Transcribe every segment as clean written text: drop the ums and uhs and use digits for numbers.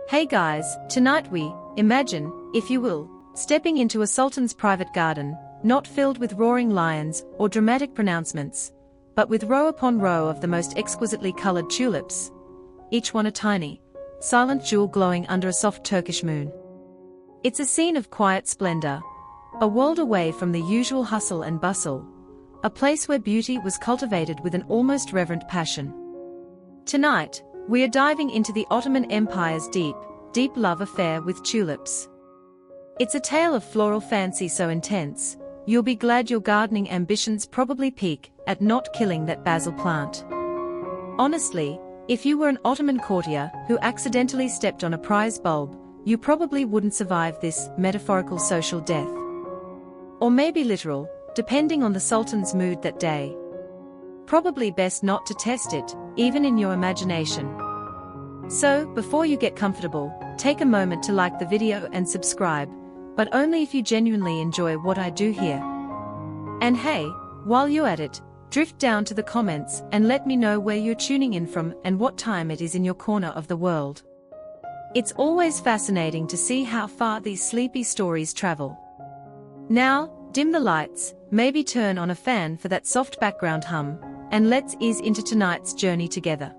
Hey guys, tonight we, imagine, if you will, stepping into a sultan's private garden, not filled with roaring lions or dramatic pronouncements, but with row upon row of the most exquisitely colored tulips, each one a tiny, silent jewel glowing under a soft Turkish moon. It's a scene of quiet splendor, a world away from the usual hustle and bustle, a place where beauty was cultivated with an almost reverent passion. Tonight, we are diving into the Ottoman Empire's deep, deep love affair with tulips. It's a tale of floral fancy so intense, you'll be glad your gardening ambitions probably peak at not killing that basil plant. Honestly, if you were an Ottoman courtier who accidentally stepped on a prize bulb, you probably wouldn't survive this metaphorical social death. Or maybe literal, depending on the Sultan's mood that day. Probably best not to test it, even in your imagination. So, before you get comfortable, take a moment to like the video and subscribe, but only if you genuinely enjoy what I do here. And hey, while you're at it, drift down to the comments and let me know where you're tuning in from and what time it is in your corner of the world. It's always fascinating to see how far these sleepy stories travel. Now, dim the lights, maybe turn on a fan for that soft background hum, and let's ease into tonight's journey together.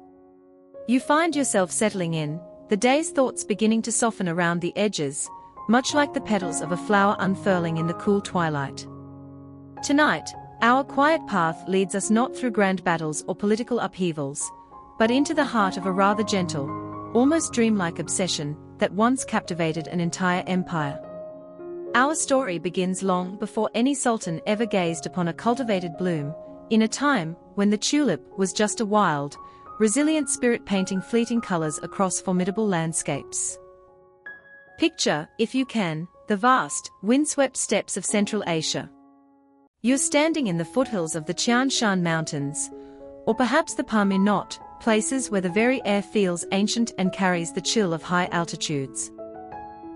You find yourself settling in, the day's thoughts beginning to soften around the edges, much like the petals of a flower unfurling in the cool twilight. Tonight, our quiet path leads us not through grand battles or political upheavals, but into the heart of a rather gentle, almost dreamlike obsession that once captivated an entire empire. Our story begins long before any sultan ever gazed upon a cultivated bloom, in a time when the tulip was just a wild, resilient spirit painting fleeting colors across formidable landscapes. Picture, if you can, the vast, windswept steppes of Central Asia. You're standing in the foothills of the Tian Shan Mountains, or perhaps the Pamir Knot, places where the very air feels ancient and carries the chill of high altitudes.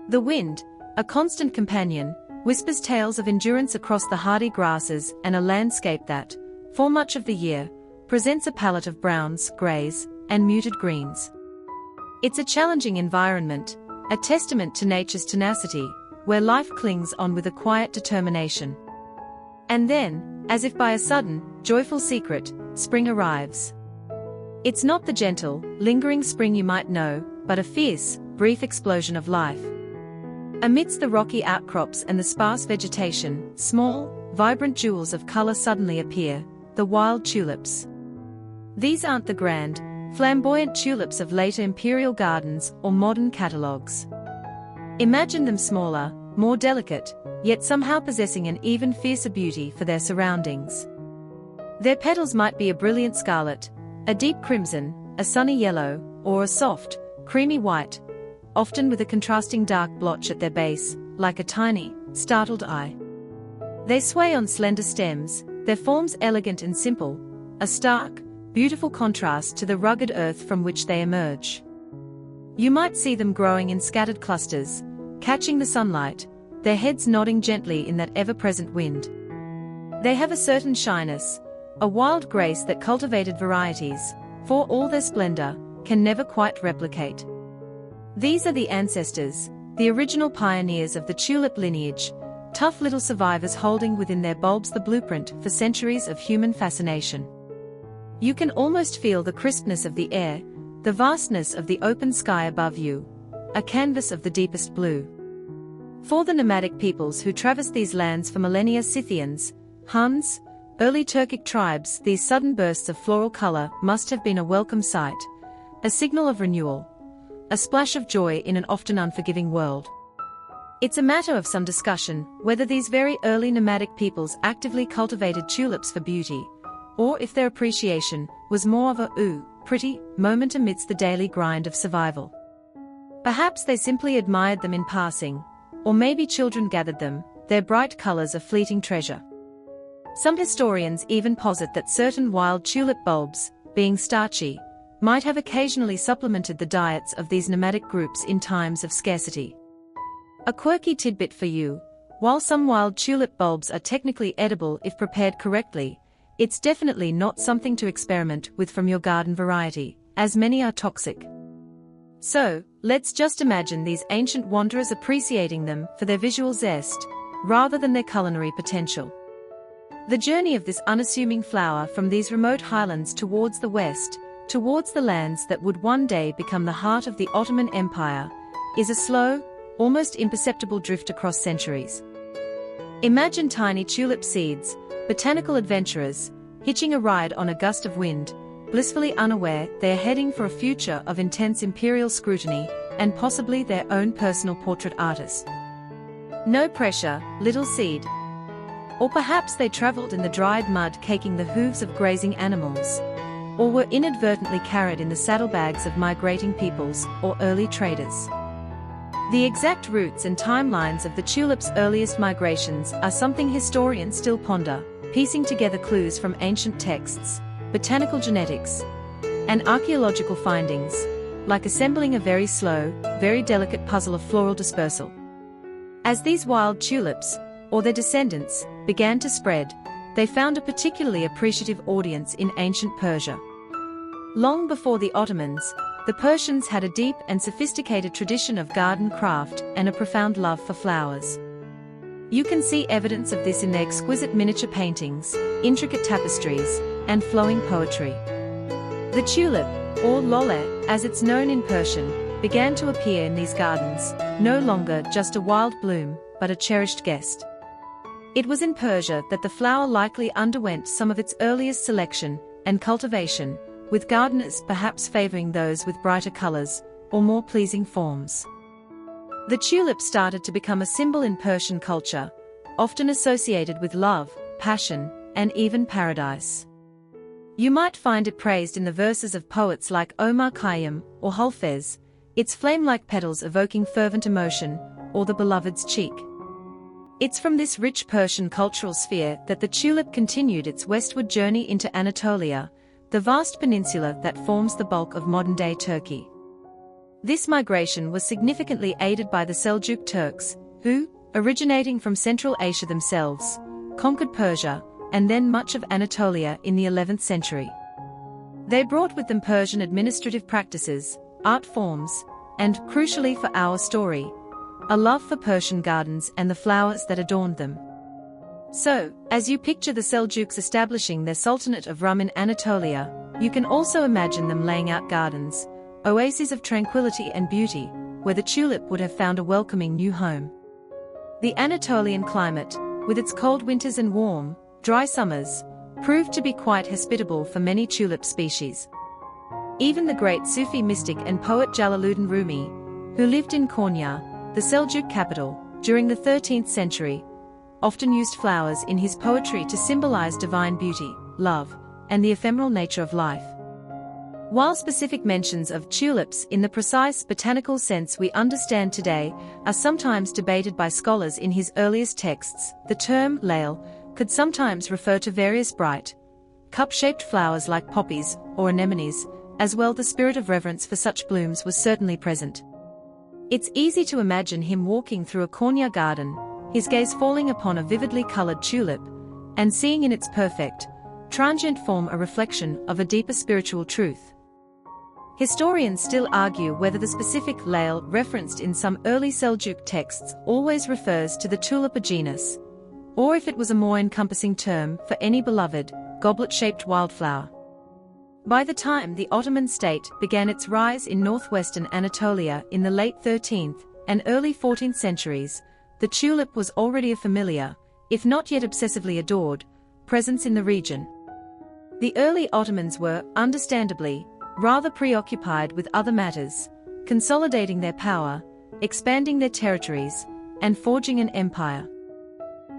The wind, a constant companion, whispers tales of endurance across the hardy grasses and a landscape that, for much of the year, presents a palette of browns, greys, and muted greens. It's a challenging environment, a testament to nature's tenacity, where life clings on with a quiet determination. And then, as if by a sudden, joyful secret, spring arrives. It's not the gentle, lingering spring you might know, but a fierce, brief explosion of life. Amidst the rocky outcrops and the sparse vegetation, small, vibrant jewels of color suddenly appear, the wild tulips. These aren't the grand, flamboyant tulips of later imperial gardens or modern catalogues. Imagine them smaller, more delicate, yet somehow possessing an even fiercer beauty for their surroundings. Their petals might be a brilliant scarlet, a deep crimson, a sunny yellow, or a soft, creamy white, often with a contrasting dark blotch at their base, like a tiny, startled eye. They sway on slender stems, their forms elegant and simple, a stark, beautiful contrast to the rugged earth from which they emerge. You might see them growing in scattered clusters, catching the sunlight, their heads nodding gently in that ever-present wind. They have a certain shyness, a wild grace that cultivated varieties, for all their splendor, can never quite replicate. These are the ancestors, the original pioneers of the tulip lineage, tough little survivors holding within their bulbs the blueprint for centuries of human fascination. You can almost feel the crispness of the air, the vastness of the open sky above you, a canvas of the deepest blue. For the nomadic peoples who traversed these lands for millennia, Scythians, Huns, early Turkic tribes, these sudden bursts of floral color must have been a welcome sight, a signal of renewal, a splash of joy in an often unforgiving world. It's a matter of some discussion whether these very early nomadic peoples actively cultivated tulips for beauty, or if their appreciation was more of a ooh, pretty moment amidst the daily grind of survival. Perhaps they simply admired them in passing, or maybe children gathered them, their bright colors a fleeting treasure. Some historians even posit that certain wild tulip bulbs, being starchy, might have occasionally supplemented the diets of these nomadic groups in times of scarcity. A quirky tidbit for you, while some wild tulip bulbs are technically edible if prepared correctly, it's definitely not something to experiment with from your garden variety, as many are toxic. So, Let's just imagine these ancient wanderers appreciating them for their visual zest, rather than their culinary potential. The journey of this unassuming flower from these remote highlands towards the west, towards the lands that would one day become the heart of the Ottoman Empire, is a slow, almost imperceptible drift across centuries. Imagine tiny tulip seeds, botanical adventurers, hitching a ride on a gust of wind, blissfully unaware they are heading for a future of intense imperial scrutiny, and possibly their own personal portrait artist. No pressure, little seed. Or perhaps they traveled in the dried mud caking the hooves of grazing animals, or were inadvertently carried in the saddlebags of migrating peoples or early traders. The exact routes and timelines of the tulip's earliest migrations are something historians still ponder, piecing together clues from ancient texts, botanical genetics, and archaeological findings, like assembling a very slow, very delicate puzzle of floral dispersal. As these wild tulips, or their descendants, began to spread, they found a particularly appreciative audience in ancient Persia. Long before the Ottomans, the Persians had a deep and sophisticated tradition of garden craft and a profound love for flowers. You can see evidence of this in their exquisite miniature paintings, intricate tapestries, and flowing poetry. The tulip, or lole, as it's known in Persian, began to appear in these gardens, no longer just a wild bloom, but a cherished guest. It was in Persia that the flower likely underwent some of its earliest selection and cultivation, with gardeners perhaps favoring those with brighter colors or more pleasing forms. The tulip started to become a symbol in Persian culture, often associated with love, passion, and even paradise. You might find it praised in the verses of poets like Omar Khayyam or Hafez, its flame-like petals evoking fervent emotion, or the beloved's cheek. It's from this rich Persian cultural sphere that the tulip continued its westward journey into Anatolia, the vast peninsula that forms the bulk of modern-day Turkey. This migration was significantly aided by the Seljuk Turks, who, originating from Central Asia themselves, conquered Persia, and then much of Anatolia in the 11th century. They brought with them Persian administrative practices, art forms, and, crucially for our story, a love for Persian gardens and the flowers that adorned them. So, as you picture the Seljuks establishing their Sultanate of Rum in Anatolia, you can also imagine them laying out gardens, oases of tranquility and beauty, where the tulip would have found a welcoming new home. The Anatolian climate, with its cold winters and warm, dry summers, proved to be quite hospitable for many tulip species. Even the great Sufi mystic and poet Jalaluddin Rumi, who lived in Konya, the Seljuk capital, during the 13th century, often used flowers in his poetry to symbolize divine beauty, love, and the ephemeral nature of life. While specific mentions of tulips in the precise botanical sense we understand today are sometimes debated by scholars in his earliest texts, the term lale could sometimes refer to various bright, cup-shaped flowers like poppies or anemones. As well, the spirit of reverence for such blooms was certainly present. It's easy to imagine him walking through a Konya garden, his gaze falling upon a vividly colored tulip, and seeing in its perfect, transient form a reflection of a deeper spiritual truth. Historians still argue whether the specific lale referenced in some early Seljuk texts always refers to the Tulipa genus, or if it was a more encompassing term for any beloved, goblet-shaped wildflower. By the time the Ottoman state began its rise in northwestern Anatolia in the late 13th and early 14th centuries, the tulip was already a familiar, if not yet obsessively adored, presence in the region. The early Ottomans were, understandably, rather preoccupied with other matters, consolidating their power, expanding their territories, and forging an empire.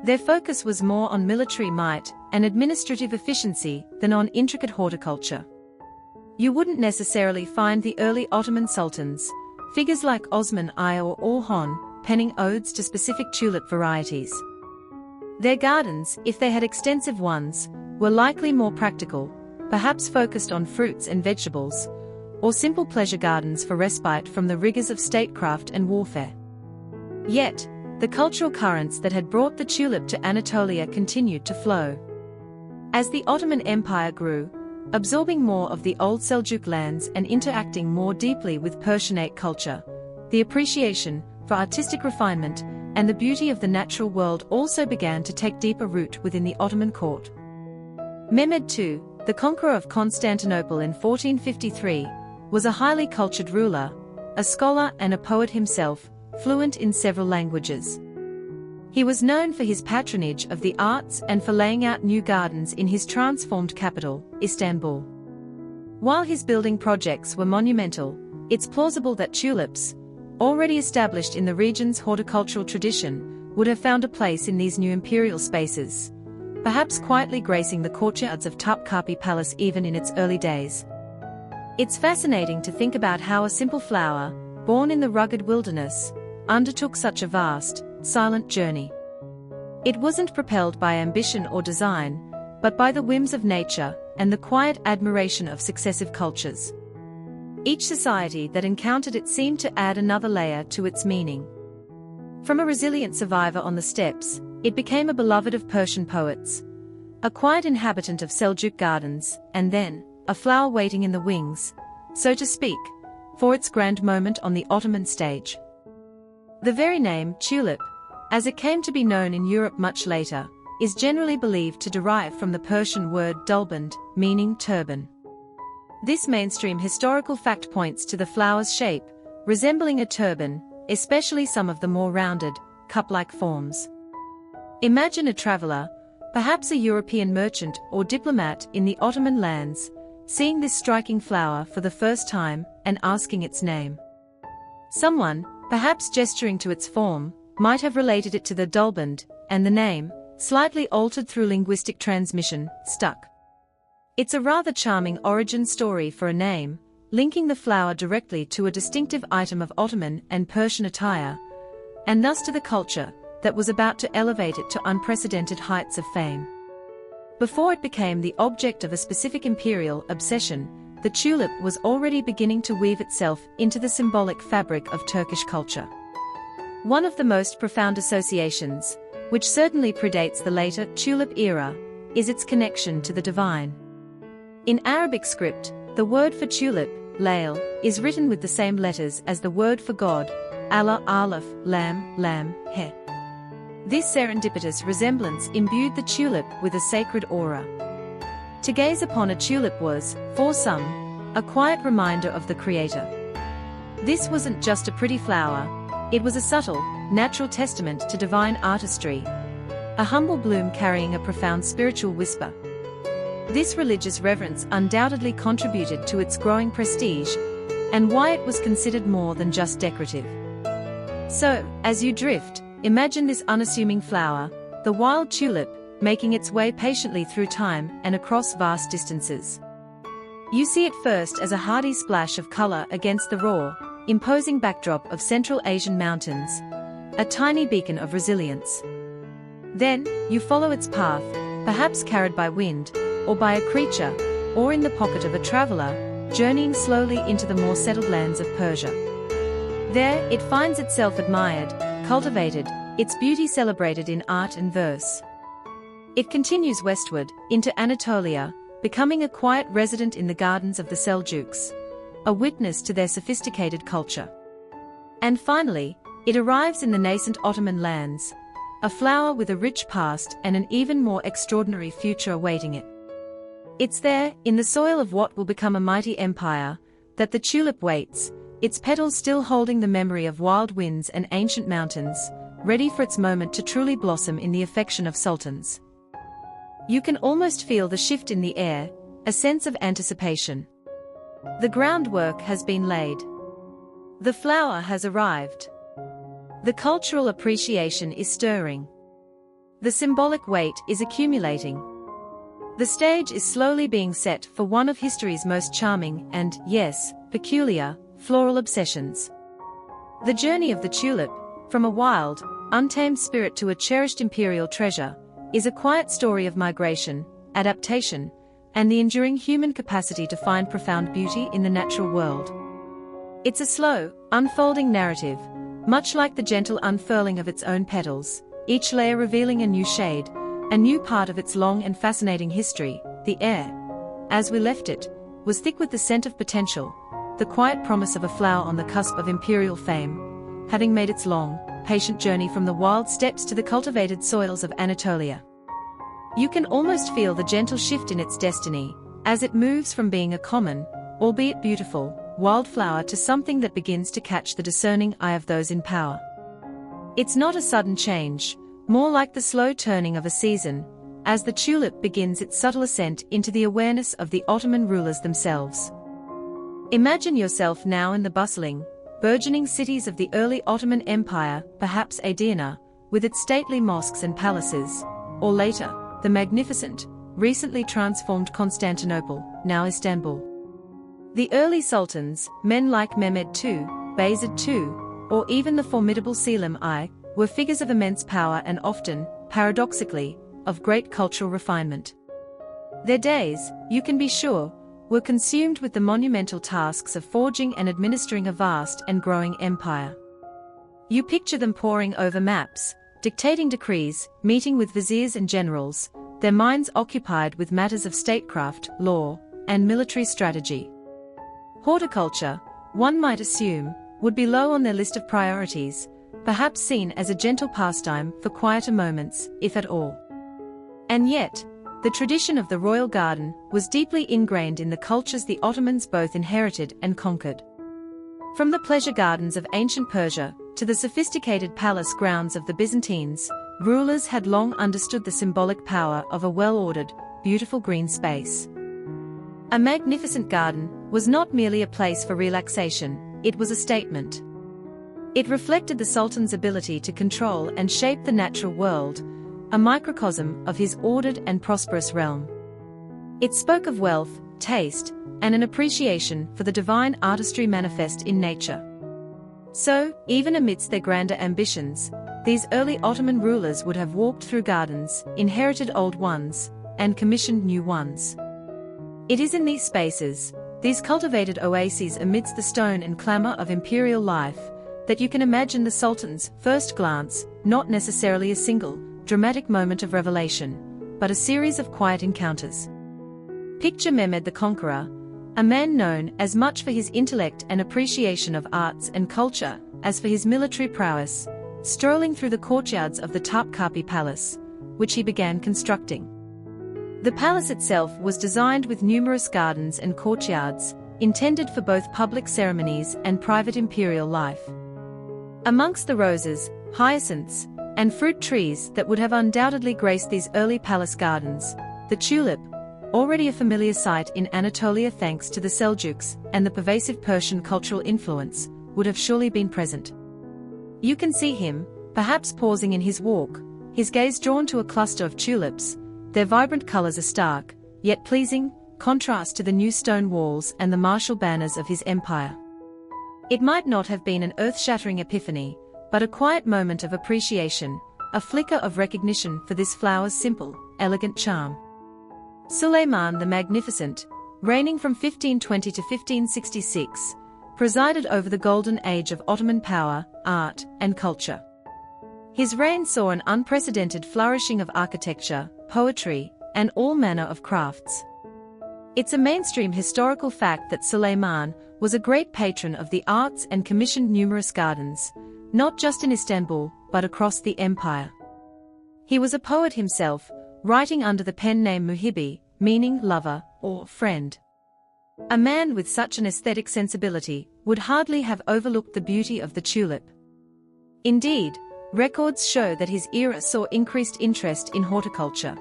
Their focus was more on military might and administrative efficiency than on intricate horticulture. You wouldn't necessarily find the early Ottoman sultans, figures like Osman I or Orhan, penning odes to specific tulip varieties. Their gardens, if they had extensive ones, were likely more practical, perhaps focused on fruits and vegetables, or simple pleasure gardens for respite from the rigors of statecraft and warfare. Yet, the cultural currents that had brought the tulip to Anatolia continued to flow. As the Ottoman Empire grew, absorbing more of the old Seljuk lands and interacting more deeply with Persianate culture, the appreciation for artistic refinement and the beauty of the natural world also began to take deeper root within the Ottoman court. Mehmed II, the conqueror of Constantinople in 1453, was a highly cultured ruler, a scholar and a poet himself, fluent in several languages. He was known for his patronage of the arts and for laying out new gardens in his transformed capital, Istanbul. While his building projects were monumental, it's plausible that tulips, already established in the region's horticultural tradition, would have found a place in these new imperial spaces, perhaps quietly gracing the courtyards of Topkapi Palace even in its early days. It's fascinating to think about how a simple flower, born in the rugged wilderness, undertook such a vast, silent journey. It wasn't propelled by ambition or design, but by the whims of nature and the quiet admiration of successive cultures. Each society that encountered it seemed to add another layer to its meaning. From a resilient survivor on the steppes, it became a beloved of Persian poets, a quiet inhabitant of Seljuk gardens, and then, a flower waiting in the wings, so to speak, for its grand moment on the Ottoman stage. The very name, tulip, as it came to be known in Europe much later, is generally believed to derive from the Persian word dulband, meaning turban. This mainstream historical fact points to the flower's shape, resembling a turban, especially some of the more rounded, cup-like forms. Imagine a traveler, perhaps a European merchant or diplomat in the Ottoman lands, seeing this striking flower for the first time and asking its name. Someone, perhaps gesturing to its form, might have related it to the dulband, and the name, slightly altered through linguistic transmission, stuck. It's a rather charming origin story for a name, linking the flower directly to a distinctive item of Ottoman and Persian attire, and thus to the culture that was about to elevate it to unprecedented heights of fame. Before it became the object of a specific imperial obsession, the tulip was already beginning to weave itself into the symbolic fabric of Turkish culture. One of the most profound associations, which certainly predates the later tulip era, is its connection to the divine. In Arabic script, the word for tulip, layl, is written with the same letters as the word for God, Allah, Aleph, Lam, He. This serendipitous resemblance imbued the tulip with a sacred aura. To gaze upon a tulip was, for some, a quiet reminder of the Creator. This wasn't just a pretty flower, it was a subtle, natural testament to divine artistry, a humble bloom carrying a profound spiritual whisper. This religious reverence undoubtedly contributed to its growing prestige, and why it was considered more than just decorative. So, as you drift, imagine this unassuming flower, the wild tulip, making its way patiently through time and across vast distances. You see it first as a hardy splash of color against the raw, imposing backdrop of Central Asian mountains, a tiny beacon of resilience. Then, you follow its path, perhaps carried by wind, or by a creature, or in the pocket of a traveler, journeying slowly into the more settled lands of Persia. There, it finds itself admired, cultivated, its beauty celebrated in art and verse. It continues westward, into Anatolia, becoming a quiet resident in the gardens of the Seljuks, a witness to their sophisticated culture. And finally, it arrives in the nascent Ottoman lands, a flower with a rich past and an even more extraordinary future awaiting it. It's there, in the soil of what will become a mighty empire, that the tulip waits, its petals still holding the memory of wild winds and ancient mountains, ready for its moment to truly blossom in the affection of sultans. You can almost feel the shift in the air, a sense of anticipation. The groundwork has been laid. The flower has arrived. The cultural appreciation is stirring. The symbolic weight is accumulating. The stage is slowly being set for one of history's most charming and, yes, peculiar, floral obsessions. The journey of the tulip, from a wild, untamed spirit to a cherished imperial treasure, is a quiet story of migration, adaptation, and the enduring human capacity to find profound beauty in the natural world. It's a slow, unfolding narrative, much like the gentle unfurling of its own petals, each layer revealing a new shade, a new part of its long and fascinating history. The air, as we left it, was thick with the scent of potential, the quiet promise of a flower on the cusp of imperial fame, having made its long, patient journey from the wild steppes to the cultivated soils of Anatolia. You can almost feel the gentle shift in its destiny, as it moves from being a common, albeit beautiful, wildflower to something that begins to catch the discerning eye of those in power. It's not a sudden change, more like the slow turning of a season, as the tulip begins its subtle ascent into the awareness of the Ottoman rulers themselves. Imagine yourself now in the bustling, burgeoning cities of the early Ottoman Empire, perhaps Adana, with its stately mosques and palaces, or later, the magnificent, recently transformed Constantinople, now Istanbul. The early sultans, men like Mehmed II, Bayezid II, or even the formidable Selim I, were figures of immense power and often, paradoxically, of great cultural refinement. Their days, you can be sure, were consumed with the monumental tasks of forging and administering a vast and growing empire. You picture them poring over maps, dictating decrees, meeting with viziers and generals, their minds occupied with matters of statecraft, law, and military strategy. Horticulture, one might assume, would be low on their list of priorities, perhaps seen as a gentle pastime for quieter moments, if at all. And yet, the tradition of the royal garden was deeply ingrained in the cultures the Ottomans both inherited and conquered. From the pleasure gardens of ancient Persia to the sophisticated palace grounds of the Byzantines, rulers had long understood the symbolic power of a well-ordered, beautiful green space. A magnificent garden was not merely a place for relaxation, it was a statement. It reflected the Sultan's ability to control and shape the natural world, a microcosm of his ordered and prosperous realm. It spoke of wealth, taste, and an appreciation for the divine artistry manifest in nature. So, even amidst their grander ambitions, these early Ottoman rulers would have walked through gardens, inherited old ones, and commissioned new ones. It is in these spaces, these cultivated oases amidst the stone and clamor of imperial life, that you can imagine the Sultan's first glance, not necessarily a single, dramatic moment of revelation, but a series of quiet encounters. Picture Mehmed the Conqueror, a man known as much for his intellect and appreciation of arts and culture as for his military prowess, strolling through the courtyards of the Topkapi Palace, which he began constructing. The palace itself was designed with numerous gardens and courtyards, intended for both public ceremonies and private imperial life. Amongst the roses, hyacinths, and fruit trees that would have undoubtedly graced these early palace gardens, the tulip, already a familiar sight in Anatolia thanks to the Seljuks and the pervasive Persian cultural influence, would have surely been present. You can see him, perhaps pausing in his walk, his gaze drawn to a cluster of tulips, their vibrant colors a stark, yet pleasing, contrast to the new stone walls and the martial banners of his empire. It might not have been an earth-shattering epiphany, but a quiet moment of appreciation, a flicker of recognition for this flower's simple, elegant charm. Suleiman the Magnificent, reigning from 1520 to 1566, presided over the golden age of Ottoman power, art, and culture. His reign saw an unprecedented flourishing of architecture, poetry, and all manner of crafts. It's a mainstream historical fact that Suleiman was a great patron of the arts and commissioned numerous gardens, not just in Istanbul, but across the empire. He was a poet himself, writing under the pen name Muhibbi, meaning lover or friend. A man with such an aesthetic sensibility would hardly have overlooked the beauty of the tulip. Indeed, records show that his era saw increased interest in horticulture.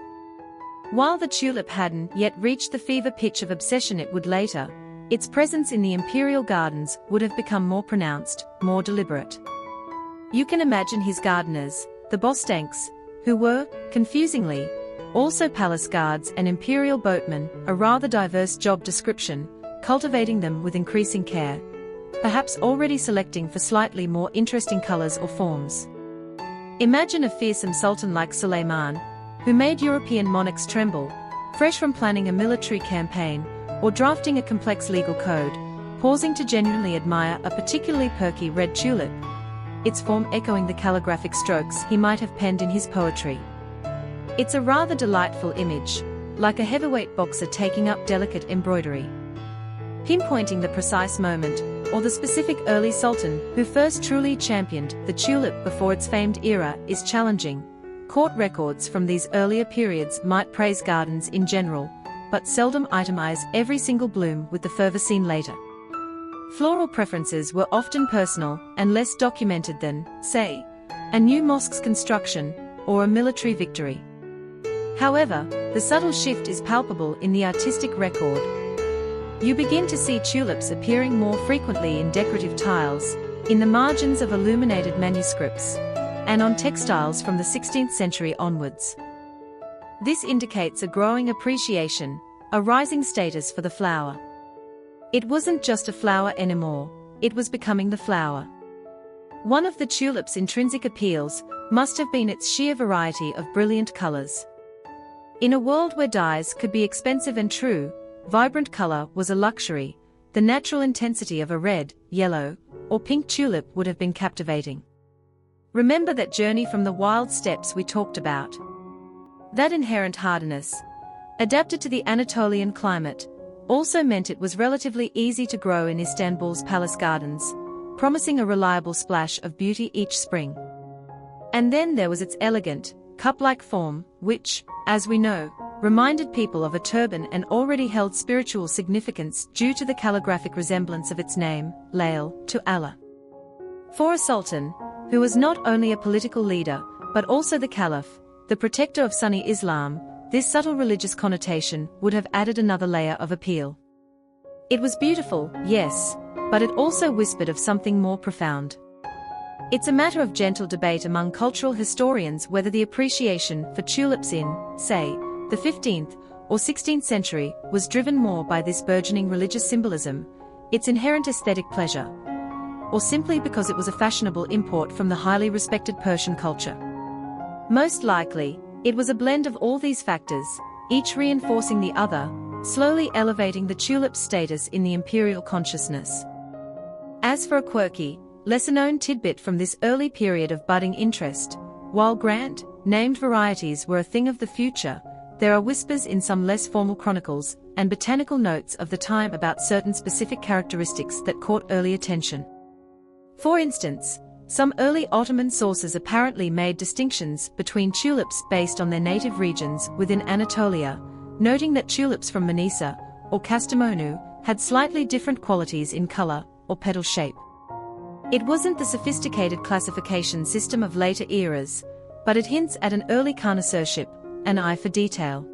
While the tulip hadn't yet reached the fever pitch of obsession it would later, its presence in the imperial gardens would have become more pronounced, more deliberate. You can imagine his gardeners, the bostanks, who were, confusingly, also palace guards and imperial boatmen, a rather diverse job description, cultivating them with increasing care, perhaps already selecting for slightly more interesting colors or forms. Imagine a fearsome sultan like Suleiman, who made European monarchs tremble, fresh from planning a military campaign, or drafting a complex legal code, pausing to genuinely admire a particularly perky red tulip, its form echoing the calligraphic strokes he might have penned in his poetry. It's a rather delightful image, like a heavyweight boxer taking up delicate embroidery. Pinpointing the precise moment, or the specific early sultan who first truly championed the tulip before its famed era, is challenging. Court records from these earlier periods might praise gardens in general, but seldom itemize every single bloom with the fervor seen later. Floral preferences were often personal and less documented than, say, a new mosque's construction or a military victory. However, the subtle shift is palpable in the artistic record. You begin to see tulips appearing more frequently in decorative tiles, in the margins of illuminated manuscripts, and on textiles from the 16th century onwards. This indicates a growing appreciation, a rising status for the flower. It wasn't just a flower anymore, it was becoming the flower. One of the tulip's intrinsic appeals must have been its sheer variety of brilliant colors. In a world where dyes could be expensive and true, vibrant color was a luxury. The natural intensity of a red, yellow, or pink tulip would have been captivating. Remember that journey from the wild steppes we talked about? That inherent hardiness, adapted to the Anatolian climate, also meant it was relatively easy to grow in Istanbul's palace gardens, promising a reliable splash of beauty each spring. And then there was its elegant, cup-like form, which, as we know, reminded people of a turban and already held spiritual significance due to the calligraphic resemblance of its name, Lail, to Allah. For a sultan, who was not only a political leader, but also the caliph, the protector of Sunni Islam, this subtle religious connotation would have added another layer of appeal. It was beautiful, yes, but it also whispered of something more profound. It's a matter of gentle debate among cultural historians whether the appreciation for tulips in, say, the 15th or 16th century was driven more by this burgeoning religious symbolism, its inherent aesthetic pleasure, or simply because it was a fashionable import from the highly respected Persian culture. Most likely, it was a blend of all these factors, each reinforcing the other, slowly elevating the tulip's status in the imperial consciousness. As for a quirky, lesser-known tidbit from this early period of budding interest, while grand, named varieties were a thing of the future, there are whispers in some less formal chronicles and botanical notes of the time about certain specific characteristics that caught early attention. For instance, some early Ottoman sources apparently made distinctions between tulips based on their native regions within Anatolia, noting that tulips from Manisa or Kastamonu had slightly different qualities in color or petal shape. It wasn't the sophisticated classification system of later eras, but it hints at an early connoisseurship, an eye for detail.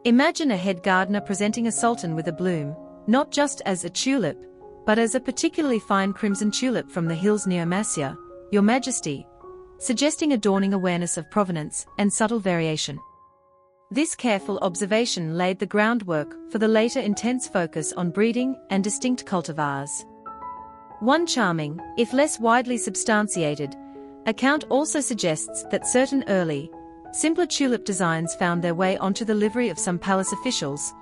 Imagine a head gardener presenting a sultan with a bloom, not just as a tulip, but as a particularly fine crimson tulip from the hills near Amasya, Your Majesty, suggesting a dawning awareness of provenance and subtle variation. This careful observation laid the groundwork for the later intense focus on breeding and distinct cultivars. One charming, if less widely substantiated, account also suggests that certain early, simpler tulip designs found their way onto the livery of some palace officials,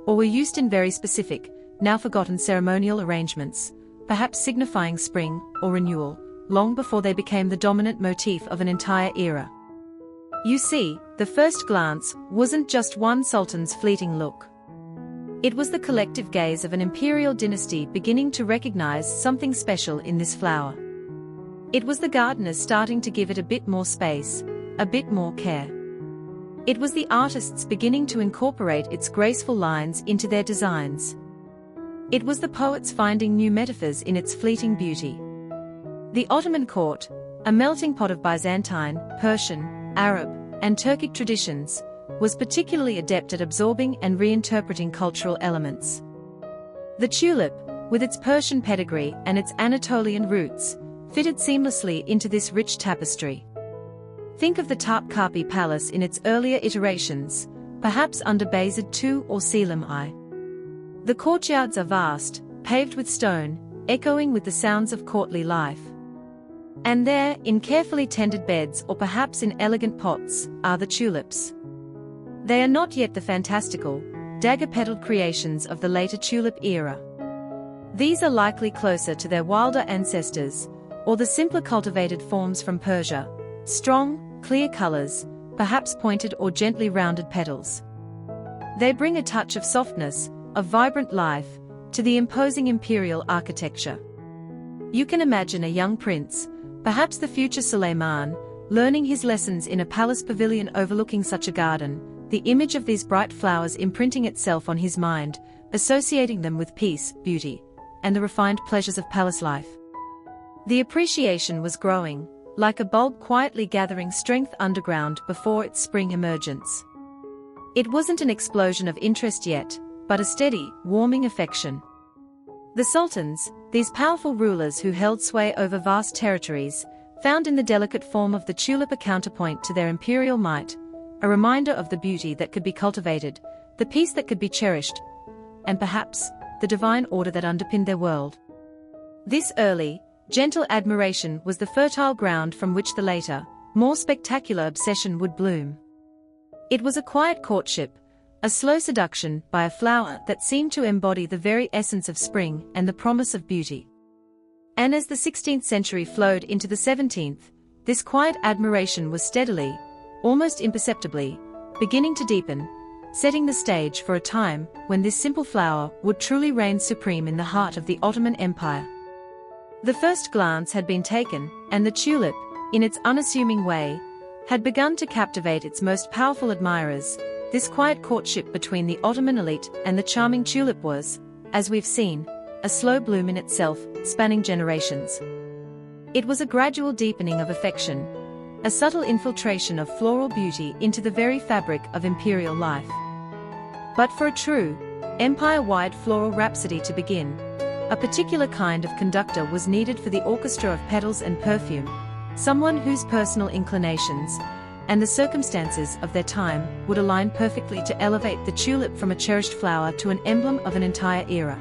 or were used in very specific, now forgotten ceremonial arrangements, perhaps signifying spring or renewal, long before they became the dominant motif of an entire era. You see, the first glance wasn't just one sultan's fleeting look. It was the collective gaze of an imperial dynasty beginning to recognize something special in this flower. It was the gardeners starting to give it a bit more space, a bit more care. It was the artists beginning to incorporate its graceful lines into their designs. It was the poets finding new metaphors in its fleeting beauty. The Ottoman court, a melting pot of Byzantine, Persian, Arab, and Turkic traditions, was particularly adept at absorbing and reinterpreting cultural elements. The tulip, with its Persian pedigree and its Anatolian roots, fitted seamlessly into this rich tapestry. Think of the Topkapi Palace in its earlier iterations, perhaps under Bayezid II or Selim I. The courtyards are vast, paved with stone, echoing with the sounds of courtly life. And there, in carefully tended beds or perhaps in elegant pots, are the tulips. They are not yet the fantastical, dagger-petaled creations of the later tulip era. These are likely closer to their wilder ancestors, or the simpler cultivated forms from Persia, strong, clear colors, perhaps pointed or gently rounded petals. They bring a touch of softness, of vibrant life, to the imposing imperial architecture. You can imagine a young prince, perhaps the future Suleiman, learning his lessons in a palace pavilion overlooking such a garden, the image of these bright flowers imprinting itself on his mind, associating them with peace, beauty, and the refined pleasures of palace life. The appreciation was growing, like a bulb quietly gathering strength underground before its spring emergence. It wasn't an explosion of interest yet, but a steady, warming affection. The sultans, these powerful rulers who held sway over vast territories, found in the delicate form of the tulip a counterpoint to their imperial might, a reminder of the beauty that could be cultivated, the peace that could be cherished, and perhaps, the divine order that underpinned their world. This early, gentle admiration was the fertile ground from which the later, more spectacular obsession would bloom. It was a quiet courtship, a slow seduction by a flower that seemed to embody the very essence of spring and the promise of beauty. And as the 16th century flowed into the 17th, this quiet admiration was steadily, almost imperceptibly, beginning to deepen, setting the stage for a time when this simple flower would truly reign supreme in the heart of the Ottoman Empire. The first glance had been taken, and the tulip, in its unassuming way, had begun to captivate its most powerful admirers. This quiet courtship between the Ottoman elite and the charming tulip was, as we've seen, a slow bloom in itself, spanning generations. It was a gradual deepening of affection, a subtle infiltration of floral beauty into the very fabric of imperial life. But for a true, empire-wide floral rhapsody to begin, a particular kind of conductor was needed for the orchestra of petals and perfume, someone whose personal inclinations and the circumstances of their time would align perfectly to elevate the tulip from a cherished flower to an emblem of an entire era.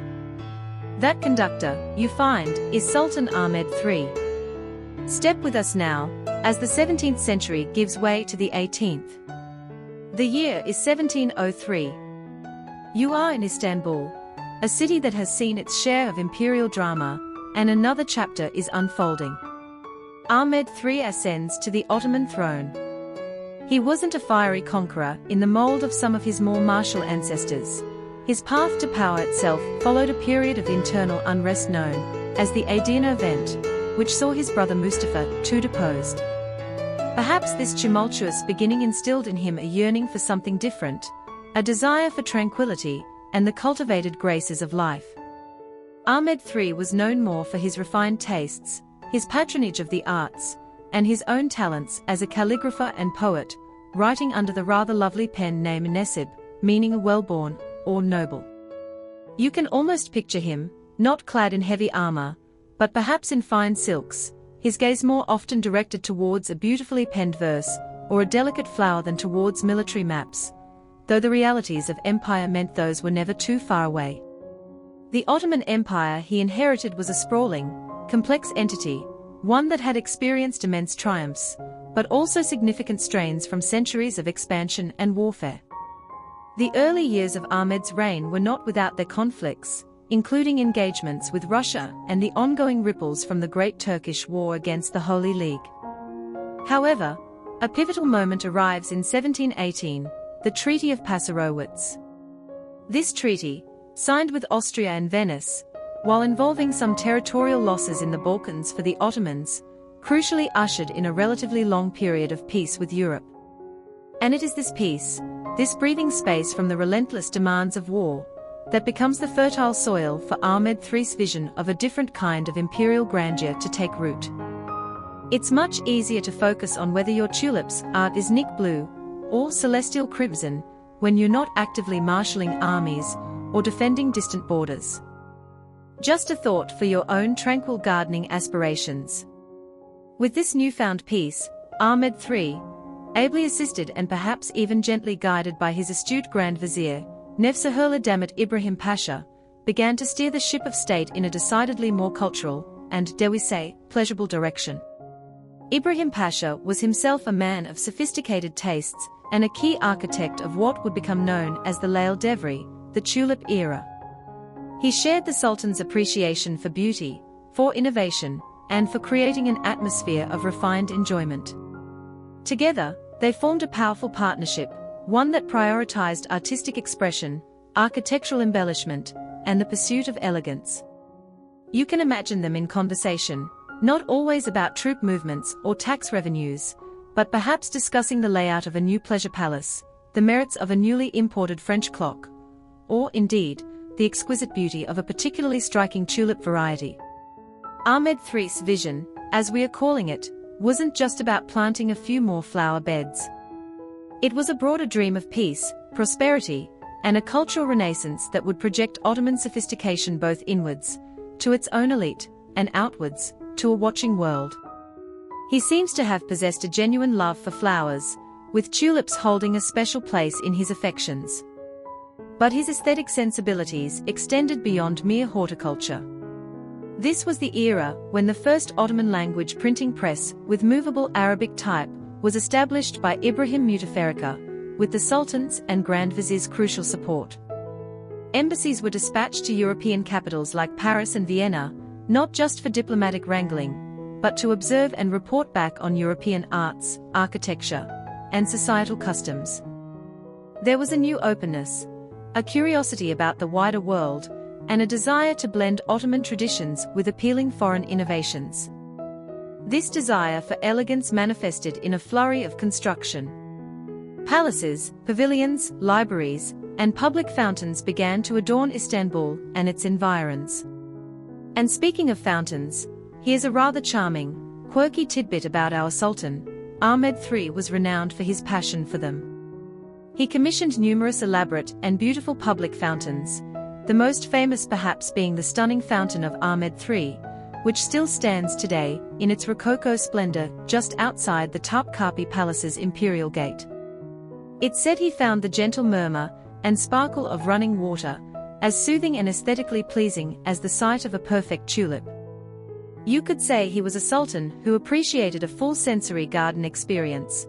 That conductor, you find, is Sultan Ahmed III. Step with us now, as the 17th century gives way to the 18th. The year is 1703. You are in Istanbul, a city that has seen its share of imperial drama, and another chapter is unfolding. Ahmed III ascends to the Ottoman throne. He wasn't a fiery conqueror in the mold of some of his more martial ancestors. His path to power itself followed a period of internal unrest known as the Edirne event, which saw his brother Mustafa II deposed. Perhaps this tumultuous beginning instilled in him a yearning for something different, a desire for tranquility and the cultivated graces of life. Ahmed III was known more for his refined tastes, his patronage of the arts, and his own talents as a calligrapher and poet, writing under the rather lovely pen name Nesib, meaning a well-born or noble. You can almost picture him, not clad in heavy armor, but perhaps in fine silks, his gaze more often directed towards a beautifully penned verse or a delicate flower than towards military maps, though the realities of empire meant those were never too far away. The Ottoman Empire he inherited was a sprawling, complex entity, one that had experienced immense triumphs, but also significant strains from centuries of expansion and warfare. The early years of Ahmed's reign were not without their conflicts, including engagements with Russia and the ongoing ripples from the Great Turkish War against the Holy League. However, a pivotal moment arrives in 1718, the Treaty of Passarowitz. This treaty, signed with Austria and Venice, while involving some territorial losses in the Balkans for the Ottomans, crucially ushered in a relatively long period of peace with Europe. And it is this peace, this breathing space from the relentless demands of war, that becomes the fertile soil for Ahmed III's vision of a different kind of imperial grandeur to take root. It's much easier to focus on whether your tulip's art is Nick blue or celestial crimson when you're not actively marshalling armies or defending distant borders. Just a thought for your own tranquil gardening aspirations. With this newfound peace, Ahmed III, ably assisted and perhaps even gently guided by his astute Grand Vizier, Nevzahurla Damat Ibrahim Pasha, began to steer the ship of state in a decidedly more cultural, and, dare we say, pleasurable direction. Ibrahim Pasha was himself a man of sophisticated tastes, and a key architect of what would become known as the Lail Devri, the tulip era. He shared the Sultan's appreciation for beauty, for innovation, and for creating an atmosphere of refined enjoyment. Together, they formed a powerful partnership, one that prioritized artistic expression, architectural embellishment, and the pursuit of elegance. You can imagine them in conversation, not always about troop movements or tax revenues, but perhaps discussing the layout of a new pleasure palace, the merits of a newly imported French clock, or, indeed, the exquisite beauty of a particularly striking tulip variety. Ahmed III's vision, as we are calling it, wasn't just about planting a few more flower beds. It was a broader dream of peace, prosperity, and a cultural renaissance that would project Ottoman sophistication both inwards, to its own elite, and outwards, to a watching world. He seems to have possessed a genuine love for flowers, with tulips holding a special place in his affections. But his aesthetic sensibilities extended beyond mere horticulture. This was the era when the first Ottoman language printing press, with movable Arabic type, was established by Ibrahim Mutafarrika, with the Sultan's and Grand Vizier's crucial support. Embassies were dispatched to European capitals like Paris and Vienna, not just for diplomatic wrangling, but to observe and report back on European arts, architecture, and societal customs. There was a new openness, a curiosity about the wider world, and a desire to blend Ottoman traditions with appealing foreign innovations. This desire for elegance manifested in a flurry of construction. Palaces, pavilions, libraries, and public fountains began to adorn Istanbul and its environs. And speaking of fountains, here's a rather charming, quirky tidbit about our Sultan. Ahmed III was renowned for his passion for them. He commissioned numerous elaborate and beautiful public fountains, the most famous perhaps being the stunning fountain of Ahmed III, which still stands today, in its Rococo splendor, just outside the Topkapi Palace's imperial gate. It's said he found the gentle murmur and sparkle of running water as soothing and aesthetically pleasing as the sight of a perfect tulip. You could say he was a sultan who appreciated a full sensory garden experience,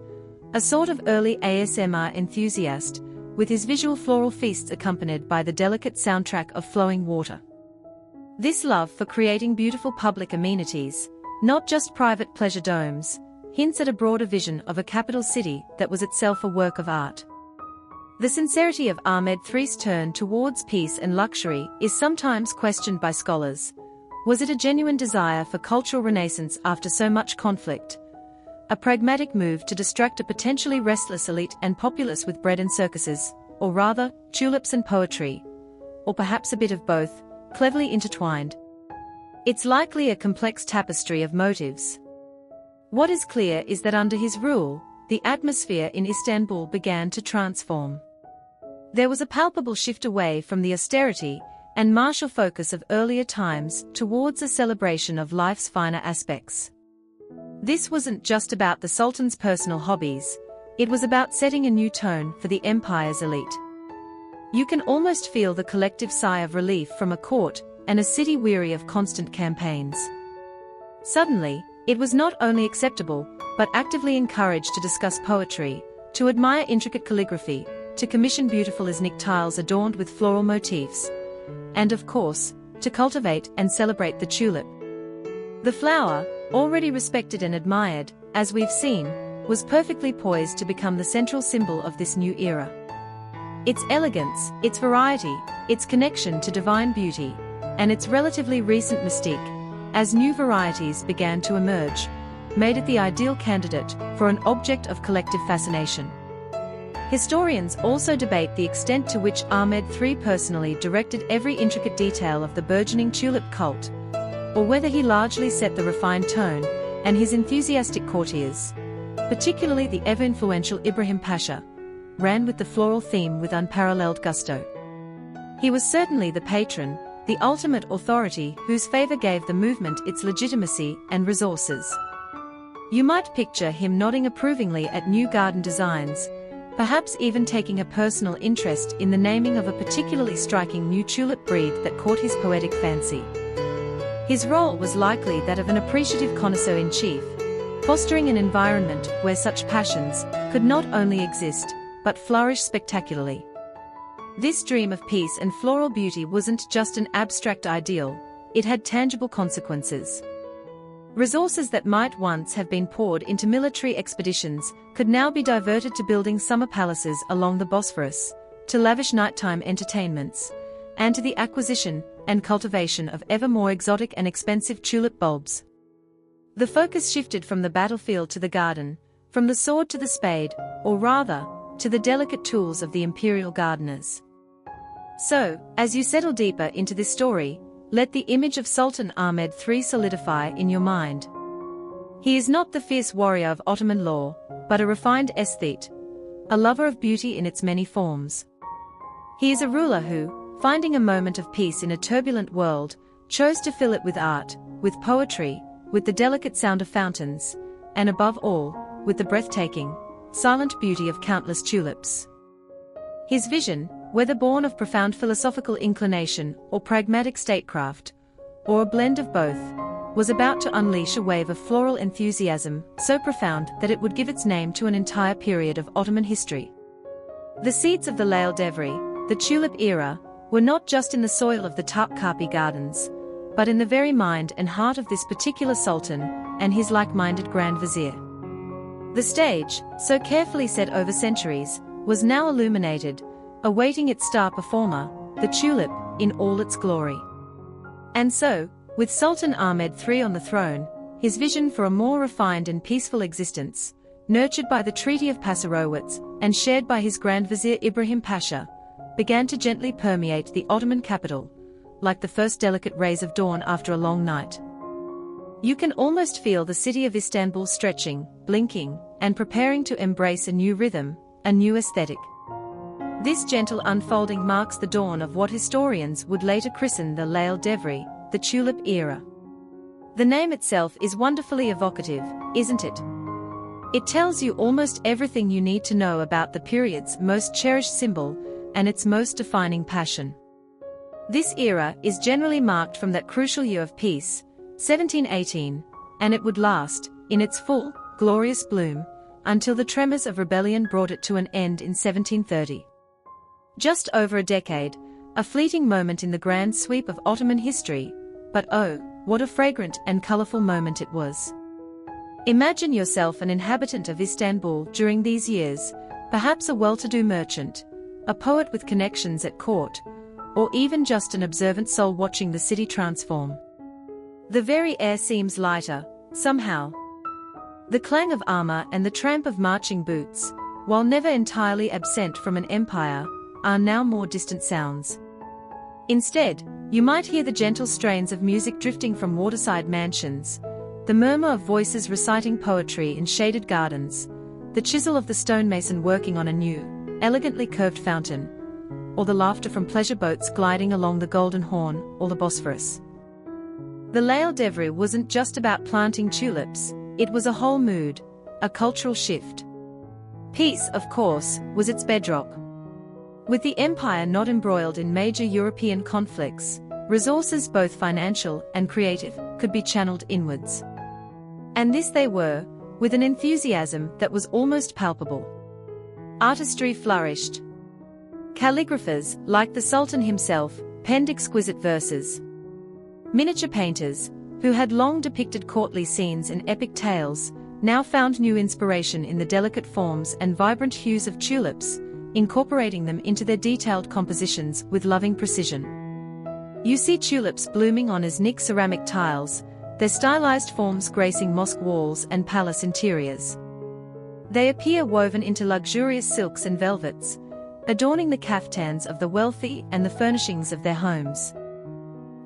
a sort of early ASMR enthusiast, with his visual floral feasts accompanied by the delicate soundtrack of flowing water. This love for creating beautiful public amenities, not just private pleasure domes, hints at a broader vision of a capital city that was itself a work of art. The sincerity of Ahmed III's turn towards peace and luxury is sometimes questioned by scholars. Was it a genuine desire for cultural renaissance after so much conflict? A pragmatic move to distract a potentially restless elite and populace with bread and circuses, or rather, tulips and poetry? Or perhaps a bit of both, cleverly intertwined? It's likely a complex tapestry of motives. What is clear is that under his rule, the atmosphere in Istanbul began to transform. There was a palpable shift away from the austerity and martial focus of earlier times towards a celebration of life's finer aspects. This wasn't just about the Sultan's personal hobbies, it was about setting a new tone for the empire's elite. You can almost feel the collective sigh of relief from a court and a city weary of constant campaigns. Suddenly, it was not only acceptable, but actively encouraged to discuss poetry, to admire intricate calligraphy, to commission beautiful Iznik tiles adorned with floral motifs, and of course, to cultivate and celebrate the tulip. The flower, already respected and admired, as we've seen, was perfectly poised to become the central symbol of this new era. Its elegance, its variety, its connection to divine beauty, and its relatively recent mystique, as new varieties began to emerge, made it the ideal candidate for an object of collective fascination. Historians also debate the extent to which Ahmed III personally directed every intricate detail of the burgeoning tulip cult, or whether he largely set the refined tone, and his enthusiastic courtiers, particularly the ever-influential Ibrahim Pasha, ran with the floral theme with unparalleled gusto. He was certainly the patron, the ultimate authority whose favor gave the movement its legitimacy and resources. You might picture him nodding approvingly at new garden designs, perhaps even taking a personal interest in the naming of a particularly striking new tulip breed that caught his poetic fancy. His role was likely that of an appreciative connoisseur-in-chief, fostering an environment where such passions could not only exist, but flourish spectacularly. This dream of peace and floral beauty wasn't just an abstract ideal, it had tangible consequences. Resources that might once have been poured into military expeditions could now be diverted to building summer palaces along the Bosphorus, to lavish nighttime entertainments, and to the acquisition and cultivation of ever more exotic and expensive tulip bulbs. The focus shifted from the battlefield to the garden, from the sword to the spade, or rather, to the delicate tools of the imperial gardeners. So, as you settle deeper into this story, let the image of Sultan Ahmed III solidify in your mind. He is not the fierce warrior of Ottoman law, but a refined aesthete, a lover of beauty in its many forms. He is a ruler who, finding a moment of peace in a turbulent world, chose to fill it with art, with poetry, with the delicate sound of fountains, and above all, with the breathtaking, silent beauty of countless tulips. His vision, whether born of profound philosophical inclination or pragmatic statecraft, or a blend of both, was about to unleash a wave of floral enthusiasm so profound that it would give its name to an entire period of Ottoman history. The seeds of the Lail Devri, the tulip era, were not just in the soil of the Topkapi gardens, but in the very mind and heart of this particular sultan and his like-minded grand vizier. The stage, so carefully set over centuries, was now illuminated, awaiting its star performer, the tulip, in all its glory. And so, with Sultan Ahmed III on the throne, his vision for a more refined and peaceful existence, nurtured by the Treaty of Passarowitz and shared by his Grand Vizier Ibrahim Pasha, began to gently permeate the Ottoman capital, like the first delicate rays of dawn after a long night. You can almost feel the city of Istanbul stretching, blinking, and preparing to embrace a new rhythm, a new aesthetic. This gentle unfolding marks the dawn of what historians would later christen the Lail Devri, the tulip era. The name itself is wonderfully evocative, isn't it? It tells you almost everything you need to know about the period's most cherished symbol and its most defining passion. This era is generally marked from that crucial year of peace, 1718, and it would last, in its full, glorious bloom, until the tremors of rebellion brought it to an end in 1730. Just over a decade, a fleeting moment in the grand sweep of Ottoman history, but oh, what a fragrant and colorful moment it was. Imagine yourself an inhabitant of Istanbul during these years, perhaps a well-to-do merchant, a poet with connections at court, or even just an observant soul watching the city transform. The very air seems lighter, somehow. The clang of armor and the tramp of marching boots, while never entirely absent from an empire, are now more distant sounds. Instead, you might hear the gentle strains of music drifting from waterside mansions, the murmur of voices reciting poetry in shaded gardens, the chisel of the stonemason working on a new, elegantly curved fountain, or the laughter from pleasure boats gliding along the Golden Horn or the Bosphorus. The Lail Devri wasn't just about planting tulips, it was a whole mood, a cultural shift. Peace, of course, was its bedrock. With the empire not embroiled in major European conflicts, resources both financial and creative could be channeled inwards. And this they were, with an enthusiasm that was almost palpable. Artistry flourished. Calligraphers, like the Sultan himself, penned exquisite verses. Miniature painters, who had long depicted courtly scenes and epic tales, now found new inspiration in the delicate forms and vibrant hues of tulips, incorporating them into their detailed compositions with loving precision. You see tulips blooming on Iznik ceramic tiles, their stylized forms gracing mosque walls and palace interiors. They appear woven into luxurious silks and velvets, adorning the caftans of the wealthy and the furnishings of their homes.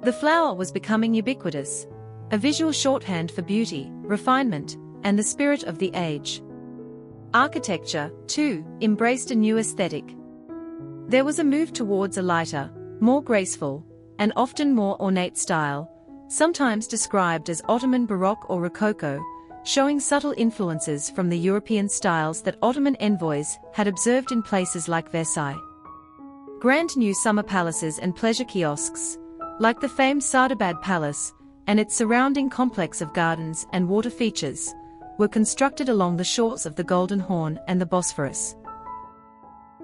The flower was becoming ubiquitous, a visual shorthand for beauty, refinement, and the spirit of the age. Architecture, too, embraced a new aesthetic. There was a move towards a lighter, more graceful, and often more ornate style, sometimes described as Ottoman Baroque or Rococo, showing subtle influences from the European styles that Ottoman envoys had observed in places like Versailles. Grand new summer palaces and pleasure kiosks, like the famed Sardabad Palace, and its surrounding complex of gardens and water features, were constructed along the shores of the Golden Horn and the Bosphorus.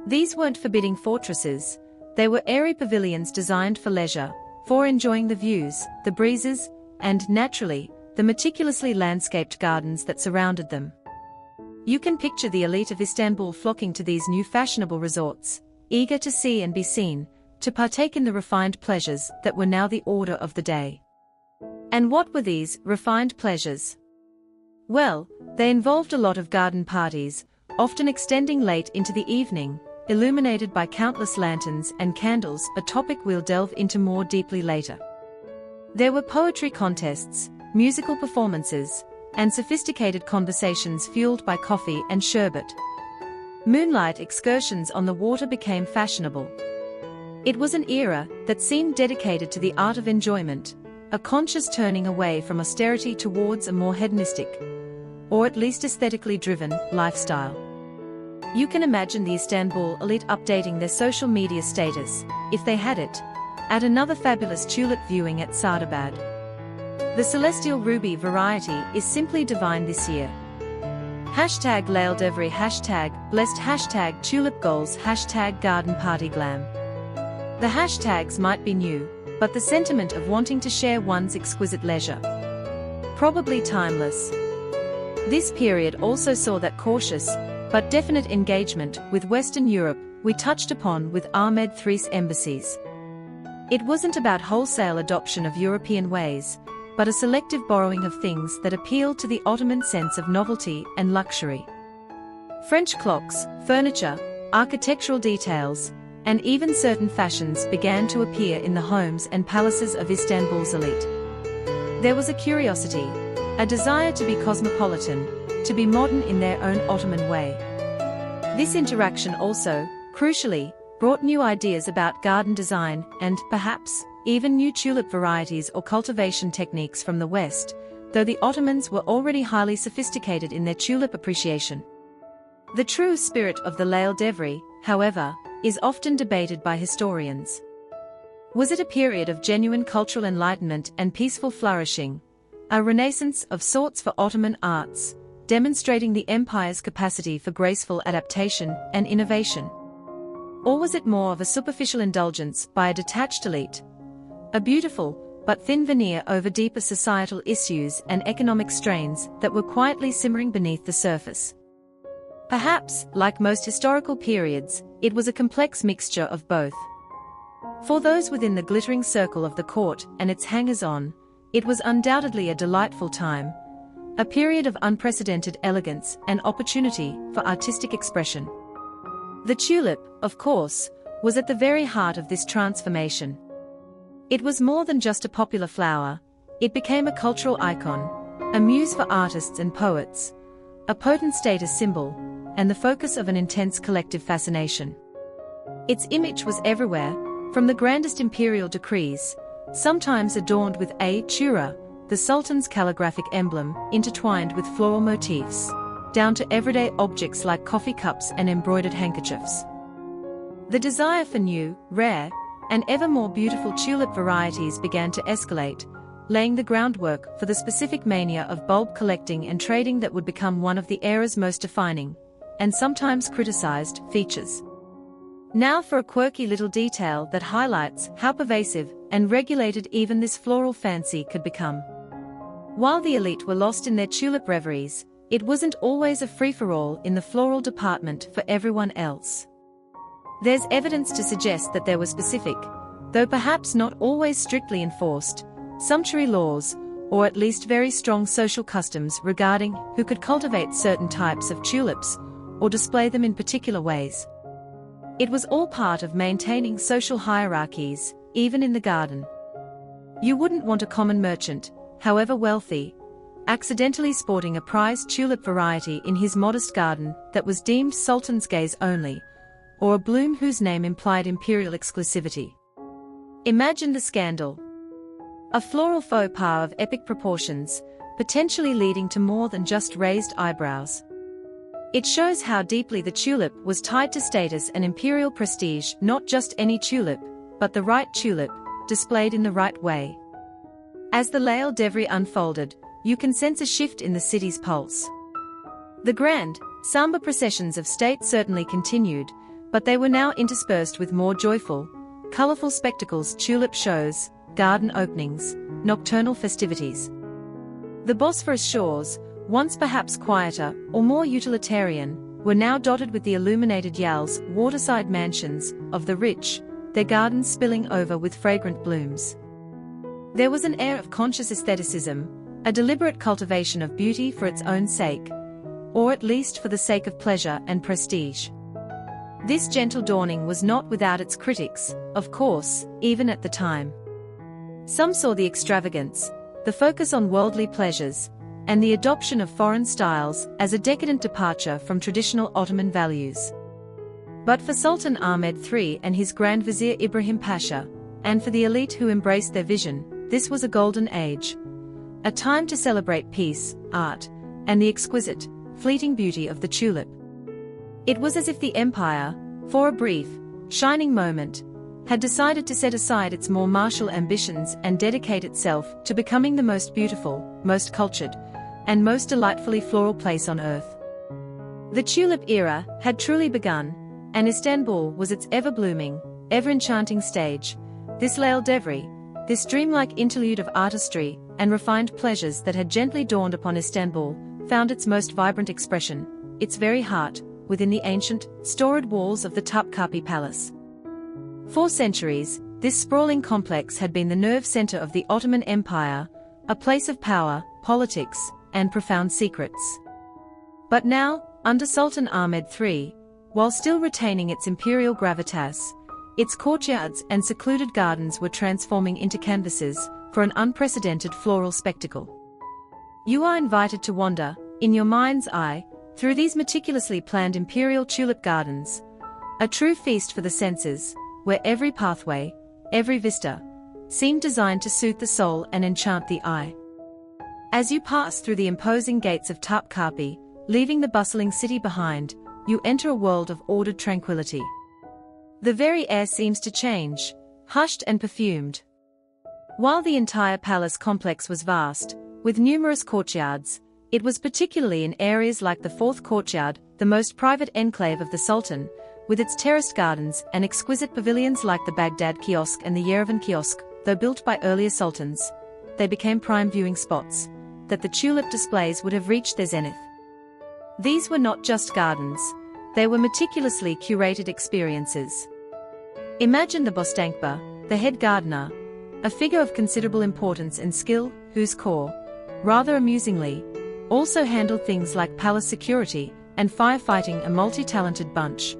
These weren't forbidding fortresses, they were airy pavilions designed for leisure, for enjoying the views, the breezes, and, naturally, the meticulously landscaped gardens that surrounded them. You can picture the elite of Istanbul flocking to these new fashionable resorts, eager to see and be seen, to partake in the refined pleasures that were now the order of the day. And what were these refined pleasures? Well, they involved a lot of garden parties, often extending late into the evening, illuminated by countless lanterns and candles, a topic we'll delve into more deeply later. There were poetry contests, musical performances, and sophisticated conversations fueled by coffee and sherbet. Moonlight excursions on the water became fashionable. It was an era that seemed dedicated to the art of enjoyment, a conscious turning away from austerity towards a more hedonistic, or at least aesthetically driven, lifestyle. You can imagine the Istanbul elite updating their social media status, if they had it, at another fabulous tulip viewing at Sardabad. The celestial ruby variety is simply divine this year. Hashtag Laildevri, hashtag blessed, hashtag tulip goals, hashtag garden party glam. The hashtags might be new, but the sentiment of wanting to share one's exquisite leisure, probably timeless. This period also saw that cautious, but definite engagement with Western Europe we touched upon with Ahmed III's embassies. It wasn't about wholesale adoption of European ways, but a selective borrowing of things that appealed to the Ottoman sense of novelty and luxury. French clocks, furniture, architectural details, and even certain fashions began to appear in the homes and palaces of Istanbul's elite. There was a curiosity, a desire to be cosmopolitan, to be modern in their own Ottoman way. This interaction also, crucially, brought new ideas about garden design and, perhaps, even new tulip varieties or cultivation techniques from the West, though the Ottomans were already highly sophisticated in their tulip appreciation. The true spirit of the Laildevri, however, is often debated by historians. Was it a period of genuine cultural enlightenment and peaceful flourishing, a renaissance of sorts for Ottoman arts, demonstrating the empire's capacity for graceful adaptation and innovation? Or was it more of a superficial indulgence by a detached elite, a beautiful but thin veneer over deeper societal issues and economic strains that were quietly simmering beneath the surface? Perhaps, like most historical periods, it was a complex mixture of both. For those within the glittering circle of the court and its hangers-on, it was undoubtedly a delightful time, a period of unprecedented elegance and opportunity for artistic expression. The tulip, of course, was at the very heart of this transformation. It was more than just a popular flower, it became a cultural icon, a muse for artists and poets, a potent status symbol, and the focus of an intense collective fascination. Its image was everywhere, from the grandest imperial decrees, sometimes adorned with a chura, the Sultan's calligraphic emblem, intertwined with floral motifs, down to everyday objects like coffee cups and embroidered handkerchiefs. The desire for new, rare, and ever more beautiful tulip varieties began to escalate, laying the groundwork for the specific mania of bulb collecting and trading that would become one of the era's most defining, and sometimes criticized, features. Now for a quirky little detail that highlights how pervasive and regulated even this floral fancy could become. While the elite were lost in their tulip reveries, it wasn't always a free-for-all in the floral department for everyone else. There's evidence to suggest that there were specific, though perhaps not always strictly enforced, sumptuary laws, or at least very strong social customs regarding who could cultivate certain types of tulips, or display them in particular ways. It was all part of maintaining social hierarchies, even in the garden. You wouldn't want a common merchant, however wealthy, accidentally sporting a prized tulip variety in his modest garden that was deemed Sultan's gaze only, or a bloom whose name implied imperial exclusivity. Imagine the scandal. A floral faux pas of epic proportions, potentially leading to more than just raised eyebrows. It shows how deeply the tulip was tied to status and imperial prestige, not just any tulip, but the right tulip, displayed in the right way. As the Laildevri unfolded, you can sense a shift in the city's pulse. The grand, somber processions of state certainly continued, but they were now interspersed with more joyful, colorful spectacles, tulip shows, garden openings, nocturnal festivities. The Bosphorus shores, once perhaps quieter or more utilitarian, were now dotted with the illuminated yals, waterside mansions, of the rich, their gardens spilling over with fragrant blooms. There was an air of conscious aestheticism, a deliberate cultivation of beauty for its own sake, or at least for the sake of pleasure and prestige. This gentle dawning was not without its critics, of course, even at the time. Some saw the extravagance, the focus on worldly pleasures, and the adoption of foreign styles as a decadent departure from traditional Ottoman values. But for Sultan Ahmed III and his Grand Vizier Ibrahim Pasha, and for the elite who embraced their vision, this was a golden age. A time to celebrate peace, art, and the exquisite, fleeting beauty of the tulip. It was as if the empire, for a brief, shining moment, had decided to set aside its more martial ambitions and dedicate itself to becoming the most beautiful, most cultured, and most delightfully floral place on earth. The tulip era had truly begun, and Istanbul was its ever-blooming, ever-enchanting stage. This Lail Devri, this dreamlike interlude of artistry and refined pleasures that had gently dawned upon Istanbul, found its most vibrant expression, its very heart, within the ancient, storied walls of the Topkapi Palace. For centuries, this sprawling complex had been the nerve center of the Ottoman Empire, a place of power, politics, and profound secrets. But now, under Sultan Ahmed III, while still retaining its imperial gravitas, its courtyards and secluded gardens were transforming into canvases for an unprecedented floral spectacle. You are invited to wander, in your mind's eye, through these meticulously planned imperial tulip gardens, a true feast for the senses, where every pathway, every vista, seemed designed to soothe the soul and enchant the eye. As you pass through the imposing gates of Topkapi, leaving the bustling city behind, you enter a world of ordered tranquility. The very air seems to change, hushed and perfumed. While the entire palace complex was vast, with numerous courtyards, it was particularly in areas like the fourth courtyard, the most private enclave of the Sultan, with its terraced gardens and exquisite pavilions like the Baghdad Kiosk and the Yerevan Kiosk, though built by earlier sultans, they became prime viewing spots, that the tulip displays would have reached their zenith. These were not just gardens, they were meticulously curated experiences. Imagine the Bostankba, the head gardener, a figure of considerable importance and skill, whose corps, rather amusingly, also handled things like palace security and firefighting, a multi-talented bunch,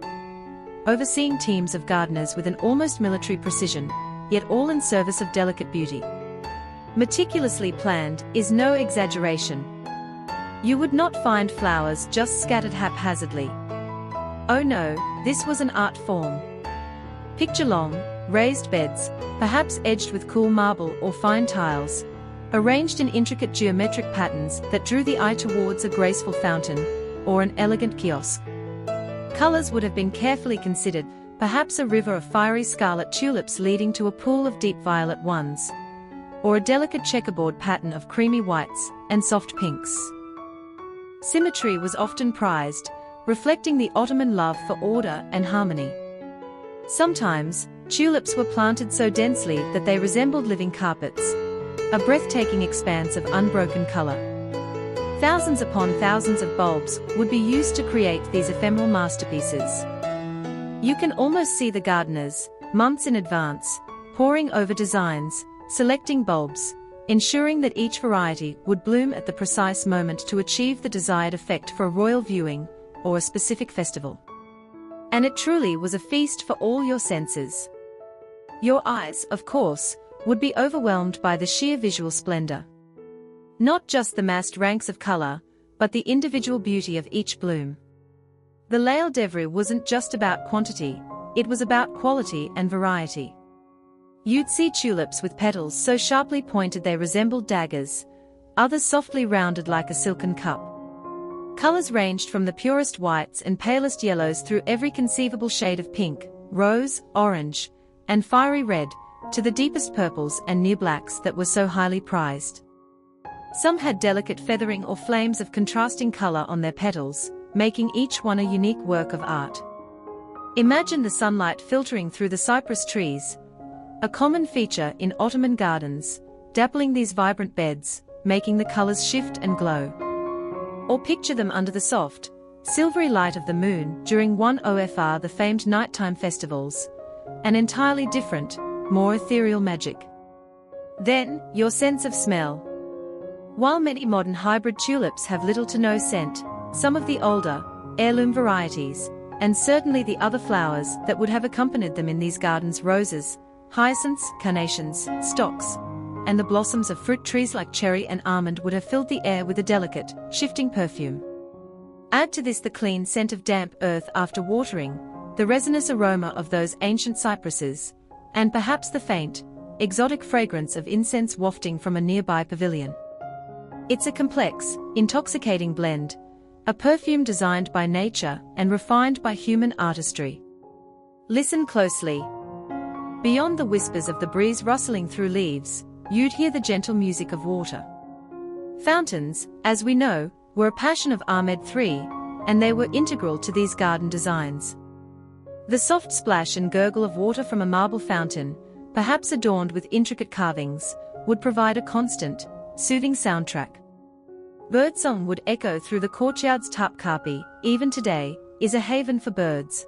overseeing teams of gardeners with an almost military precision, yet all in service of delicate beauty. Meticulously planned is no exaggeration. You would not find flowers just scattered haphazardly. Oh no, this was an art form. Picture long, raised beds, perhaps edged with cool marble or fine tiles, arranged in intricate geometric patterns that drew the eye towards a graceful fountain, or an elegant kiosk. Colors would have been carefully considered, perhaps a river of fiery scarlet tulips leading to a pool of deep violet ones, or a delicate checkerboard pattern of creamy whites and soft pinks. Symmetry was often prized, reflecting the Ottoman love for order and harmony. Sometimes, tulips were planted so densely that they resembled living carpets, a breathtaking expanse of unbroken color. Thousands upon thousands of bulbs would be used to create these ephemeral masterpieces. You can almost see the gardeners, months in advance, poring over designs, selecting bulbs, ensuring that each variety would bloom at the precise moment to achieve the desired effect for a royal viewing or a specific festival. And it truly was a feast for all your senses. Your eyes, of course, would be overwhelmed by the sheer visual splendor. Not just the massed ranks of color, but the individual beauty of each bloom. The Lail Devri wasn't just about quantity, it was about quality and variety. You'd see tulips with petals so sharply pointed they resembled daggers, others softly rounded like a silken cup. Colors ranged from the purest whites and palest yellows through every conceivable shade of pink, rose, orange, and fiery red, to the deepest purples and near blacks that were so highly prized. Some had delicate feathering or flames of contrasting color on their petals, making each one a unique work of art. Imagine the sunlight filtering through the cypress trees, a common feature in Ottoman gardens, dappling these vibrant beds, making the colors shift and glow. Or picture them under the soft, silvery light of the moon during one of the famed nighttime festivals, an entirely different, more ethereal magic. Then, your sense of smell. While many modern hybrid tulips have little to no scent, some of the older, heirloom varieties, and certainly the other flowers that would have accompanied them in these gardens, roses, hyacinths, carnations, stocks, and the blossoms of fruit trees like cherry and almond would have filled the air with a delicate, shifting perfume. Add to this the clean scent of damp earth after watering, the resinous aroma of those ancient cypresses, and perhaps the faint, exotic fragrance of incense wafting from a nearby pavilion. It's a complex, intoxicating blend, a perfume designed by nature and refined by human artistry. Listen closely. Beyond the whispers of the breeze rustling through leaves, you'd hear the gentle music of water. Fountains, as we know, were a passion of Ahmed III, and they were integral to these garden designs. The soft splash and gurgle of water from a marble fountain, perhaps adorned with intricate carvings, would provide a constant, soothing soundtrack. Birdsong would echo through the courtyard's Topkapi, even today, is a haven for birds.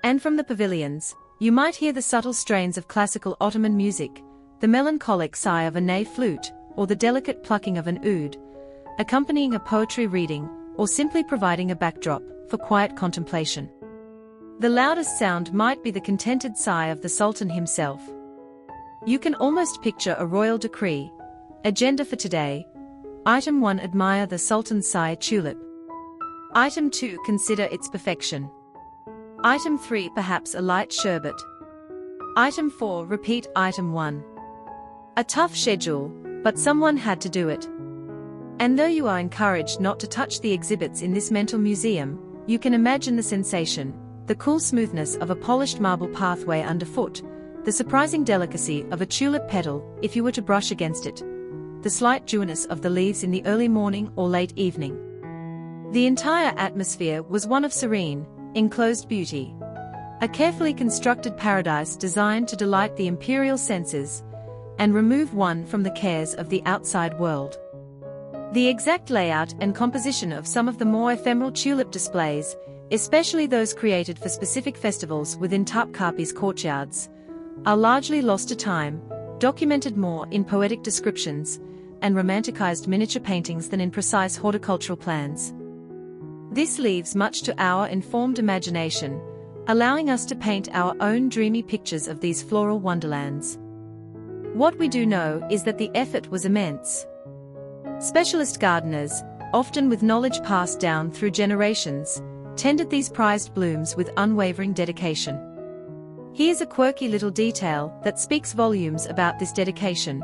And from the pavilions, you might hear the subtle strains of classical Ottoman music, the melancholic sigh of a ney flute, or the delicate plucking of an oud, accompanying a poetry reading, or simply providing a backdrop for quiet contemplation. The loudest sound might be the contented sigh of the Sultan himself. You can almost picture a royal decree. Agenda for today. Item 1. Admire the Sultan's sigh tulip. Item 2. Consider its perfection. Item 3. Perhaps a light sherbet. Item 4. Repeat Item 1. A tough schedule, but someone had to do it. And though you are encouraged not to touch the exhibits in this mental museum, you can imagine the sensation, the cool smoothness of a polished marble pathway underfoot, the surprising delicacy of a tulip petal if you were to brush against it, the slight dewiness of the leaves in the early morning or late evening. The entire atmosphere was one of serene, enclosed beauty. A carefully constructed paradise designed to delight the imperial senses and remove one from the cares of the outside world. The exact layout and composition of some of the more ephemeral tulip displays, especially those created for specific festivals within Topkapi's courtyards, are largely lost to time, documented more in poetic descriptions and romanticized miniature paintings than in precise horticultural plans. This leaves much to our informed imagination, allowing us to paint our own dreamy pictures of these floral wonderlands. What we do know is that the effort was immense. Specialist gardeners, often with knowledge passed down through generations, tended these prized blooms with unwavering dedication. Here's a quirky little detail that speaks volumes about this dedication.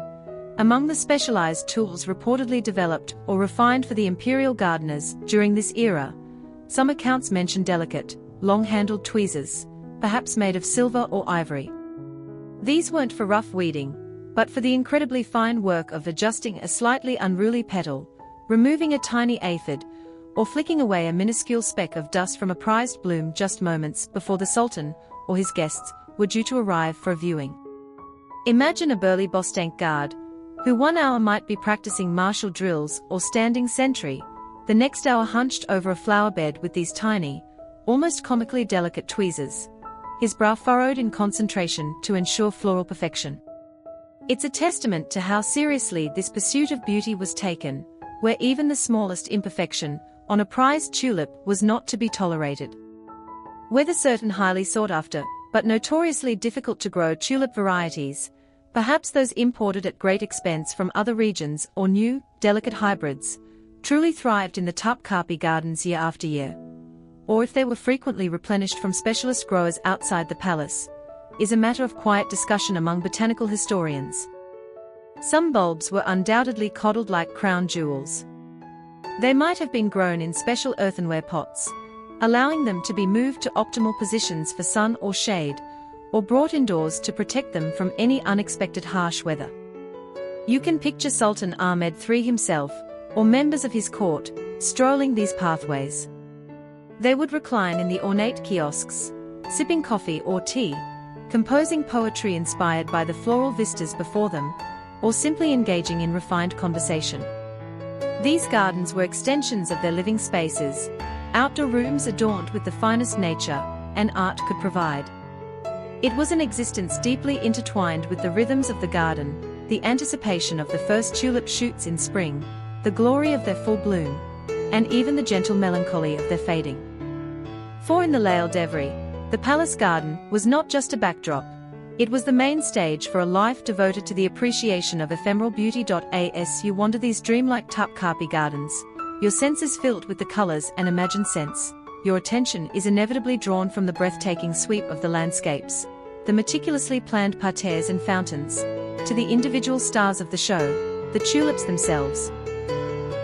Among the specialized tools reportedly developed or refined for the imperial gardeners during this era, some accounts mention delicate, long-handled tweezers, perhaps made of silver or ivory. These weren't for rough weeding, but for the incredibly fine work of adjusting a slightly unruly petal, removing a tiny aphid, or flicking away a minuscule speck of dust from a prized bloom just moments before the Sultan or his guests were due to arrive for a viewing. Imagine a burly Bostank guard, who 1 hour might be practicing martial drills or standing sentry, the next hour hunched over a flower bed with these tiny, almost comically delicate tweezers, his brow furrowed in concentration to ensure floral perfection. It's a testament to how seriously this pursuit of beauty was taken, where even the smallest imperfection on a prized tulip was not to be tolerated. Whether certain highly sought-after, but notoriously difficult to grow tulip varieties, perhaps those imported at great expense from other regions or new, delicate hybrids, truly thrived in the Topkapi gardens year after year, or if they were frequently replenished from specialist growers outside the palace, is a matter of quiet discussion among botanical historians. Some bulbs were undoubtedly coddled like crown jewels. They might have been grown in special earthenware pots, allowing them to be moved to optimal positions for sun or shade, or brought indoors to protect them from any unexpected harsh weather. You can picture Sultan Ahmed III himself, or members of his court, strolling these pathways. They would recline in the ornate kiosks, sipping coffee or tea, composing poetry inspired by the floral vistas before them, or simply engaging in refined conversation. These gardens were extensions of their living spaces, outdoor rooms adorned with the finest nature and art could provide. It was an existence deeply intertwined with the rhythms of the garden, the anticipation of the first tulip shoots in spring, the glory of their full bloom, and even the gentle melancholy of their fading. For in the L'Isle d'Evry, the palace garden was not just a backdrop, it was the main stage for a life devoted to the appreciation of ephemeral beauty. As you wander these dreamlike Topkapi gardens, your senses filled with the colors and imagined scents, your attention is inevitably drawn from the breathtaking sweep of the landscapes, the meticulously planned parterres and fountains, to the individual stars of the show, the tulips themselves.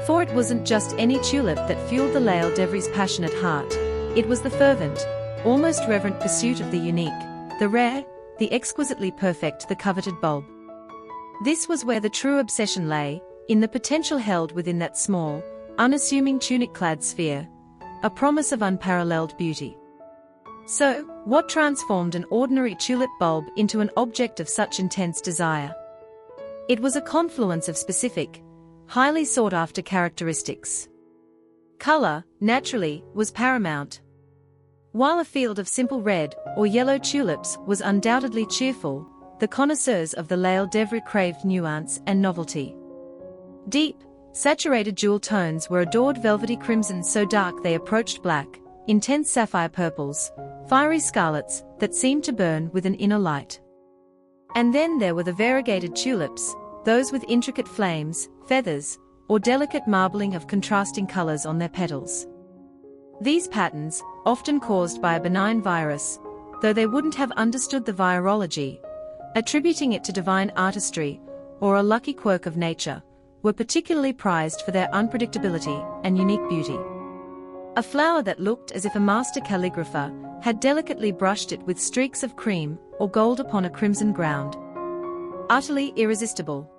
For it wasn't just any tulip that fueled the L'Isle d'Evry's passionate heart, it was the fervent, almost reverent pursuit of the unique, the rare, the exquisitely perfect, the coveted bulb. This was where the true obsession lay, in the potential held within that small, unassuming tunic-clad sphere, a promise of unparalleled beauty. So, what transformed an ordinary tulip bulb into an object of such intense desire? It was a confluence of specific, highly sought-after characteristics. Color, naturally, was paramount. While a field of simple red or yellow tulips was undoubtedly cheerful, the connoisseurs of the L'Isle d'Evry craved nuance and novelty. Deep, saturated jewel tones were adored, velvety crimsons so dark they approached black, intense sapphire purples, fiery scarlets that seemed to burn with an inner light. And then there were the variegated tulips, those with intricate flames, feathers, or delicate marbling of contrasting colors on their petals. These patterns, often caused by a benign virus, though they wouldn't have understood the virology, attributing it to divine artistry or a lucky quirk of nature, were particularly prized for their unpredictability and unique beauty. A flower that looked as if a master calligrapher had delicately brushed it with streaks of cream or gold upon a crimson ground. Utterly irresistible.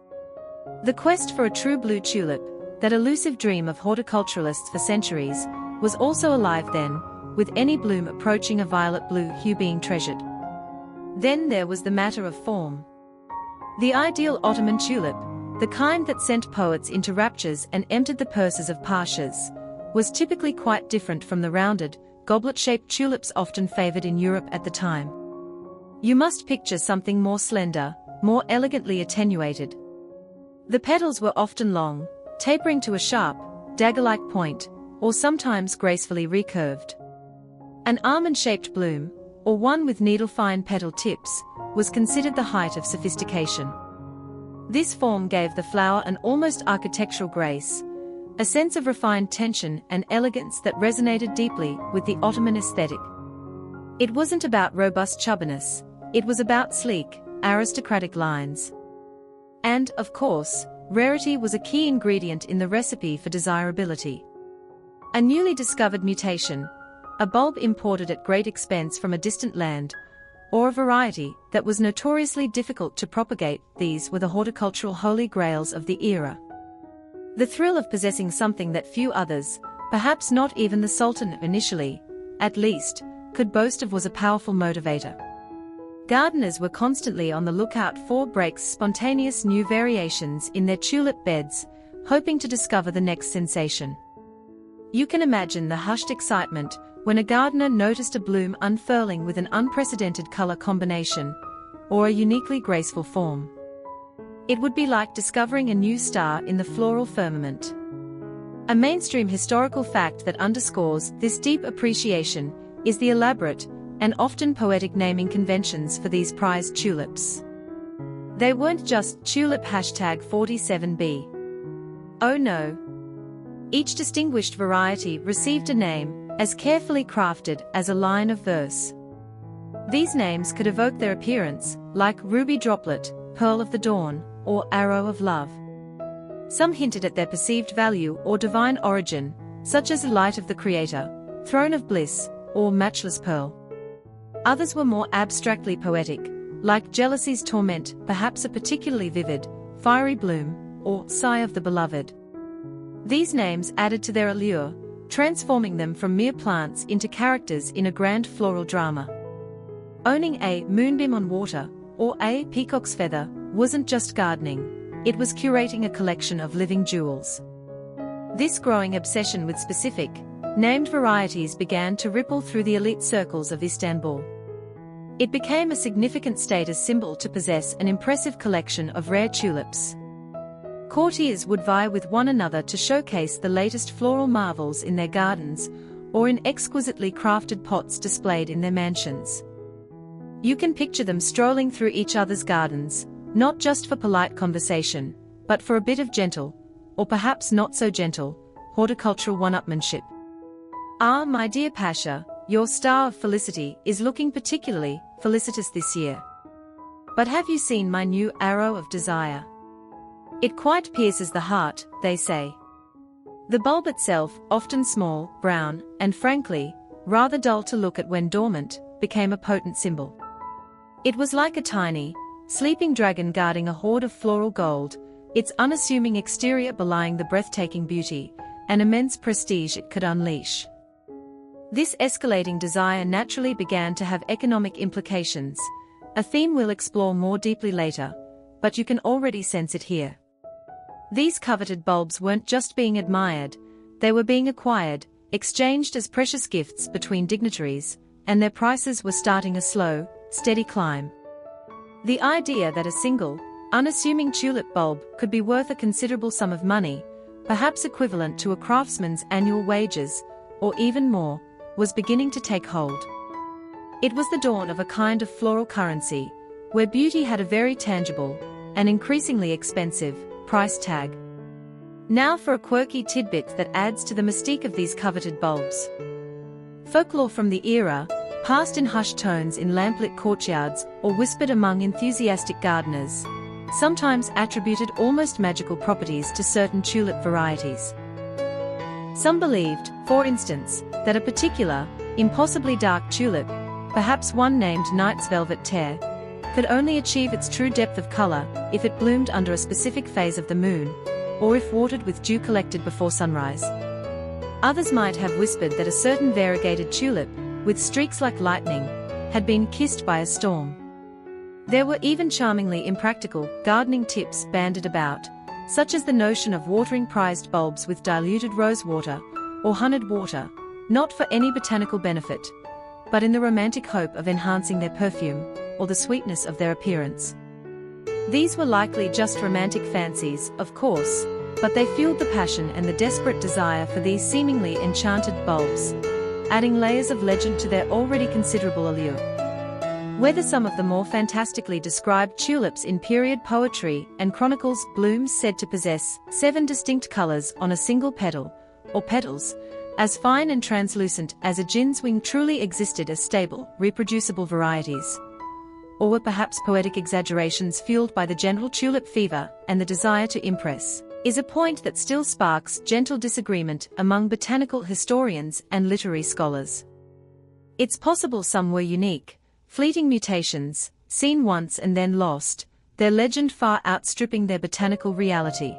The quest for a true blue tulip, that elusive dream of horticulturalists for centuries, was also alive then, with any bloom approaching a violet blue hue being treasured. Then there was the matter of form. The ideal Ottoman tulip, the kind that sent poets into raptures and emptied the purses of pashas, was typically quite different from the rounded, goblet-shaped tulips often favored in Europe at the time. You must picture something more slender, more elegantly attenuated. The petals were often long, tapering to a sharp, dagger-like point, or sometimes gracefully recurved. An almond-shaped bloom, or one with needle-fine petal tips, was considered the height of sophistication. This form gave the flower an almost architectural grace, a sense of refined tension and elegance that resonated deeply with the Ottoman aesthetic. It wasn't about robust chubbiness, it was about sleek, aristocratic lines. And, of course, rarity was a key ingredient in the recipe for desirability. A newly discovered mutation, a bulb imported at great expense from a distant land, or a variety that was notoriously difficult to propagate, these were the horticultural holy grails of the era. The thrill of possessing something that few others, perhaps not even the Sultan initially, at least, could boast of was a powerful motivator. Gardeners were constantly on the lookout for breaks, spontaneous new variations in their tulip beds, hoping to discover the next sensation. You can imagine the hushed excitement when a gardener noticed a bloom unfurling with an unprecedented color combination, or a uniquely graceful form. It would be like discovering a new star in the floral firmament. A mainstream historical fact that underscores this deep appreciation is the elaborate and often poetic naming conventions for these prized tulips. They weren't just tulip #47B. Oh no. Each distinguished variety received a name, as carefully crafted as a line of verse. These names could evoke their appearance, like ruby droplet, pearl of the dawn, or arrow of love. Some hinted at their perceived value or divine origin, such as light of the creator, throne of bliss, or matchless pearl. Others were more abstractly poetic, like jealousy's torment, perhaps a particularly vivid, fiery bloom, or sigh of the beloved. These names added to their allure, transforming them from mere plants into characters in a grand floral drama. Owning a moonbeam on water, or a peacock's feather, wasn't just gardening, it was curating a collection of living jewels. This growing obsession with specific, named varieties began to ripple through the elite circles of Istanbul. It became a significant status symbol to possess an impressive collection of rare tulips. Courtiers would vie with one another to showcase the latest floral marvels in their gardens, or in exquisitely crafted pots displayed in their mansions. You can picture them strolling through each other's gardens, not just for polite conversation, but for a bit of gentle, or perhaps not so gentle, horticultural one-upmanship. Ah, my dear Pasha, your star of felicity is looking particularly felicitous this year. But have you seen my new arrow of desire? It quite pierces the heart, they say. The bulb itself, often small, brown, and frankly, rather dull to look at when dormant, became a potent symbol. It was like a tiny, sleeping dragon guarding a hoard of floral gold, its unassuming exterior belying the breathtaking beauty and immense prestige it could unleash. This escalating desire naturally began to have economic implications, a theme we'll explore more deeply later, but you can already sense it here. These coveted bulbs weren't just being admired, they were being acquired, exchanged as precious gifts between dignitaries, and their prices were starting a slow, steady climb. The idea that a single, unassuming tulip bulb could be worth a considerable sum of money, perhaps equivalent to a craftsman's annual wages, or even more, was beginning to take hold. It was the dawn of a kind of floral currency, where beauty had a very tangible, and increasingly expensive, price tag. Now for a quirky tidbit that adds to the mystique of these coveted bulbs. Folklore from the era, passed in hushed tones in lamplit courtyards or whispered among enthusiastic gardeners, sometimes attributed almost magical properties to certain tulip varieties. Some believed, for instance, that a particular, impossibly dark tulip, perhaps one named Knight's Velvet Tear, could only achieve its true depth of color if it bloomed under a specific phase of the moon, or if watered with dew collected before sunrise. Others might have whispered that a certain variegated tulip, with streaks like lightning, had been kissed by a storm. There were even charmingly impractical gardening tips bandied about, such as the notion of watering prized bulbs with diluted rose water or honeyed water, not for any botanical benefit, but in the romantic hope of enhancing their perfume, or the sweetness of their appearance. These were likely just romantic fancies, of course, but they fueled the passion and the desperate desire for these seemingly enchanted bulbs, adding layers of legend to their already considerable allure. Whether some of the more fantastically described tulips in period poetry and chronicles blooms said to possess 7 distinct colors on a single petal, or petals, as fine and translucent as a ginswing wing truly existed as stable, reproducible varieties, or were perhaps poetic exaggerations fueled by the general tulip fever and the desire to impress, is a point that still sparks gentle disagreement among botanical historians and literary scholars. It's possible some were unique, fleeting mutations, seen once and then lost, their legend far outstripping their botanical reality.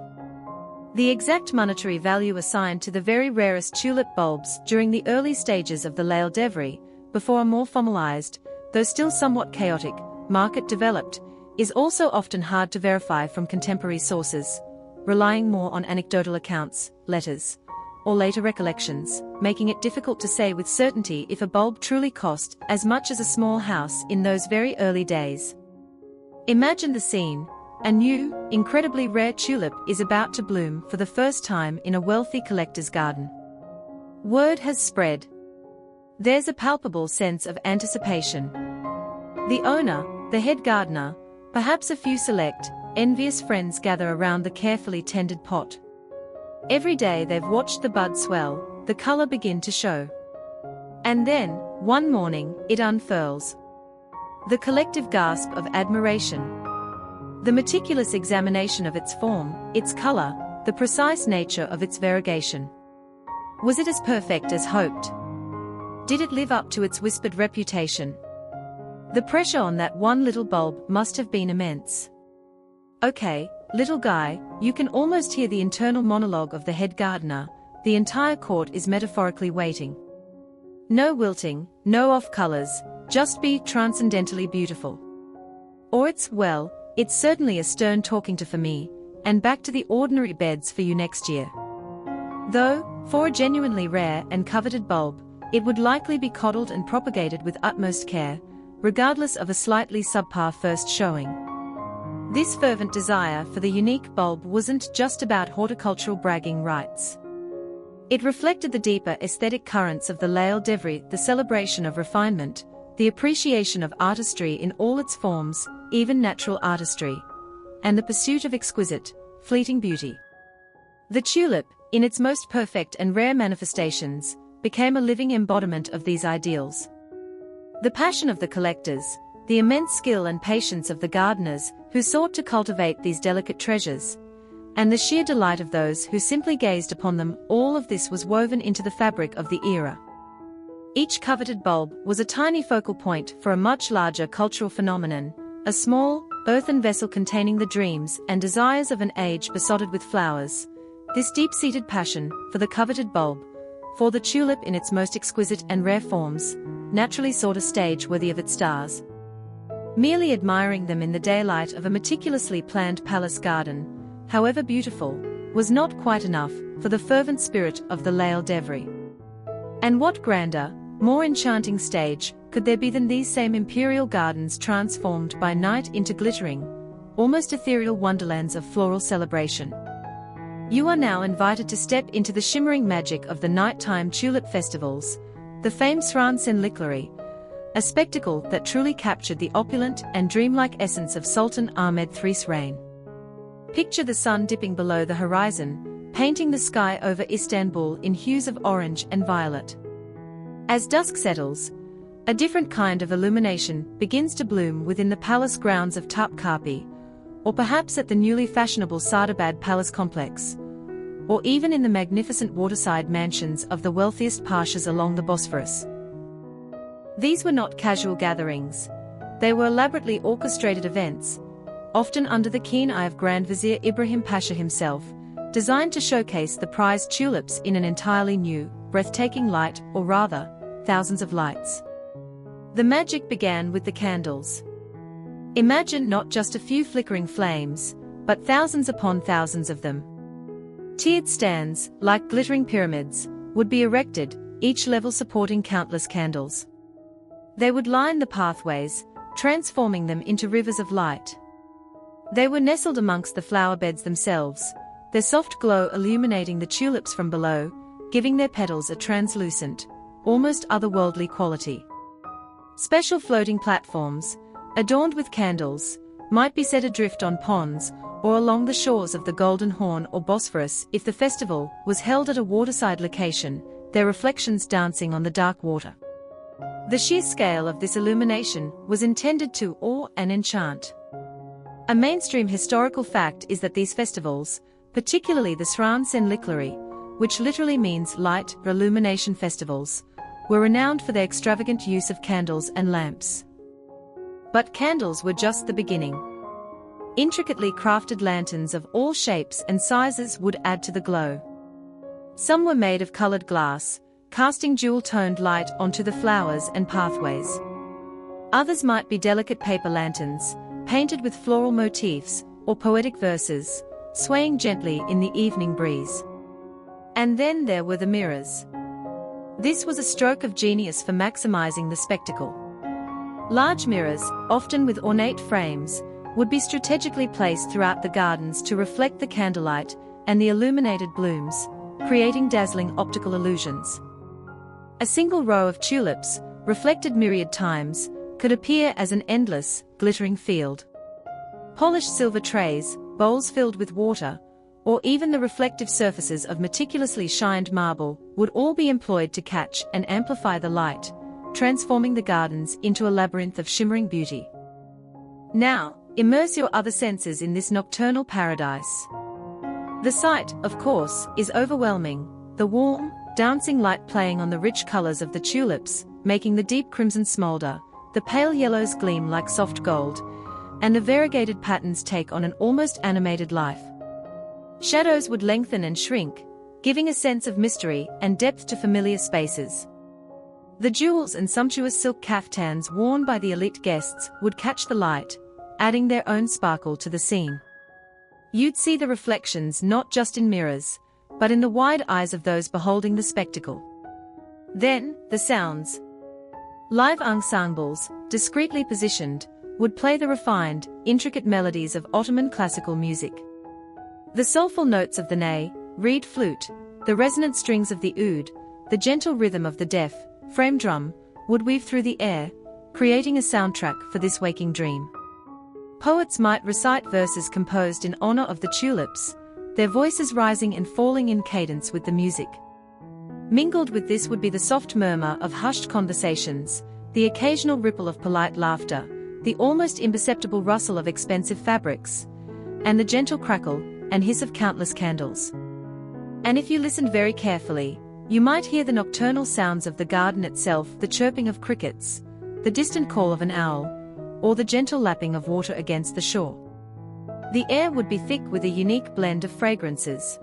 The exact monetary value assigned to the very rarest tulip bulbs during the early stages of the L'Isle d'Evry, before a more formalized, though still somewhat chaotic, market developed, is also often hard to verify from contemporary sources, relying more on anecdotal accounts, letters, or later recollections, making it difficult to say with certainty if a bulb truly cost as much as a small house in those very early days. Imagine the scene. A new, incredibly rare tulip is about to bloom for the first time in a wealthy collector's garden. Word has spread. There's a palpable sense of anticipation. The owner, the head gardener, perhaps a few select, envious friends gather around the carefully tended pot. Every day they've watched the bud swell, the color begin to show. And then, one morning, it unfurls. The collective gasp of admiration. The meticulous examination of its form, its color, the precise nature of its variegation. Was it as perfect as hoped? Did it live up to its whispered reputation? The pressure on that one little bulb must have been immense. Okay, little guy, you can almost hear the internal monologue of the head gardener. The entire court is metaphorically waiting. No wilting, no off colors, just be transcendently beautiful. Or it's certainly a stern talking to for me, and back to the ordinary beds for you next year. Though, for a genuinely rare and coveted bulb, it would likely be coddled and propagated with utmost care, regardless of a slightly subpar first showing. This fervent desire for the unique bulb wasn't just about horticultural bragging rights. It reflected the deeper aesthetic currents of the L'Isle d'Evry, the celebration of refinement, the appreciation of artistry in all its forms, even natural artistry, and the pursuit of exquisite, fleeting beauty. The tulip, in its most perfect and rare manifestations, became a living embodiment of these ideals. The passion of the collectors, the immense skill and patience of the gardeners who sought to cultivate these delicate treasures, and the sheer delight of those who simply gazed upon them, all of this was woven into the fabric of the era. Each coveted bulb was a tiny focal point for a much larger cultural phenomenon, a small, earthen vessel containing the dreams and desires of an age besotted with flowers. This deep-seated passion for the coveted bulb, for the tulip in its most exquisite and rare forms, naturally sought a stage worthy of its stars. Merely admiring them in the daylight of a meticulously planned palace garden, however beautiful, was not quite enough for the fervent spirit of the L'Isle d'Evry. And what grander, more enchanting stage could there be than these same imperial gardens transformed by night into glittering, almost ethereal wonderlands of floral celebration? You are now invited to step into the shimmering magic of the nighttime tulip festivals, the famed Sran-Sen-Liklari, a spectacle that truly captured the opulent and dreamlike essence of Sultan Ahmed III's reign. Picture the sun dipping below the horizon, painting the sky over Istanbul in hues of orange and violet. As dusk settles, a different kind of illumination begins to bloom within the palace grounds of Topkapi, or perhaps at the newly fashionable Sardabad Palace complex, or even in the magnificent waterside mansions of the wealthiest pashas along the Bosphorus. These were not casual gatherings. They were elaborately orchestrated events, often under the keen eye of Grand Vizier Ibrahim Pasha himself, designed to showcase the prized tulips in an entirely new, breathtaking light, or rather, thousands of lights. The magic began with the candles. Imagine not just a few flickering flames, but thousands upon thousands of them. Tiered stands, like glittering pyramids, would be erected, each level supporting countless candles. They would line the pathways, transforming them into rivers of light. They were nestled amongst the flower beds themselves, their soft glow illuminating the tulips from below, giving their petals a translucent, almost otherworldly quality. Special floating platforms, adorned with candles, might be set adrift on ponds, or along the shores of the Golden Horn or Bosphorus if the festival was held at a waterside location, their reflections dancing on the dark water. The sheer scale of this illumination was intended to awe and enchant. A mainstream historical fact is that these festivals, particularly the Sran-Sen-Liklari, which literally means light or illumination festivals, were renowned for their extravagant use of candles and lamps. But candles were just the beginning. Intricately crafted lanterns of all shapes and sizes would add to the glow. Some were made of colored glass, casting jewel-toned light onto the flowers and pathways. Others might be delicate paper lanterns, painted with floral motifs or poetic verses, swaying gently in the evening breeze. And then there were the mirrors. This was a stroke of genius for maximizing the spectacle. Large mirrors, often with ornate frames, would be strategically placed throughout the gardens to reflect the candlelight and the illuminated blooms, creating dazzling optical illusions. A single row of tulips, reflected myriad times, could appear as an endless, glittering field. Polished silver trays, bowls filled with water, or even the reflective surfaces of meticulously shined marble would all be employed to catch and amplify the light, transforming the gardens into a labyrinth of shimmering beauty. Now, immerse your other senses in this nocturnal paradise. The sight, of course, is overwhelming, the warm, dancing light playing on the rich colors of the tulips, making the deep crimson smolder, the pale yellows gleam like soft gold, and the variegated patterns take on an almost animated life. Shadows would lengthen and shrink, giving a sense of mystery and depth to familiar spaces. The jewels and sumptuous silk caftans worn by the elite guests would catch the light, adding their own sparkle to the scene. You'd see the reflections not just in mirrors, but in the wide eyes of those beholding the spectacle. Then, the sounds. Live ensembles, discreetly positioned, would play the refined, intricate melodies of Ottoman classical music. The soulful notes of the ney, reed flute, the resonant strings of the oud, the gentle rhythm of the deaf, frame drum, would weave through the air, creating a soundtrack for this waking dream. Poets might recite verses composed in honor of the tulips, their voices rising and falling in cadence with the music. Mingled with this would be the soft murmur of hushed conversations, the occasional ripple of polite laughter, the almost imperceptible rustle of expensive fabrics, and the gentle crackle and hiss of countless candles. And if you listened very carefully, you might hear the nocturnal sounds of the garden itself, the chirping of crickets, the distant call of an owl, or the gentle lapping of water against the shore. The air would be thick with a unique blend of fragrances.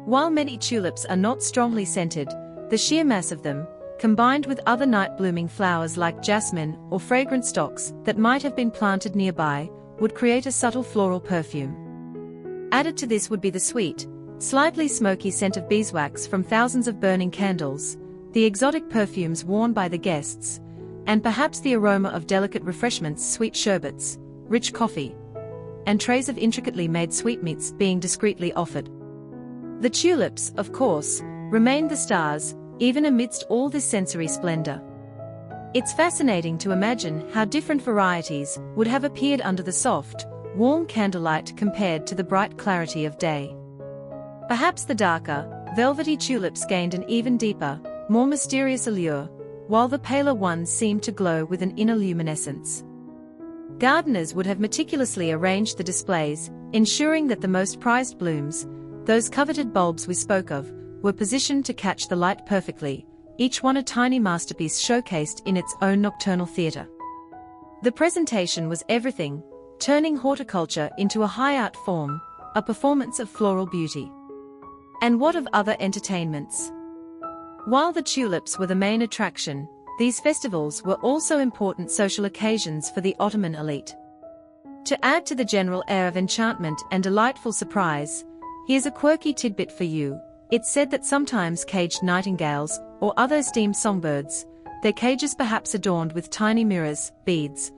While many tulips are not strongly scented, the sheer mass of them, combined with other night-blooming flowers like jasmine or fragrant stocks that might have been planted nearby, would create a subtle floral perfume. Added to this would be the sweet, slightly smoky scent of beeswax from thousands of burning candles, the exotic perfumes worn by the guests, and perhaps the aroma of delicate refreshments, sweet sherbets, rich coffee, and trays of intricately made sweetmeats being discreetly offered. The tulips, of course, remained the stars, even amidst all this sensory splendor. It's fascinating to imagine how different varieties would have appeared under the soft, warm candlelight compared to the bright clarity of day. Perhaps the darker, velvety tulips gained an even deeper, more mysterious allure, while the paler ones seemed to glow with an inner luminescence. Gardeners would have meticulously arranged the displays, ensuring that the most prized blooms, those coveted bulbs we spoke of, were positioned to catch the light perfectly, each one a tiny masterpiece showcased in its own nocturnal theater. The presentation was everything, turning horticulture into a high art form, a performance of floral beauty. And what of other entertainments? While the tulips were the main attraction, these festivals were also important social occasions for the Ottoman elite. To add to the general air of enchantment and delightful surprise, here's a quirky tidbit for you. It's said that sometimes caged nightingales, or other esteemed songbirds, their cages perhaps adorned with tiny mirrors, beads,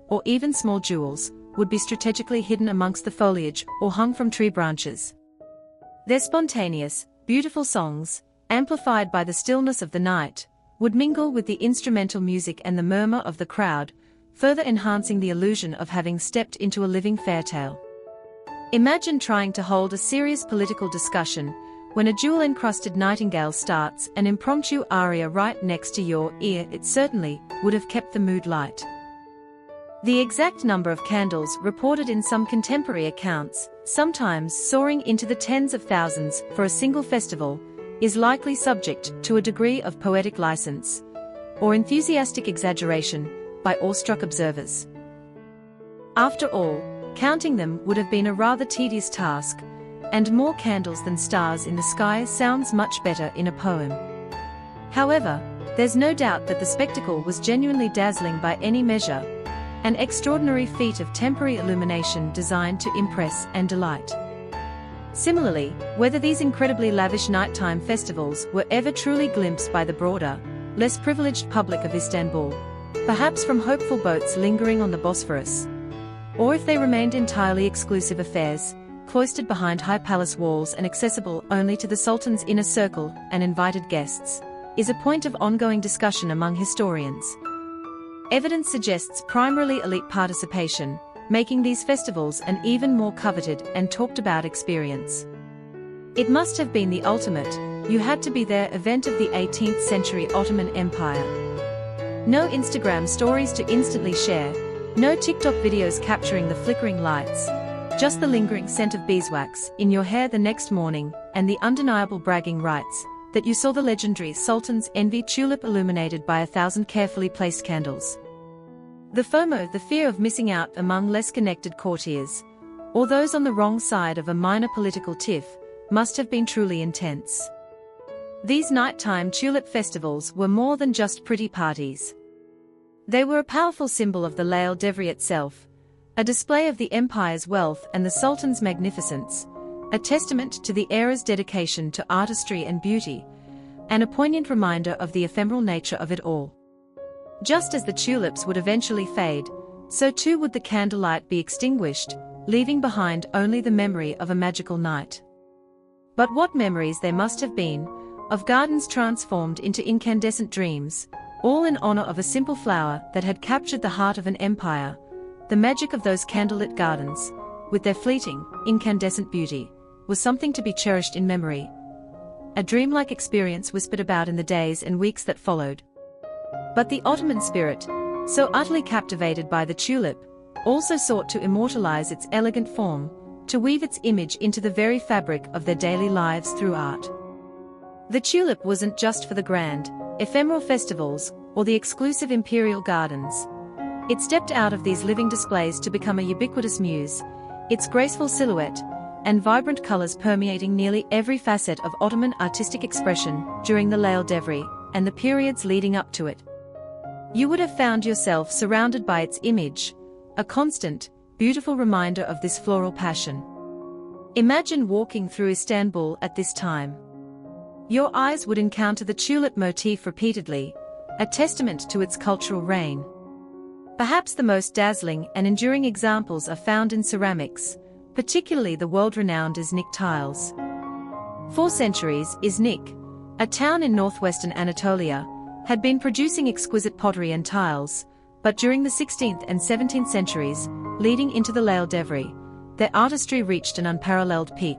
or even small jewels, would be strategically hidden amongst the foliage or hung from tree branches. Their spontaneous, beautiful songs, amplified by the stillness of the night, would mingle with the instrumental music and the murmur of the crowd, further enhancing the illusion of having stepped into a living fairytale. Imagine trying to hold a serious political discussion when a jewel-encrusted nightingale starts an impromptu aria right next to your ear. It certainly would have kept the mood light. The exact number of candles reported in some contemporary accounts, sometimes soaring into the tens of thousands for a single festival, is likely subject to a degree of poetic license or enthusiastic exaggeration by awestruck observers. After all, counting them would have been a rather tedious task, and more candles than stars in the sky sounds much better in a poem. However, there's no doubt that the spectacle was genuinely dazzling by any measure, an extraordinary feat of temporary illumination designed to impress and delight. Similarly, whether these incredibly lavish nighttime festivals were ever truly glimpsed by the broader, less privileged public of Istanbul, perhaps from hopeful boats lingering on the Bosphorus, or if they remained entirely exclusive affairs, cloistered behind high palace walls and accessible only to the Sultan's inner circle and invited guests, is a point of ongoing discussion among historians. Evidence suggests primarily elite participation, making these festivals an even more coveted and talked about experience. It must have been the ultimate, you had to be there event of the 18th century Ottoman Empire. No Instagram stories to instantly share, no TikTok videos capturing the flickering lights, just the lingering scent of beeswax in your hair the next morning, and the undeniable bragging rights that you saw the legendary Sultan's envy tulip illuminated by 1,000 carefully placed candles. The FOMO, the fear of missing out among less connected courtiers, or those on the wrong side of a minor political tiff, must have been truly intense. These nighttime tulip festivals were more than just pretty parties. They were a powerful symbol of the Lail Devri itself, a display of the empire's wealth and the Sultan's magnificence, a testament to the era's dedication to artistry and beauty, and a poignant reminder of the ephemeral nature of it all. Just as the tulips would eventually fade, so too would the candlelight be extinguished, leaving behind only the memory of a magical night. But what memories there must have been, of gardens transformed into incandescent dreams, all in honor of a simple flower that had captured the heart of an empire. The magic of those candlelit gardens, with their fleeting, incandescent beauty, was something to be cherished in memory. A dreamlike experience whispered about in the days and weeks that followed. But the Ottoman spirit, so utterly captivated by the tulip, also sought to immortalize its elegant form, to weave its image into the very fabric of their daily lives through art. The tulip wasn't just for the grand, ephemeral festivals, or the exclusive imperial gardens. It stepped out of these living displays to become a ubiquitous muse, its graceful silhouette and vibrant colors permeating nearly every facet of Ottoman artistic expression during the Lale Devri and the periods leading up to it. You would have found yourself surrounded by its image, a constant, beautiful reminder of this floral passion. Imagine walking through Istanbul at this time. Your eyes would encounter the tulip motif repeatedly, a testament to its cultural reign. Perhaps the most dazzling and enduring examples are found in ceramics, particularly the world-renowned Iznik tiles. For centuries, Iznik, a town in northwestern Anatolia, had been producing exquisite pottery and tiles, but during the 16th and 17th centuries, leading into the Lale Devri, their artistry reached an unparalleled peak,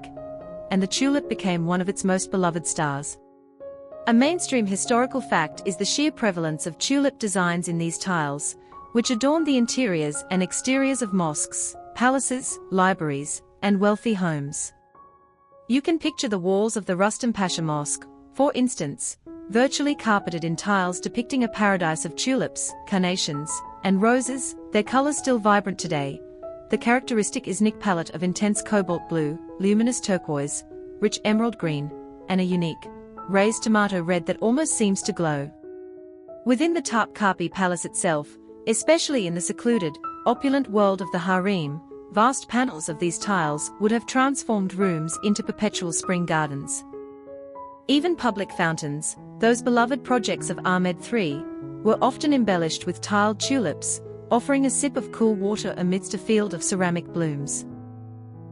and the tulip became one of its most beloved stars. A mainstream historical fact is the sheer prevalence of tulip designs in these tiles, which adorned the interiors and exteriors of mosques, palaces, libraries, and wealthy homes. You can picture the walls of the Rustam Pasha Mosque, for instance, virtually carpeted in tiles depicting a paradise of tulips, carnations, and roses, their colors still vibrant today. The characteristic Iznik palette of intense cobalt blue, luminous turquoise, rich emerald green, and a unique, raised tomato red that almost seems to glow. Within the Topkapi Palace itself, especially in the secluded, opulent world of the harem, vast panels of these tiles would have transformed rooms into perpetual spring gardens. Even public fountains, those beloved projects of Ahmed III, were often embellished with tiled tulips, offering a sip of cool water amidst a field of ceramic blooms.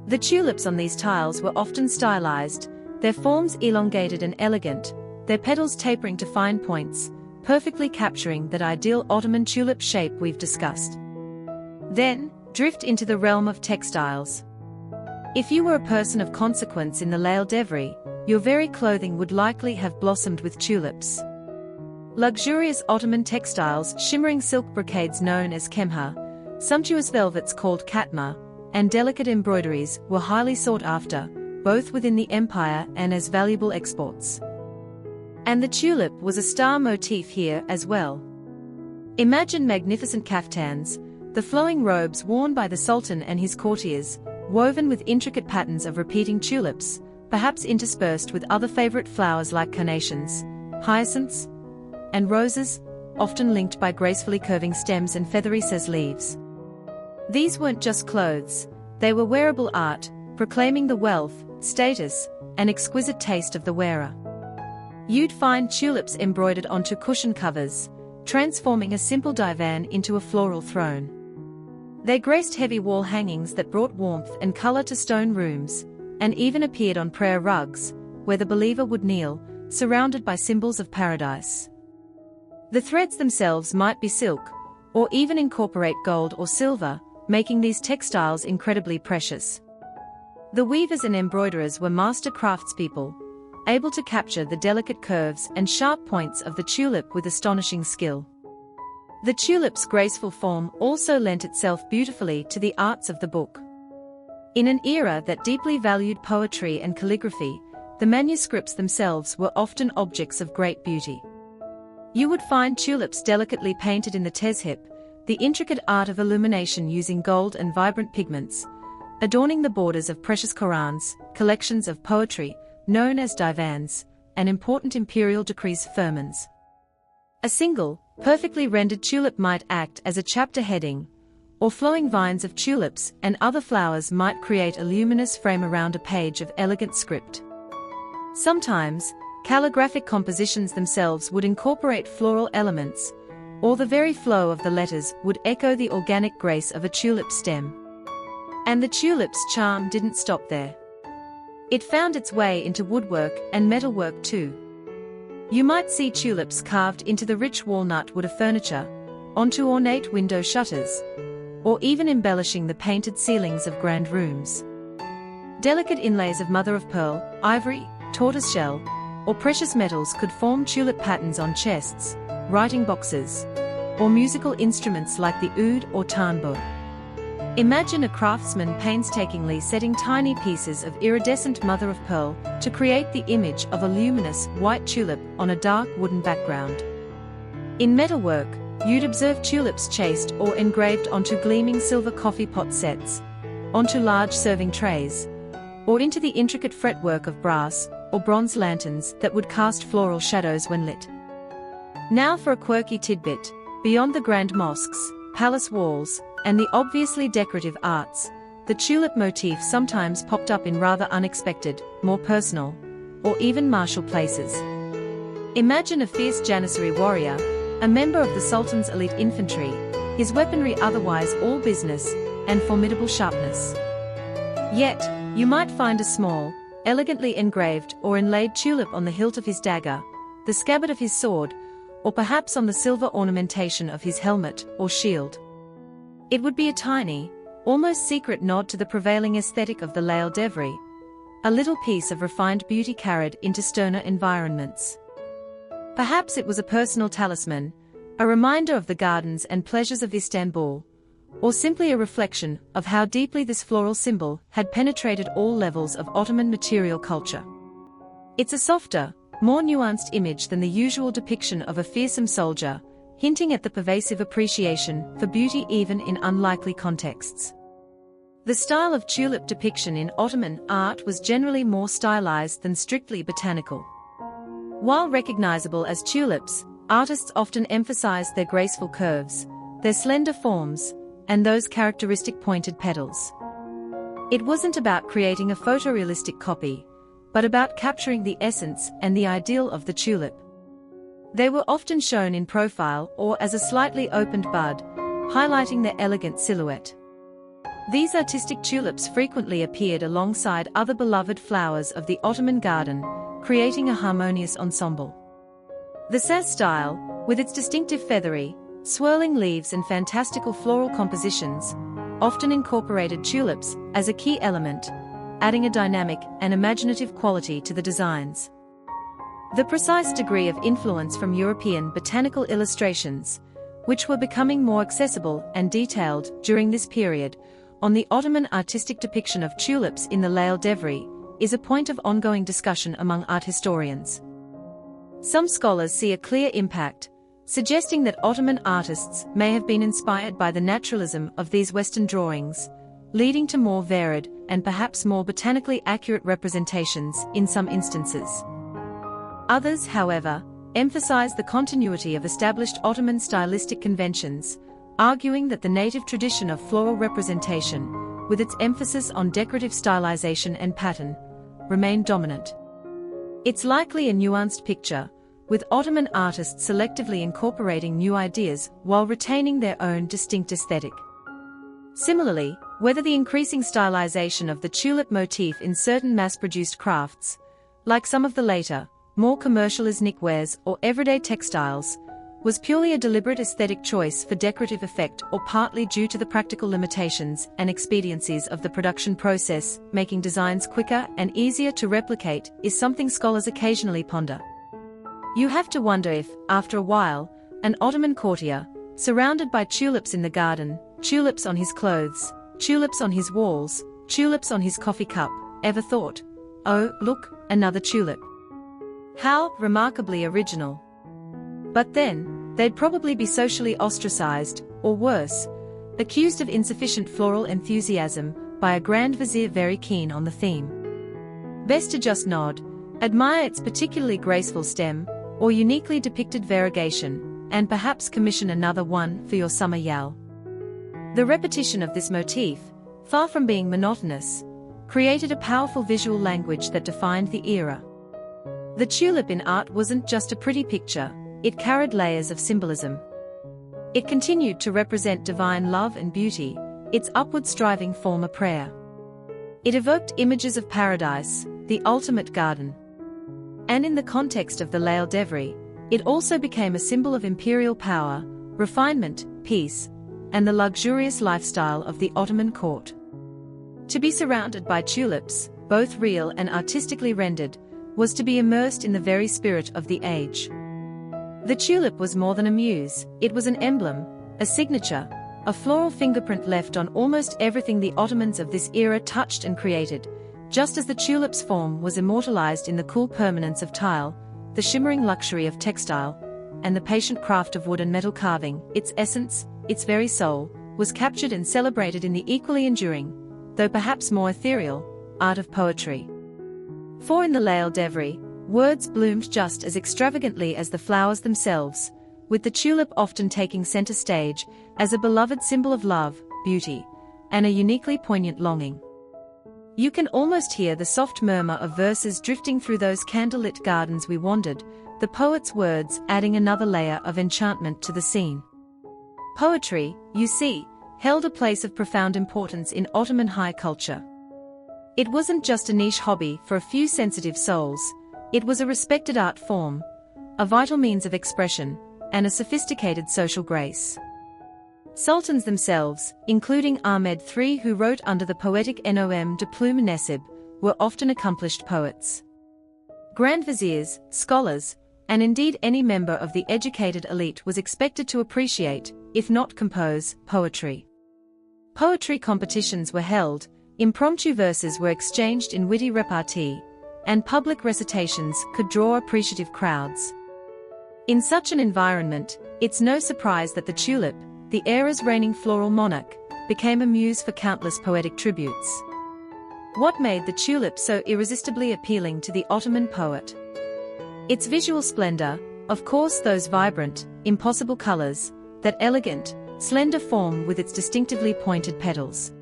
The tulips on these tiles were often stylized, their forms elongated and elegant, their petals tapering to fine points, perfectly capturing that ideal Ottoman tulip shape we've discussed. Then, drift into the realm of textiles. If you were a person of consequence in the Lale Devri, your very clothing would likely have blossomed with tulips. Luxurious Ottoman textiles, shimmering silk brocades known as kemha, sumptuous velvets called katma, and delicate embroideries were highly sought after, both within the empire and as valuable exports. And the tulip was a star motif here as well. Imagine magnificent kaftans, the flowing robes worn by the Sultan and his courtiers, woven with intricate patterns of repeating tulips, perhaps interspersed with other favorite flowers like carnations, hyacinths, and roses, often linked by gracefully curving stems and feathery seize leaves. These weren't just clothes, they were wearable art, proclaiming the wealth, status, and exquisite taste of the wearer. You'd find tulips embroidered onto cushion covers, transforming a simple divan into a floral throne. They graced heavy wall hangings that brought warmth and color to stone rooms, and even appeared on prayer rugs, where the believer would kneel, surrounded by symbols of paradise. The threads themselves might be silk, or even incorporate gold or silver, making these textiles incredibly precious. The weavers and embroiderers were master craftspeople, able to capture the delicate curves and sharp points of the tulip with astonishing skill. The tulip's graceful form also lent itself beautifully to the arts of the book. In an era that deeply valued poetry and calligraphy, the manuscripts themselves were often objects of great beauty. You would find tulips delicately painted in the tezhip, the intricate art of illumination using gold and vibrant pigments, adorning the borders of precious Qurans, collections of poetry, known as divans, and important imperial decrees firmans. A single, perfectly rendered tulip might act as a chapter heading, or flowing vines of tulips and other flowers might create a luminous frame around a page of elegant script. Sometimes, calligraphic compositions themselves would incorporate floral elements, or the very flow of the letters would echo the organic grace of a tulip stem. And the tulip's charm didn't stop there. It found its way into woodwork and metalwork too. You might see tulips carved into the rich walnut wood of furniture, onto ornate window shutters, or even embellishing the painted ceilings of grand rooms. Delicate inlays of mother-of-pearl, ivory, tortoiseshell, or precious metals could form tulip patterns on chests, writing boxes, or musical instruments like the oud or tambour. Imagine a craftsman painstakingly setting tiny pieces of iridescent mother-of-pearl to create the image of a luminous white tulip on a dark wooden background. In metalwork, you'd observe tulips chased or engraved onto gleaming silver coffee pot sets, onto large serving trays, or into the intricate fretwork of brass or bronze lanterns that would cast floral shadows when lit. Now for a quirky tidbit: beyond the grand mosques, palace walls, and the obviously decorative arts, the tulip motif sometimes popped up in rather unexpected, more personal, or even martial places. Imagine a fierce Janissary warrior, a member of the Sultan's elite infantry, his weaponry otherwise all business and formidable sharpness. Yet, you might find a small, elegantly engraved or inlaid tulip on the hilt of his dagger, the scabbard of his sword, or perhaps on the silver ornamentation of his helmet or shield. It would be a tiny, almost secret nod to the prevailing aesthetic of the Lail Devri, a little piece of refined beauty carried into sterner environments. Perhaps it was a personal talisman, a reminder of the gardens and pleasures of Istanbul, or simply a reflection of how deeply this floral symbol had penetrated all levels of Ottoman material culture. It's a softer, more nuanced image than the usual depiction of a fearsome soldier, hinting at the pervasive appreciation for beauty even in unlikely contexts. The style of tulip depiction in Ottoman art was generally more stylized than strictly botanical. While recognizable as tulips, artists often emphasized their graceful curves, their slender forms, and those characteristic pointed petals. It wasn't about creating a photorealistic copy, but about capturing the essence and the ideal of the tulip. They were often shown in profile or as a slightly opened bud, highlighting their elegant silhouette. These artistic tulips frequently appeared alongside other beloved flowers of the Ottoman garden, creating a harmonious ensemble. The Saz style, with its distinctive feathery, swirling leaves and fantastical floral compositions, often incorporated tulips as a key element, adding a dynamic and imaginative quality to the designs. The precise degree of influence from European botanical illustrations, which were becoming more accessible and detailed during this period, on the Ottoman artistic depiction of tulips in the Lail Devri, is a point of ongoing discussion among art historians. Some scholars see a clear impact, suggesting that Ottoman artists may have been inspired by the naturalism of these Western drawings, leading to more varied and perhaps more botanically accurate representations in some instances. Others, however, emphasize the continuity of established Ottoman stylistic conventions, arguing that the native tradition of floral representation, with its emphasis on decorative stylization and pattern, remained dominant. It's likely a nuanced picture, with Ottoman artists selectively incorporating new ideas while retaining their own distinct aesthetic. Similarly, whether the increasing stylization of the tulip motif in certain mass-produced crafts, like some of the later, more commercial knitwears or everyday textiles, was purely a deliberate aesthetic choice for decorative effect or partly due to the practical limitations and expediencies of the production process, making designs quicker and easier to replicate, is something scholars occasionally ponder. You have to wonder if, after a while, an Ottoman courtier, surrounded by tulips in the garden, tulips on his clothes, tulips on his walls, tulips on his coffee cup, ever thought, "Oh, look, another tulip. How remarkably original." But then, they'd probably be socially ostracized, or worse, accused of insufficient floral enthusiasm by a Grand Vizier very keen on the theme. Best to just nod, admire its particularly graceful stem, or uniquely depicted variegation, and perhaps commission another one for your summer yal. The repetition of this motif, far from being monotonous, created a powerful visual language that defined the era. The tulip in art wasn't just a pretty picture, it carried layers of symbolism. It continued to represent divine love and beauty, its upward-striving form a prayer. It evoked images of paradise, the ultimate garden. And in the context of the Lail Devri, it also became a symbol of imperial power, refinement, peace, and the luxurious lifestyle of the Ottoman court. To be surrounded by tulips, both real and artistically rendered, was to be immersed in the very spirit of the age. The tulip was more than a muse, it was an emblem, a signature, a floral fingerprint left on almost everything the Ottomans of this era touched and created, just as the tulip's form was immortalized in the cool permanence of tile, the shimmering luxury of textile, and the patient craft of wood and metal carving. Its essence, its very soul, was captured and celebrated in the equally enduring, though perhaps more ethereal, art of poetry. For in the Lail Devri, words bloomed just as extravagantly as the flowers themselves, with the tulip often taking center stage as a beloved symbol of love, beauty, and a uniquely poignant longing. You can almost hear the soft murmur of verses drifting through those candlelit gardens we wandered, the poet's words adding another layer of enchantment to the scene. Poetry, you see, held a place of profound importance in Ottoman high culture. It wasn't just a niche hobby for a few sensitive souls, it was a respected art form, a vital means of expression, and a sophisticated social grace. Sultans themselves, including Ahmed III, who wrote under the poetic nom de plume Nesib, were often accomplished poets. Grand viziers, scholars, and indeed any member of the educated elite was expected to appreciate, if not compose, poetry. Poetry competitions were held, impromptu verses were exchanged in witty repartee, and public recitations could draw appreciative crowds. In such an environment, it's no surprise that the tulip, the era's reigning floral monarch, became a muse for countless poetic tributes. What made the tulip so irresistibly appealing to the Ottoman poet? Its visual splendor, of course, those vibrant, impossible colors, that elegant, slender form with its distinctively pointed petals.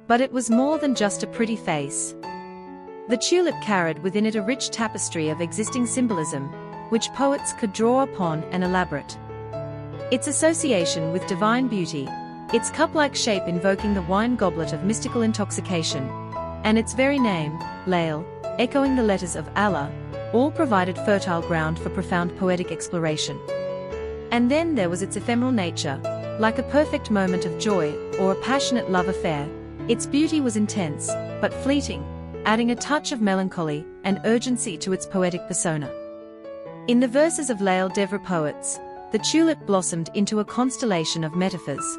But it was more than just a pretty face. The tulip carried within it a rich tapestry of existing symbolism, which poets could draw upon and elaborate. Its association with divine beauty, its cup-like shape invoking the wine goblet of mystical intoxication, and its very name, Lail, echoing the letters of Allah, all provided fertile ground for profound poetic exploration. And then there was its ephemeral nature, like a perfect moment of joy or a passionate love affair. Its beauty was intense, but fleeting, adding a touch of melancholy and urgency to its poetic persona. In the verses of Lail Devri poets, the tulip blossomed into a constellation of metaphors.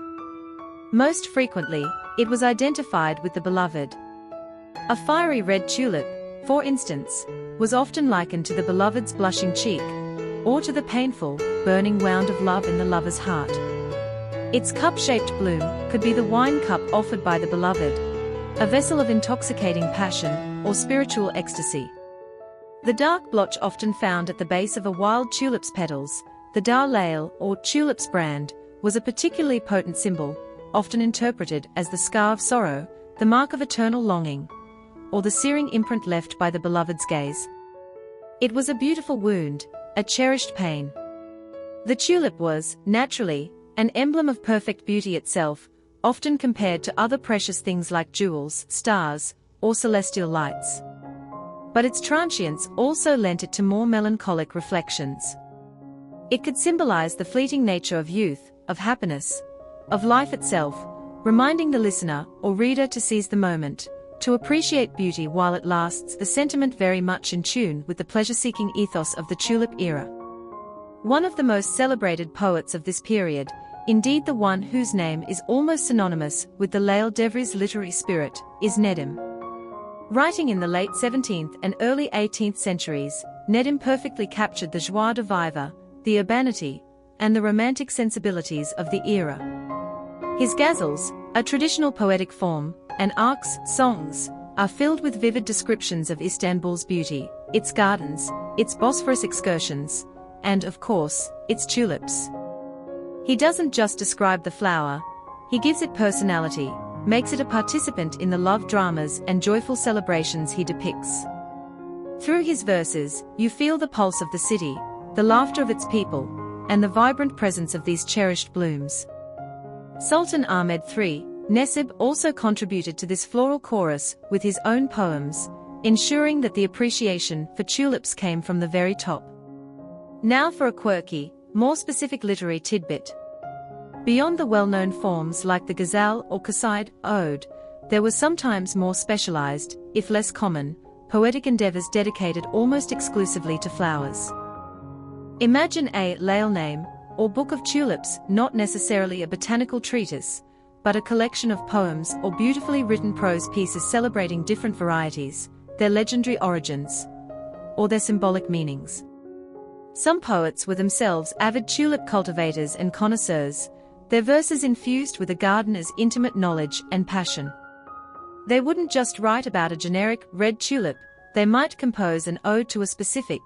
Most frequently, it was identified with the beloved. A fiery red tulip, for instance, was often likened to the beloved's blushing cheek, or to the painful, burning wound of love in the lover's heart. Its cup-shaped bloom could be the wine cup offered by the beloved, a vessel of intoxicating passion or spiritual ecstasy. The dark blotch often found at the base of a wild tulip's petals, the dar lail or tulip's brand, was a particularly potent symbol, often interpreted as the scar of sorrow, the mark of eternal longing, or the searing imprint left by the beloved's gaze. It was a beautiful wound, a cherished pain. The tulip was, naturally, an emblem of perfect beauty itself, often compared to other precious things like jewels, stars, or celestial lights. But its transience also lent it to more melancholic reflections. It could symbolize the fleeting nature of youth, of happiness, of life itself, reminding the listener or reader to seize the moment, to appreciate beauty while it lasts, the sentiment very much in tune with the pleasure-seeking ethos of the tulip era. One of the most celebrated poets of this period, indeed the one whose name is almost synonymous with the Lail Devri's literary spirit, is Nedim. Writing in the late 17th and early 18th centuries, Nedim perfectly captured the joie de vivre, the urbanity, and the romantic sensibilities of the era. His ghazals, a traditional poetic form, and arcs, songs, are filled with vivid descriptions of Istanbul's beauty, its gardens, its Bosphorus excursions, and, of course, its tulips. He doesn't just describe the flower, he gives it personality, makes it a participant in the love dramas and joyful celebrations he depicts. Through his verses, you feel the pulse of the city, the laughter of its people, and the vibrant presence of these cherished blooms. Sultan Ahmed III, Nesib also contributed to this floral chorus with his own poems, ensuring that the appreciation for tulips came from the very top. Now for a quirky, more specific literary tidbit. Beyond the well-known forms like the ghazal or qaside, ode, there were sometimes more specialized, if less common, poetic endeavors dedicated almost exclusively to flowers. Imagine a Lail name, or Book of Tulips, not necessarily a botanical treatise, but a collection of poems or beautifully written prose pieces celebrating different varieties, their legendary origins, or their symbolic meanings. Some poets were themselves avid tulip cultivators and connoisseurs, their verses infused with a gardener's intimate knowledge and passion. They wouldn't just write about a generic red tulip, they might compose an ode to a specific,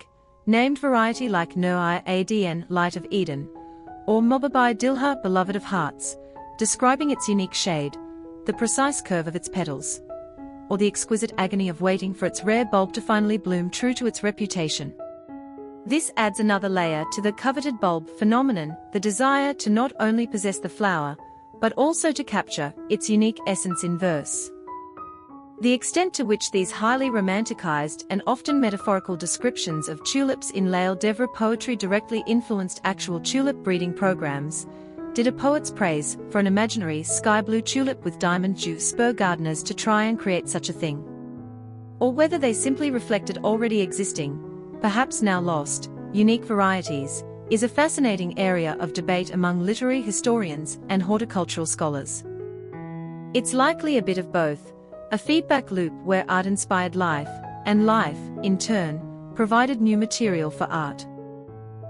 named variety like Nur-i Adn, Light of Eden, or Mobabai Dilha, Beloved of Hearts, describing its unique shade, the precise curve of its petals, or the exquisite agony of waiting for its rare bulb to finally bloom true to its reputation. This adds another layer to the coveted bulb phenomenon, the desire to not only possess the flower, but also to capture its unique essence in verse. The extent to which these highly romanticized and often metaphorical descriptions of tulips in Lail Devra poetry directly influenced actual tulip breeding programs, did a poet's praise for an imaginary sky-blue tulip with diamond dew spur gardeners to try and create such a thing? Or whether they simply reflected already existing, perhaps now lost, unique varieties, is a fascinating area of debate among literary historians and horticultural scholars. It's likely a bit of both, a feedback loop where art inspired life, and life, in turn, provided new material for art.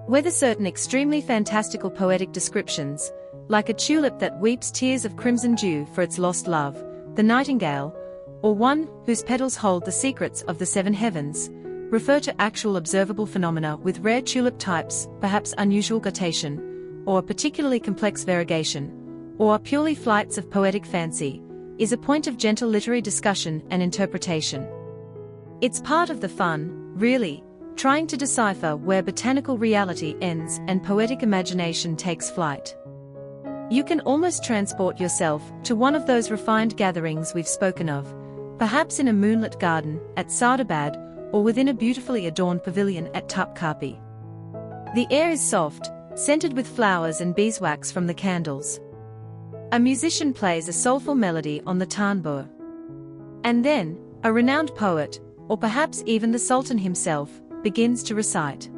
Whether certain extremely fantastical poetic descriptions, like a tulip that weeps tears of crimson dew for its lost love, the nightingale, or one whose petals hold the secrets of the seven heavens, refer to actual observable phenomena with rare tulip types, perhaps unusual guttation, or a particularly complex variegation, or are purely flights of poetic fancy, is a point of gentle literary discussion and interpretation. It's part of the fun, really, trying to decipher where botanical reality ends and poetic imagination takes flight. You can almost transport yourself to one of those refined gatherings we've spoken of, perhaps in a moonlit garden at Saadabad, or within a beautifully adorned pavilion at Topkapi. The air is soft, scented with flowers and beeswax from the candles. A musician plays a soulful melody on the tanbur. And then, a renowned poet, or perhaps even the Sultan himself, begins to recite.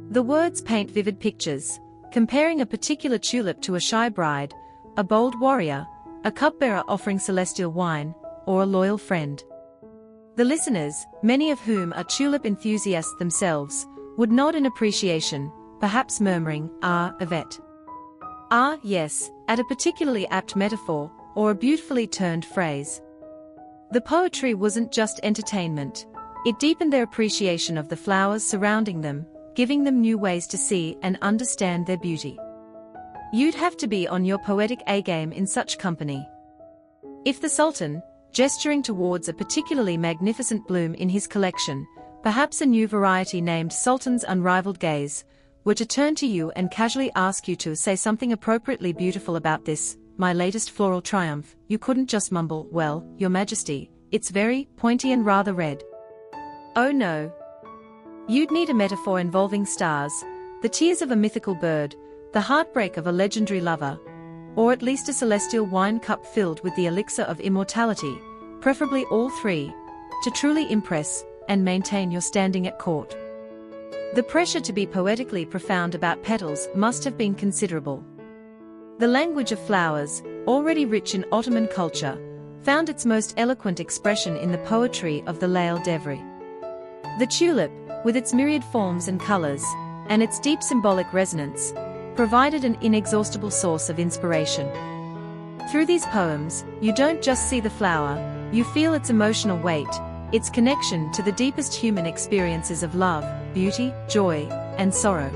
The words paint vivid pictures, comparing a particular tulip to a shy bride, a bold warrior, a cupbearer offering celestial wine, or a loyal friend. The listeners, many of whom are tulip enthusiasts themselves, would nod in appreciation, perhaps murmuring, "Ah, Yvette." Ah, yes, at a particularly apt metaphor, or a beautifully turned phrase. The poetry wasn't just entertainment. It deepened their appreciation of the flowers surrounding them, giving them new ways to see and understand their beauty. You'd have to be on your poetic A-game in such company. If the Sultan, gesturing towards a particularly magnificent bloom in his collection, perhaps a new variety named Sultan's Unrivaled Gaze, were to turn to you and casually ask you to say something appropriately beautiful about this, my latest floral triumph, you couldn't just mumble, "Well, Your Majesty, it's very pointy and rather red." Oh no. You'd need a metaphor involving stars, the tears of a mythical bird, the heartbreak of a legendary lover, or at least a celestial wine cup filled with the elixir of immortality, preferably all three, to truly impress and maintain your standing at court. The pressure to be poetically profound about petals must have been considerable. The language of flowers, already rich in Ottoman culture, found its most eloquent expression in the poetry of the Lail Devri. The tulip, with its myriad forms and colors, and its deep symbolic resonance, provided an inexhaustible source of inspiration. Through these poems, you don't just see the flower, you feel its emotional weight, its connection to the deepest human experiences of love, beauty, joy, and sorrow.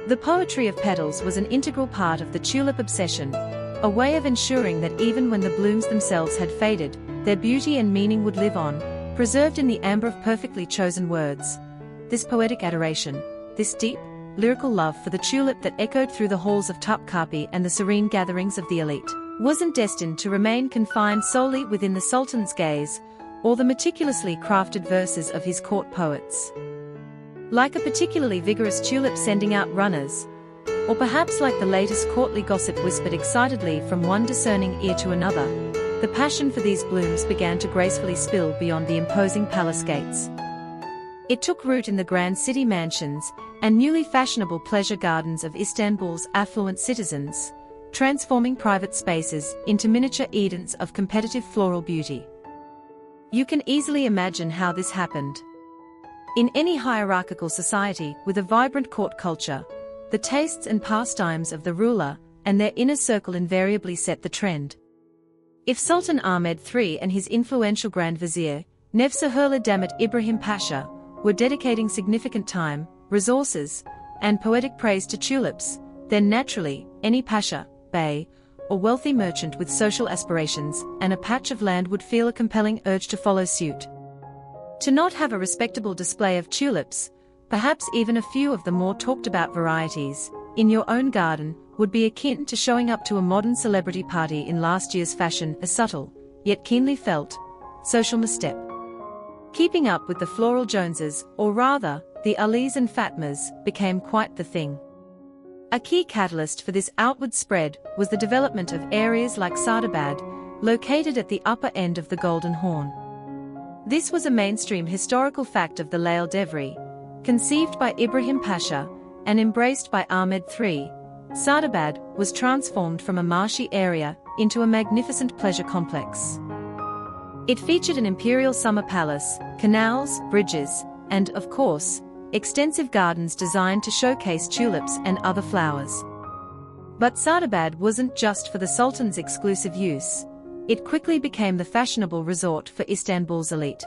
The poetry of petals was an integral part of the tulip obsession, a way of ensuring that even when the blooms themselves had faded, their beauty and meaning would live on, preserved in the amber of perfectly chosen words. This poetic adoration, this deep, lyrical love for the tulip that echoed through the halls of Topkapi and the serene gatherings of the elite wasn't destined to remain confined solely within the Sultan's gaze, or the meticulously crafted verses of his court poets. Like a particularly vigorous tulip sending out runners, or perhaps like the latest courtly gossip whispered excitedly from one discerning ear to another, the passion for these blooms began to gracefully spill beyond the imposing palace gates. It took root in the grand city mansions and newly fashionable pleasure gardens of Istanbul's affluent citizens, transforming private spaces into miniature Edens of competitive floral beauty. You can easily imagine how this happened. In any hierarchical society with a vibrant court culture, the tastes and pastimes of the ruler and their inner circle invariably set the trend. If Sultan Ahmed III and his influential Grand Vizier, Nevzahurli Damat Ibrahim Pasha, were dedicating significant time, resources, and poetic praise to tulips, then naturally, any pasha, bey, or wealthy merchant with social aspirations and a patch of land would feel a compelling urge to follow suit. To not have a respectable display of tulips, perhaps even a few of the more talked-about varieties, in your own garden, would be akin to showing up to a modern celebrity party in last year's fashion, a subtle, yet keenly felt, social misstep. Keeping up with the floral Joneses, or rather, the Alis and Fatmas, became quite the thing. A key catalyst for this outward spread was the development of areas like Sadabad, located at the upper end of the Golden Horn. This was a mainstream historical fact of the Lail Devri, conceived by Ibrahim Pasha and embraced by Ahmed III. Sadabad was transformed from a marshy area into a magnificent pleasure complex. It featured an imperial summer palace, canals, bridges, and, of course, extensive gardens designed to showcase tulips and other flowers. But Sadabad wasn't just for the Sultan's exclusive use. It quickly became the fashionable resort for Istanbul's elite.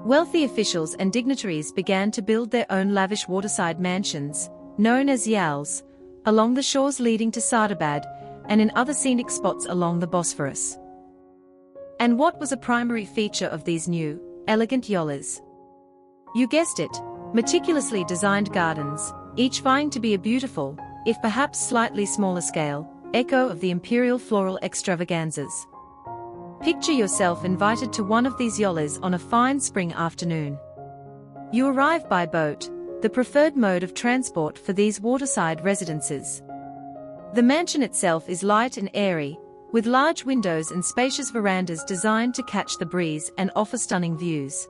Wealthy officials and dignitaries began to build their own lavish waterside mansions, known as yals, along the shores leading to Sadabad and in other scenic spots along the Bosphorus. And what was a primary feature of these new, elegant yalas? You guessed it, meticulously designed gardens, each vying to be a beautiful, if perhaps slightly smaller scale, echo of the imperial floral extravaganzas. Picture yourself invited to one of these yalas on a fine spring afternoon. You arrive by boat, the preferred mode of transport for these waterside residences. The mansion itself is light and airy, with large windows and spacious verandas designed to catch the breeze and offer stunning views.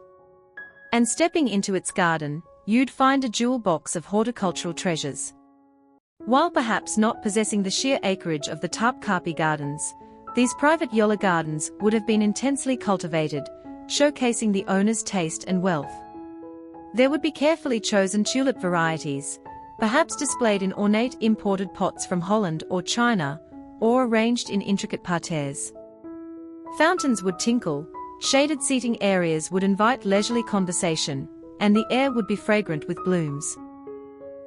And stepping into its garden, you'd find a jewel box of horticultural treasures. While perhaps not possessing the sheer acreage of the Topkapi gardens, these private yola gardens would have been intensely cultivated, showcasing the owner's taste and wealth. There would be carefully chosen tulip varieties, perhaps displayed in ornate imported pots from Holland or China, or arranged in intricate parterres. Fountains would tinkle, shaded seating areas would invite leisurely conversation, and the air would be fragrant with blooms.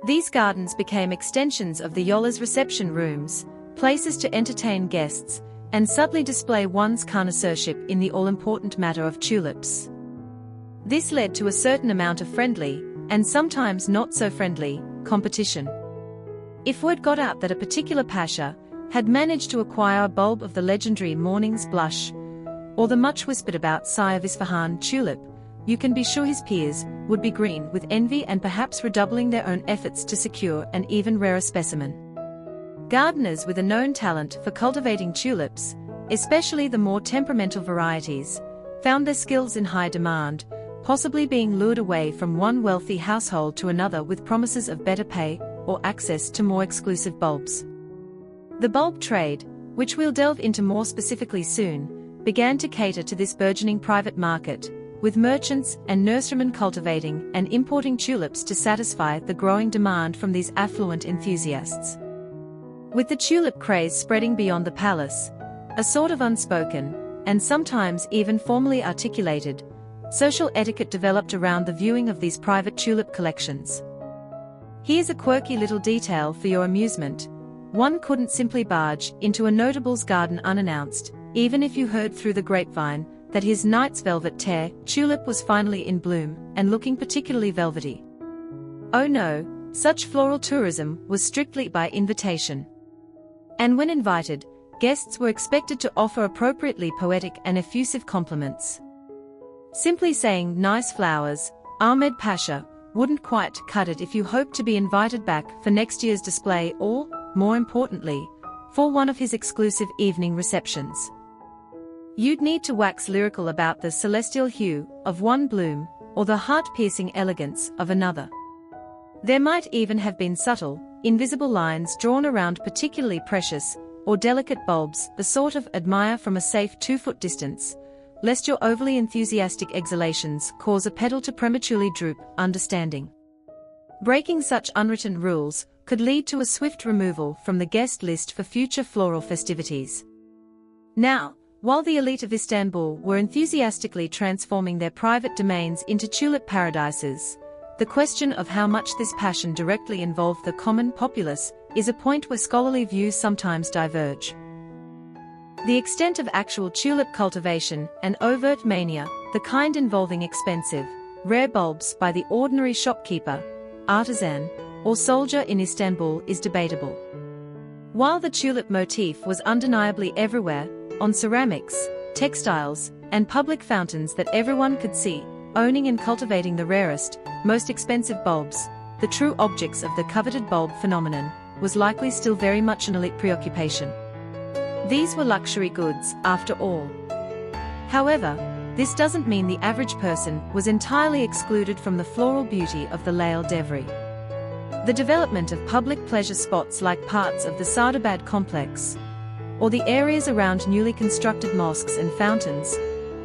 These gardens became extensions of the yola's reception rooms, places to entertain guests, and subtly display one's connoisseurship in the all-important matter of tulips. This led to a certain amount of friendly, and sometimes not so friendly, competition. If word got out that a particular pasha had managed to acquire a bulb of the legendary morning's blush, or the much-whispered-about Sigh of Isfahan tulip, you can be sure his peers would be green with envy and perhaps redoubling their own efforts to secure an even rarer specimen. Gardeners with a known talent for cultivating tulips, especially the more temperamental varieties, found their skills in high demand, possibly being lured away from one wealthy household to another with promises of better pay or access to more exclusive bulbs. The bulb trade, which we'll delve into more specifically soon, began to cater to this burgeoning private market, with merchants and nurserymen cultivating and importing tulips to satisfy the growing demand from these affluent enthusiasts. With the tulip craze spreading beyond the palace, a sort of unspoken, and sometimes even formally articulated, social etiquette developed around the viewing of these private tulip collections. Here's a quirky little detail for your amusement. One couldn't simply barge into a notable's garden unannounced, even if you heard through the grapevine that his knight's velvet tear tulip was finally in bloom and looking particularly velvety. Oh no, Such floral tourism was strictly by invitation. And when invited, guests were expected to offer appropriately poetic and effusive compliments. Simply saying "nice flowers, Ahmed Pasha" wouldn't quite cut it if you hoped to be invited back for next year's display or, more importantly, for one of his exclusive evening receptions. You'd need to wax lyrical about the celestial hue of one bloom or the heart-piercing elegance of another. There might even have been subtle, invisible lines drawn around particularly precious or delicate bulbs, the sort of admire from a safe 2-foot distance, lest your overly enthusiastic exhalations cause a petal to prematurely droop. Understanding. Breaking such unwritten rules could lead to a swift removal from the guest list for future floral festivities. Now, while the elite of Istanbul were enthusiastically transforming their private domains into tulip paradises, the question of how much this passion directly involved the common populace is a point where scholarly views sometimes diverge. The extent of actual tulip cultivation and overt mania, the kind involving expensive, rare bulbs by the ordinary shopkeeper, artisan, or soldier in Istanbul is debatable. While the tulip motif was undeniably everywhere, on ceramics, textiles, and public fountains that everyone could see, owning and cultivating the rarest, most expensive bulbs, the true objects of the coveted bulb phenomenon, was likely still very much an elite preoccupation. These were luxury goods, after all. However, this doesn't mean the average person was entirely excluded from the floral beauty of the Lail Devri. The development of public pleasure spots like parts of the Saadabad complex, or the areas around newly constructed mosques and fountains,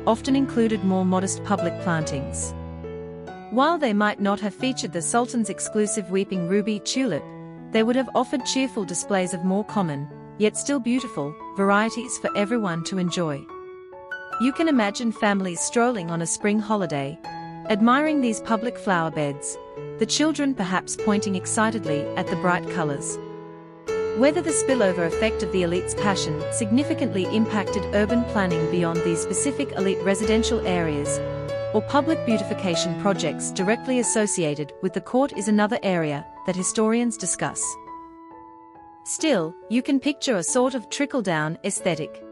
often included more modest public plantings. While they might not have featured the Sultan's exclusive weeping ruby tulip, they would have offered cheerful displays of more common, yet still beautiful, varieties for everyone to enjoy. You can imagine families strolling on a spring holiday, admiring these public flower beds, the children perhaps pointing excitedly at the bright colors. Whether the spillover effect of the elite's passion significantly impacted urban planning beyond these specific elite residential areas, or public beautification projects directly associated with the court is another area that historians discuss. Still, you can picture a sort of trickle-down aesthetic.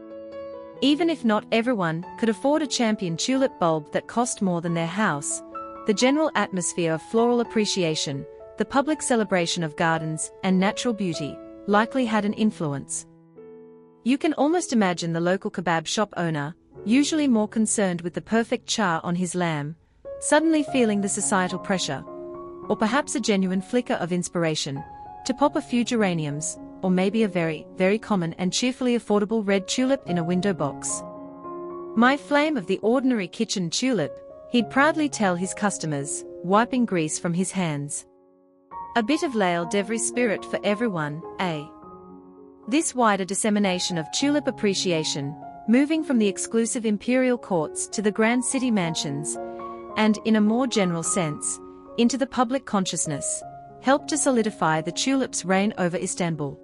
Even if not everyone could afford a champion tulip bulb that cost more than their house, the general atmosphere of floral appreciation, the public celebration of gardens and natural beauty, likely had an influence. You can almost imagine the local kebab shop owner, usually more concerned with the perfect char on his lamb, suddenly feeling the societal pressure, or perhaps a genuine flicker of inspiration, to pop a few geraniums, or maybe a very, very common and cheerfully affordable red tulip in a window box. "My flame of the ordinary kitchen tulip," he'd proudly tell his customers, wiping grease from his hands. A bit of Lail Devri spirit for everyone, eh? This wider dissemination of tulip appreciation, moving from the exclusive imperial courts to the grand city mansions, and, in a more general sense, into the public consciousness, helped to solidify the tulip's reign over Istanbul.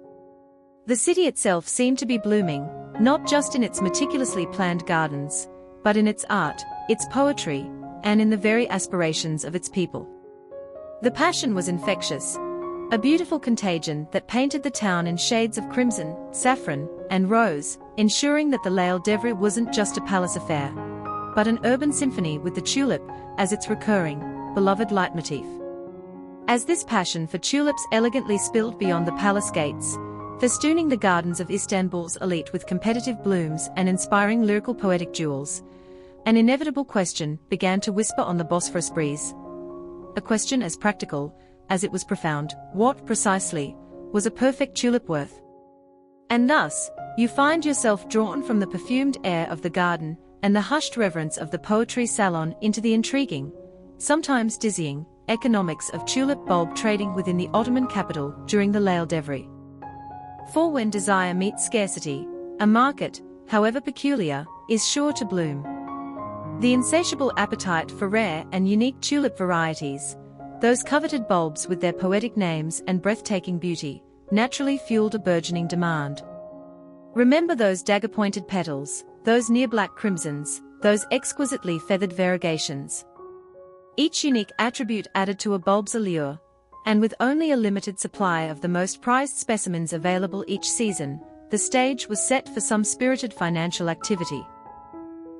The city itself seemed to be blooming, not just in its meticulously planned gardens, but in its art, its poetry, and in the very aspirations of its people. The passion was infectious, a beautiful contagion that painted the town in shades of crimson, saffron, and rose, ensuring that the Lail Devri wasn't just a palace affair, but an urban symphony with the tulip as its recurring, beloved leitmotif. As this passion for tulips elegantly spilled beyond the palace gates, festooning the gardens of Istanbul's elite with competitive blooms and inspiring lyrical poetic jewels, an inevitable question began to whisper on the Bosphorus breeze. A question as practical as it was profound: what, precisely, was a perfect tulip worth? And thus, you find yourself drawn from the perfumed air of the garden and the hushed reverence of the poetry salon into the intriguing, sometimes dizzying, economics of tulip bulb trading within the Ottoman capital during the Lail Devri. For when desire meets scarcity, a market, however peculiar, is sure to bloom. The insatiable appetite for rare and unique tulip varieties, those coveted bulbs with their poetic names and breathtaking beauty, naturally fueled a burgeoning demand. Remember those dagger-pointed petals, those near-black crimsons, those exquisitely feathered variegations. Each unique attribute added to a bulb's allure, And with only a limited supply of the most prized specimens available each season, the stage was set for some spirited financial activity.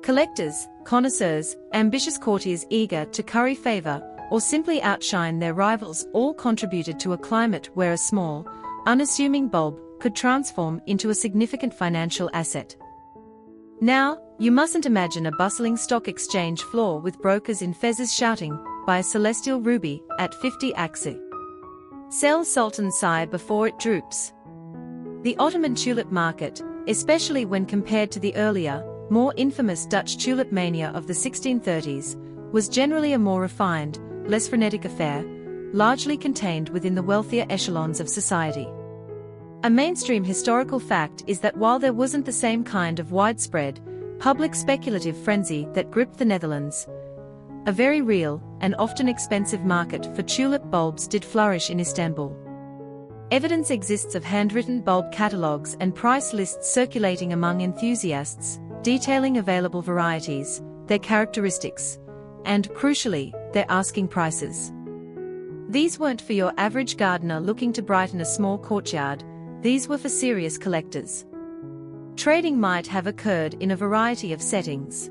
Collectors, connoisseurs, ambitious courtiers eager to curry favor or simply outshine their rivals all contributed to a climate where a small, unassuming bulb could transform into a significant financial asset. Now, you mustn't imagine a bustling stock exchange floor with brokers in fezzes shouting, "Buy a celestial ruby at 50 axe. Sell Sultan sigh before it droops." The Ottoman tulip market, especially when compared to the earlier, more infamous Dutch tulip mania of the 1630s, was generally a more refined, less frenetic affair, largely contained within the wealthier echelons of society. A mainstream historical fact is that while there wasn't the same kind of widespread, public speculative frenzy that gripped the Netherlands, a very real, and often expensive market for tulip bulbs did flourish in Istanbul. Evidence exists of handwritten bulb catalogues and price lists circulating among enthusiasts, detailing available varieties, their characteristics, and, crucially, their asking prices. These weren't for your average gardener looking to brighten a small courtyard, these were for serious collectors. Trading might have occurred in a variety of settings.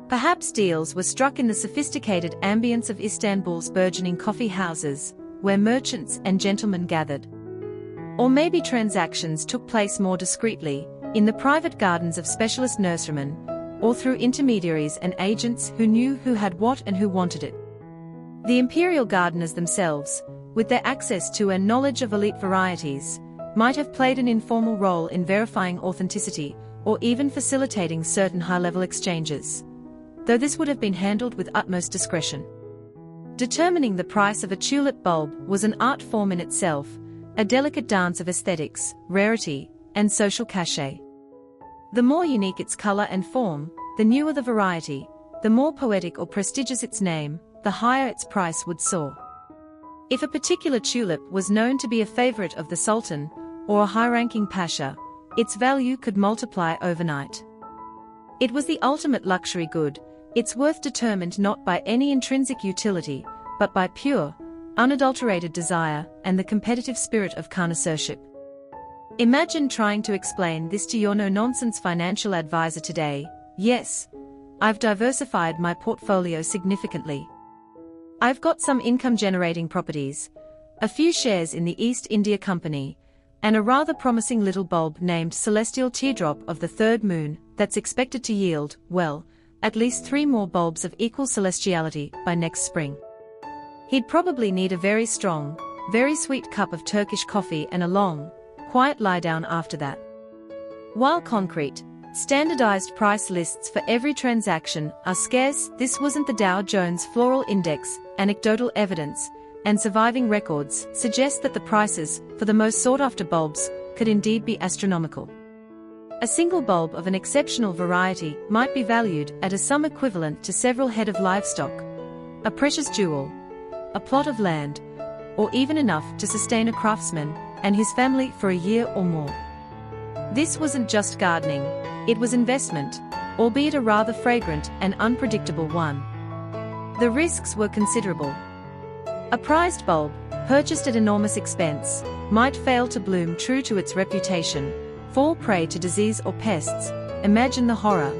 Perhaps deals were struck in the sophisticated ambience of Istanbul's burgeoning coffee houses, where merchants and gentlemen gathered. Or maybe transactions took place more discreetly, in the private gardens of specialist nurserymen, or through intermediaries and agents who knew who had what and who wanted it. The imperial gardeners themselves, with their access to and knowledge of elite varieties, might have played an informal role in verifying authenticity, or even facilitating certain high-level exchanges, though this would have been handled with utmost discretion. Determining the price of a tulip bulb was an art form in itself, a delicate dance of aesthetics, rarity, and social cachet. The more unique its color and form, the newer the variety, the more poetic or prestigious its name, the higher its price would soar. If a particular tulip was known to be a favorite of the Sultan, or a high-ranking pasha, its value could multiply overnight. It was the ultimate luxury good, its worth determined not by any intrinsic utility, but by pure, unadulterated desire and the competitive spirit of connoisseurship. Imagine trying to explain this to your no-nonsense financial advisor today. "Yes, I've diversified my portfolio significantly. I've got some income-generating properties, a few shares in the East India Company, and a rather promising little bulb named Celestial Teardrop of the Third Moon that's expected to yield, well, at least 3 more bulbs of equal celestiality by next spring." He'd probably need a very strong, very sweet cup of Turkish coffee and a long, quiet lie-down after that. While concrete, standardized price lists for every transaction are scarce, this wasn't the Dow Jones Floral Index. Anecdotal evidence and surviving records suggest that the prices for the most sought-after bulbs could indeed be astronomical. A single bulb of an exceptional variety might be valued at a sum equivalent to several head of livestock, a precious jewel, a plot of land, or even enough to sustain a craftsman and his family for a year or more. This wasn't just gardening, it was investment, albeit a rather fragrant and unpredictable one. The risks were considerable. A prized bulb, purchased at enormous expense, might fail to bloom true to its reputation, fall prey to disease or pests, imagine the horror,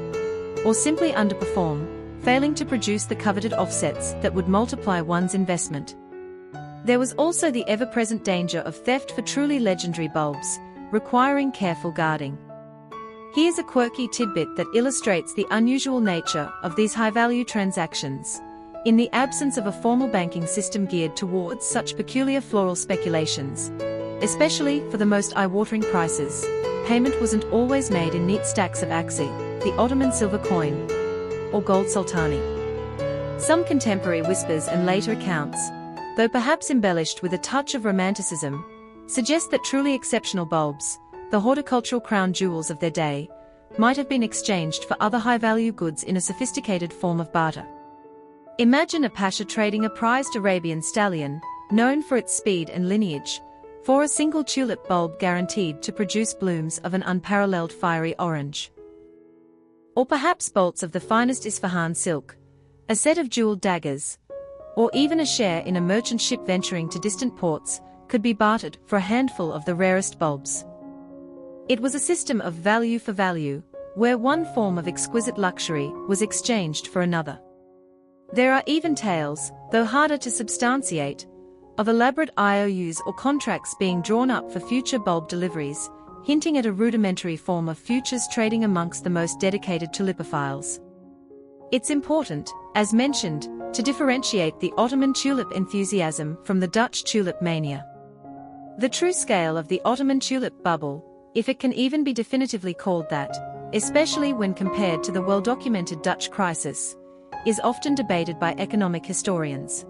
or simply underperform, failing to produce the coveted offsets that would multiply one's investment. There was also the ever-present danger of theft for truly legendary bulbs, requiring careful guarding. Here's a quirky tidbit that illustrates the unusual nature of these high-value transactions. In the absence of a formal banking system geared towards such peculiar floral speculations, especially for the most eye-watering prices, payment wasn't always made in neat stacks of aksi, the Ottoman silver coin, or gold sultani. Some contemporary whispers and later accounts, though perhaps embellished with a touch of romanticism, suggest that truly exceptional bulbs, the horticultural crown jewels of their day, might have been exchanged for other high-value goods in a sophisticated form of barter. Imagine a pasha trading a prized Arabian stallion, known for its speed and lineage, for a single tulip bulb guaranteed to produce blooms of an unparalleled fiery orange. Or perhaps bolts of the finest Isfahan silk, a set of jeweled daggers, or even a share in a merchant ship venturing to distant ports, could be bartered for a handful of the rarest bulbs. It was a system of value for value, where one form of exquisite luxury was exchanged for another. There are even tales, though harder to substantiate, of elaborate IOUs or contracts being drawn up for future bulb deliveries, hinting at a rudimentary form of futures trading amongst the most dedicated tulipophiles. It's important, as mentioned, to differentiate the Ottoman tulip enthusiasm from the Dutch tulip mania. The true scale of the Ottoman tulip bubble, if it can even be definitively called that, especially when compared to the well-documented Dutch crisis, is often debated by economic historians.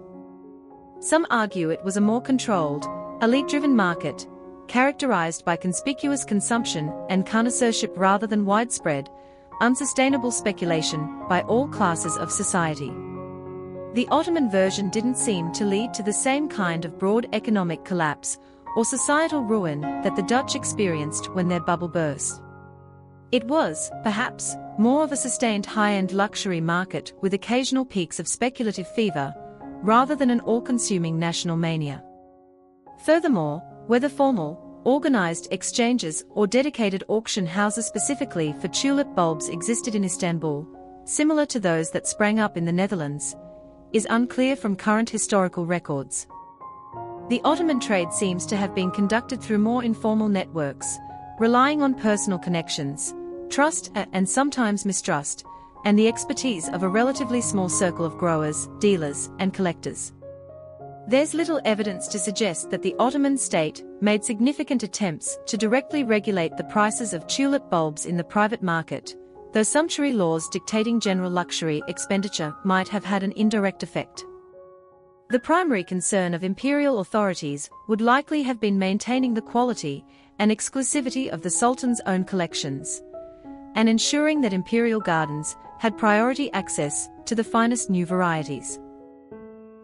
Some argue it was a more controlled, elite-driven market, characterized by conspicuous consumption and connoisseurship rather than widespread, unsustainable speculation by all classes of society. The Ottoman version didn't seem to lead to the same kind of broad economic collapse or societal ruin that the Dutch experienced when their bubble burst. It was, perhaps, more of a sustained high-end luxury market with occasional peaks of speculative fever, rather than an all-consuming national mania. Furthermore, whether formal, organized exchanges or dedicated auction houses specifically for tulip bulbs existed in Istanbul, similar to those that sprang up in the Netherlands, is unclear from current historical records. The Ottoman trade seems to have been conducted through more informal networks, relying on personal connections, trust and sometimes mistrust, and the expertise of a relatively small circle of growers, dealers, and collectors. There's little evidence to suggest that the Ottoman state made significant attempts to directly regulate the prices of tulip bulbs in the private market, though sumptuary laws dictating general luxury expenditure might have had an indirect effect. The primary concern of imperial authorities would likely have been maintaining the quality and exclusivity of the Sultan's own collections, and ensuring that imperial gardens had priority access to the finest new varieties.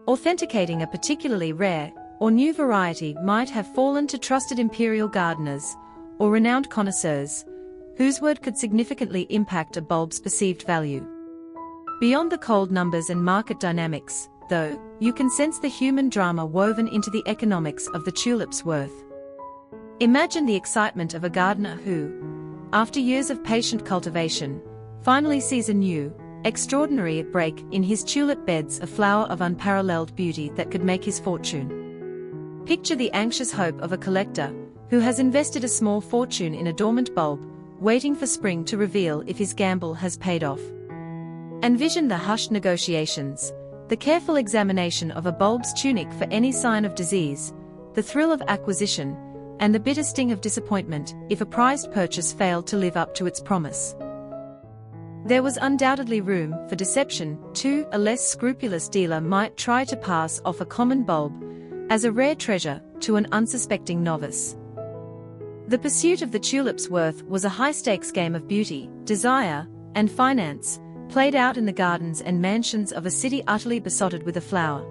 Authenticating a particularly rare or new variety might have fallen to trusted imperial gardeners or renowned connoisseurs, whose word could significantly impact a bulb's perceived value. Beyond the cold numbers and market dynamics, though, you can sense the human drama woven into the economics of the tulip's worth. Imagine the excitement of a gardener who, after years of patient cultivation, finally sees a new, extraordinary break in his tulip beds, a flower of unparalleled beauty that could make his fortune. Picture the anxious hope of a collector who has invested a small fortune in a dormant bulb, waiting for spring to reveal if his gamble has paid off. Envision the hushed negotiations, the careful examination of a bulb's tunic for any sign of disease, the thrill of acquisition, and the bitter sting of disappointment if a prized purchase failed to live up to its promise. There was undoubtedly room for deception, too. A less scrupulous dealer might try to pass off a common bulb as a rare treasure to an unsuspecting novice. The pursuit of the tulip's worth was a high-stakes game of beauty, desire, and finance, played out in the gardens and mansions of a city utterly besotted with a flower.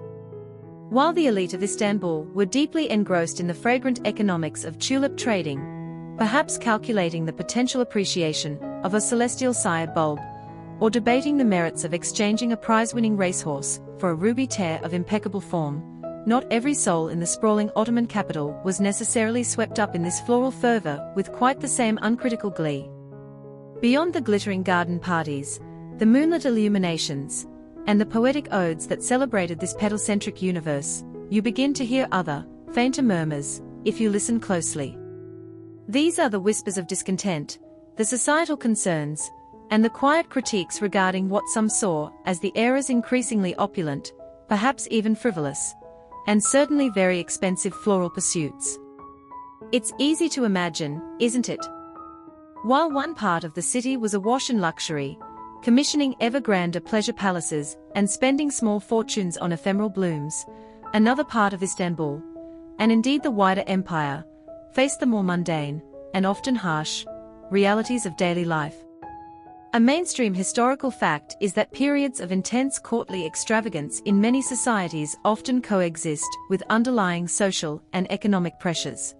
While the elite of Istanbul were deeply engrossed in the fragrant economics of tulip trading, perhaps calculating the potential appreciation of a celestial sire bulb, or debating the merits of exchanging a prize-winning racehorse for a ruby tear of impeccable form, not every soul in the sprawling Ottoman capital was necessarily swept up in this floral fervor with quite the same uncritical glee. Beyond the glittering garden parties, the moonlit illuminations, and the poetic odes that celebrated this petal-centric universe, you begin to hear other, fainter murmurs, if you listen closely. These are the whispers of discontent, the societal concerns, and the quiet critiques regarding what some saw as the era's increasingly opulent, perhaps even frivolous, and certainly very expensive floral pursuits. It's easy to imagine, isn't it? While one part of the city was awash in luxury, commissioning ever grander pleasure palaces and spending small fortunes on ephemeral blooms, another part of Istanbul, and indeed the wider empire, faced the more mundane, and often harsh, realities of daily life. A mainstream historical fact is that periods of intense courtly extravagance in many societies often coexist with underlying social and economic pressures.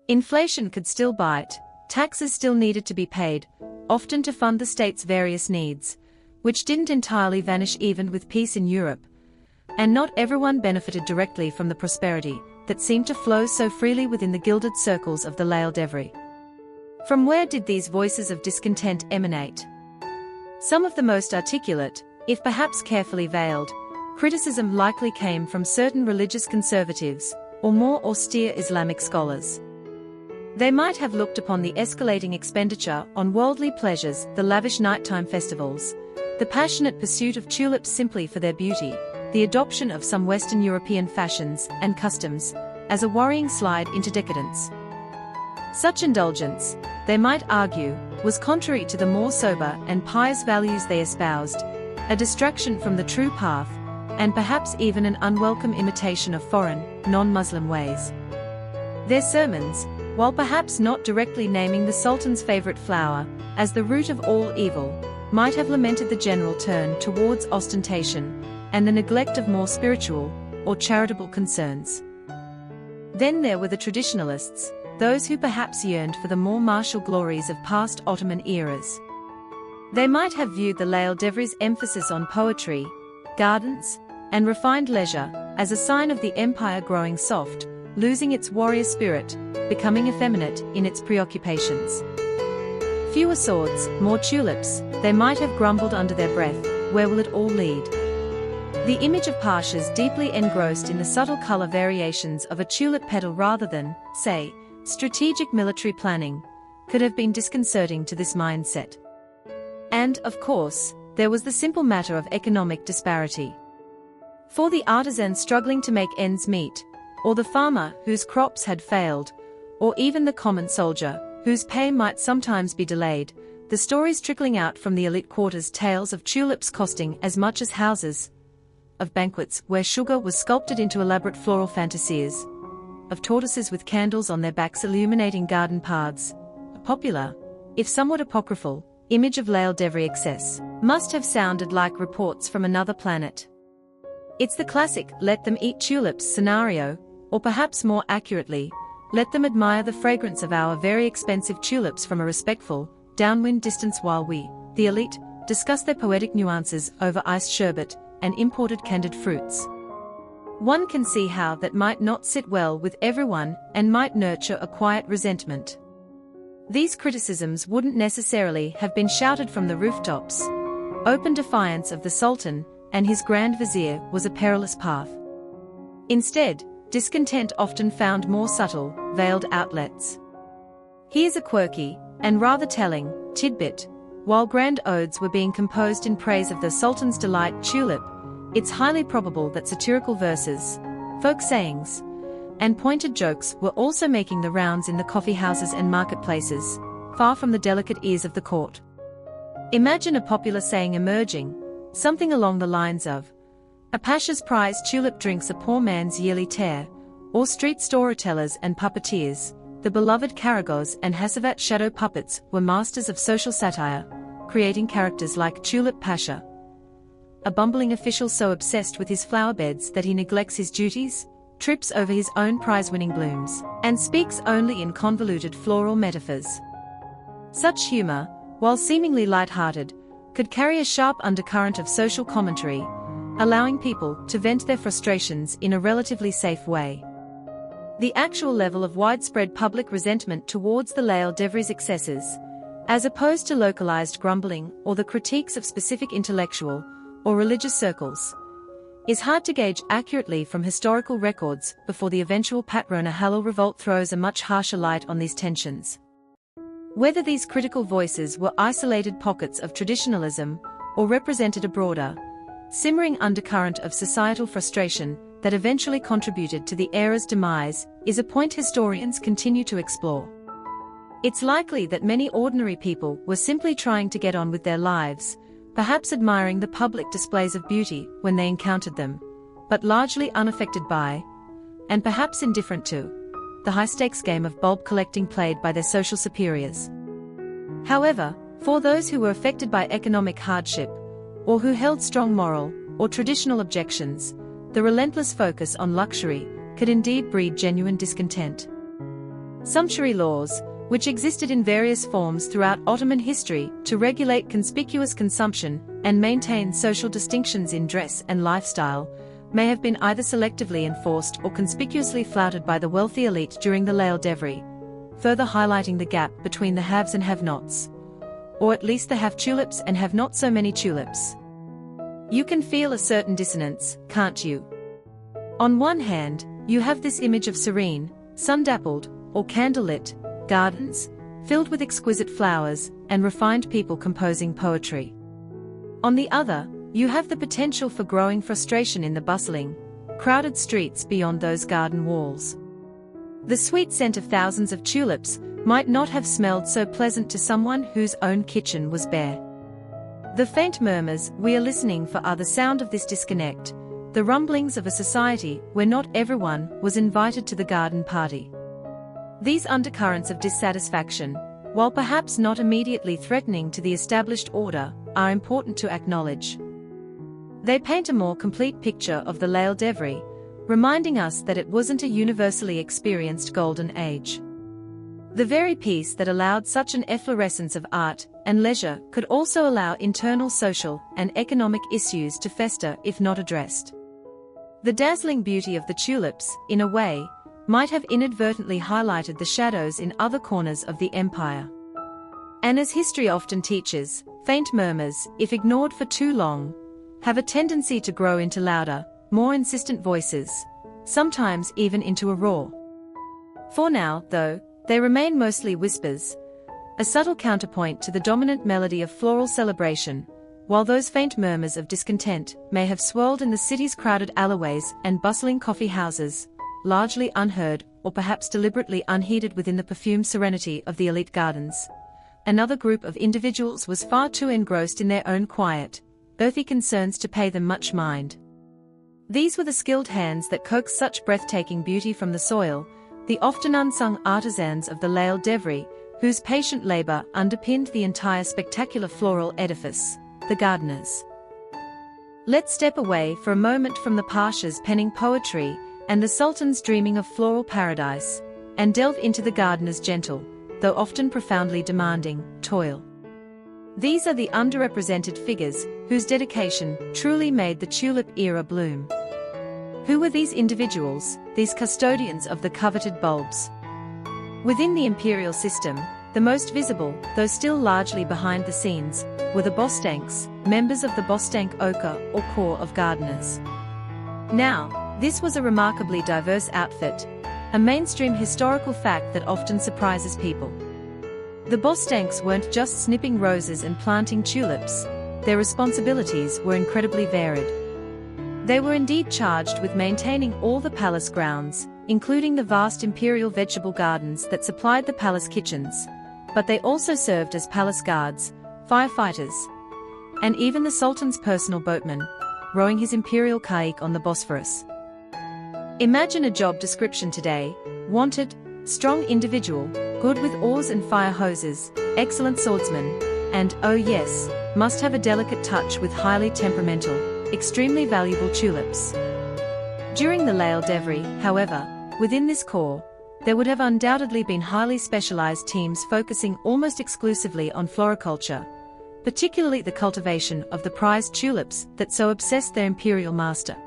Inflation could still bite, taxes still needed to be paid, often to fund the state's various needs, which didn't entirely vanish even with peace in Europe, And not everyone benefited directly from the prosperity that seemed to flow so freely within the gilded circles of the Lail Devri. From where did these voices of discontent emanate? Some of the most articulate, if perhaps carefully veiled, criticism likely came from certain religious conservatives, or more austere Islamic scholars. They might have looked upon the escalating expenditure on worldly pleasures, the lavish nighttime festivals, the passionate pursuit of tulips simply for their beauty, the adoption of some Western European fashions and customs, as a worrying slide into decadence. Such indulgence, they might argue, was contrary to the more sober and pious values they espoused, a distraction from the true path, and perhaps even an unwelcome imitation of foreign, non-Muslim ways. Their sermons, while perhaps not directly naming the Sultan's favorite flower as the root of all evil, might have lamented the general turn towards ostentation and the neglect of more spiritual or charitable concerns. Then there were the traditionalists, those who perhaps yearned for the more martial glories of past Ottoman eras. They might have viewed the Lail Devri's emphasis on poetry, gardens, and refined leisure as a sign of the empire growing soft, losing its warrior spirit, becoming effeminate in its preoccupations. Fewer swords, more tulips, they might have grumbled under their breath, where will it all lead? The image of pashas deeply engrossed in the subtle color variations of a tulip petal rather than, say, strategic military planning, could have been disconcerting to this mindset. And, of course, there was the simple matter of economic disparity. For the artisan struggling to make ends meet, or the farmer whose crops had failed, or even the common soldier, whose pay might sometimes be delayed, the stories trickling out from the elite quarters tales of tulips costing as much as houses, of banquets where sugar was sculpted into elaborate floral fantasies, of tortoises with candles on their backs illuminating garden paths, a popular, if somewhat apocryphal, image of Lail Devri excess, must have sounded like reports from another planet. It's the classic let them eat tulips scenario, or perhaps more accurately, let them admire the fragrance of our very expensive tulips from a respectful, downwind distance while we, the elite, discuss their poetic nuances over iced sherbet and imported candied fruits. One can see how that might not sit well with everyone and might nurture a quiet resentment. These criticisms wouldn't necessarily have been shouted from the rooftops. Open defiance of the Sultan and his Grand Vizier was a perilous path. Instead, discontent often found more subtle, veiled outlets. Here's a quirky, and rather telling, tidbit. While grand odes were being composed in praise of the Sultan's delight tulip, it's highly probable that satirical verses, folk sayings, and pointed jokes were also making the rounds in the coffee houses and marketplaces, far from the delicate ears of the court. Imagine a popular saying emerging, something along the lines of, "A pasha's prize tulip drinks a poor man's yearly tear," or street storytellers and puppeteers, the beloved Karagos and Hasavat shadow puppets were masters of social satire, creating characters like Tulip Pasha, a bumbling official so obsessed with his flower beds that he neglects his duties, trips over his own prize-winning blooms, and speaks only in convoluted floral metaphors. Such humor, while seemingly light-hearted, could carry a sharp undercurrent of social commentary, allowing people to vent their frustrations in a relatively safe way. The actual level of widespread public resentment towards the Lail Devri's excesses, as opposed to localized grumbling or the critiques of specific intellectual or religious circles, is hard to gauge accurately from historical records before the eventual Patrona Halal revolt throws a much harsher light on these tensions. Whether these critical voices were isolated pockets of traditionalism or represented a broader, simmering undercurrent of societal frustration that eventually contributed to the era's demise is a point historians continue to explore. It's likely that many ordinary people were simply trying to get on with their lives, perhaps admiring the public displays of beauty when they encountered them, but largely unaffected by, and perhaps indifferent to, the high-stakes game of bulb collecting played by their social superiors. However, for those who were affected by economic hardship, or who held strong moral or traditional objections, the relentless focus on luxury could indeed breed genuine discontent. Sumptuary laws, which existed in various forms throughout Ottoman history to regulate conspicuous consumption and maintain social distinctions in dress and lifestyle, may have been either selectively enforced or conspicuously flouted by the wealthy elite during the L'Isle d'Evry, further highlighting the gap between the haves and have-nots. Or at least the have-tulips and have not so many tulips. You can feel a certain dissonance, can't you? On one hand, you have this image of serene, sun-dappled, or candle-lit, gardens, filled with exquisite flowers, and refined people composing poetry. On the other, you have the potential for growing frustration in the bustling, crowded streets beyond those garden walls. The sweet scent of thousands of tulips might not have smelled so pleasant to someone whose own kitchen was bare. The faint murmurs we are listening for are the sound of this disconnect, the rumblings of a society where not everyone was invited to the garden party. These undercurrents of dissatisfaction, while perhaps not immediately threatening to the established order, are important to acknowledge. They paint a more complete picture of the L'Isle d'Evry, reminding us that it wasn't a universally experienced golden age. The very peace that allowed such an efflorescence of art and leisure could also allow internal social and economic issues to fester if not addressed. The dazzling beauty of the tulips, in a way, might have inadvertently highlighted the shadows in other corners of the empire. And as history often teaches, faint murmurs, if ignored for too long, have a tendency to grow into louder, more insistent voices, sometimes even into a roar. For now, though, they remain mostly whispers, a subtle counterpoint to the dominant melody of floral celebration, while those faint murmurs of discontent may have swirled in the city's crowded alleyways and bustling coffee houses, largely unheard or perhaps deliberately unheeded within the perfumed serenity of the elite gardens. Another group of individuals was far too engrossed in their own quiet, earthy concerns to pay them much mind. These were the skilled hands that coaxed such breathtaking beauty from the soil, the often unsung artisans of the L'Isle d'Evry, whose patient labor underpinned the entire spectacular floral edifice, the gardeners. Let's step away for a moment from the pashas penning poetry and the sultans dreaming of floral paradise, and delve into the gardener's gentle, though often profoundly demanding, toil. These are the underrepresented figures whose dedication truly made the tulip era bloom. Who were these individuals, these custodians of the coveted bulbs? Within the imperial system, the most visible, though still largely behind the scenes, were the bostanks, members of the bostank ochre or corps of gardeners. Now, this was a remarkably diverse outfit, a mainstream historical fact that often surprises people. The bostanks weren't just snipping roses and planting tulips, their responsibilities were incredibly varied. They were indeed charged with maintaining all the palace grounds, including the vast imperial vegetable gardens that supplied the palace kitchens, but they also served as palace guards, firefighters, and even the Sultan's personal boatman, rowing his imperial caique on the Bosphorus. Imagine a job description today: wanted, strong individual, good with oars and fire hoses, excellent swordsman, and, oh yes, must have a delicate touch with highly temperamental, extremely valuable tulips. During the L'Isle d'Evry, however, within this corps, there would have undoubtedly been highly specialized teams focusing almost exclusively on floriculture, particularly the cultivation of the prized tulips that so obsessed their imperial master.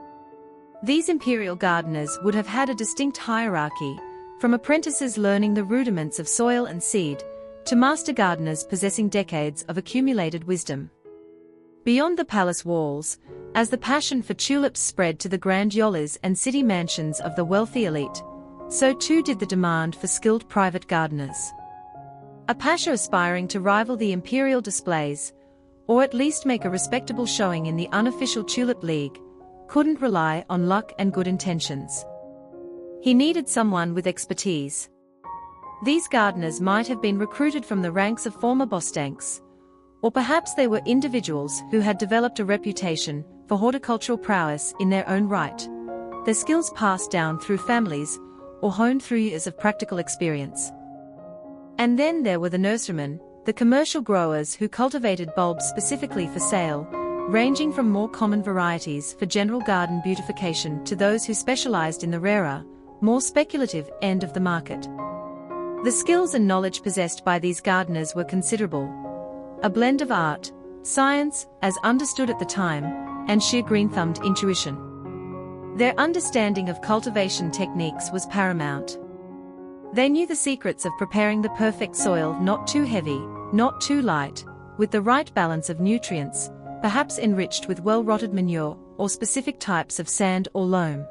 These imperial gardeners would have had a distinct hierarchy, from apprentices learning the rudiments of soil and seed, to master gardeners possessing decades of accumulated wisdom. Beyond the palace walls, as the passion for tulips spread to the grandioles and city mansions of the wealthy elite, so too did the demand for skilled private gardeners. A pasha aspiring to rival the imperial displays, or at least make a respectable showing in the unofficial Tulip League, couldn't rely on luck and good intentions. He needed someone with expertise. These gardeners might have been recruited from the ranks of former bostanks, or perhaps they were individuals who had developed a reputation for horticultural prowess in their own right, their skills passed down through families or honed through years of practical experience. And then there were the nurserymen, the commercial growers who cultivated bulbs specifically for sale, ranging from more common varieties for general garden beautification to those who specialized in the rarer, more speculative end of the market. The skills and knowledge possessed by these gardeners were considerable, a blend of art, science, as understood at the time, and sheer green-thumbed intuition. Their understanding of cultivation techniques was paramount. They knew the secrets of preparing the perfect soil, not too heavy, not too light, with the right balance of nutrients, perhaps enriched with well-rotted manure or specific types of sand or loam.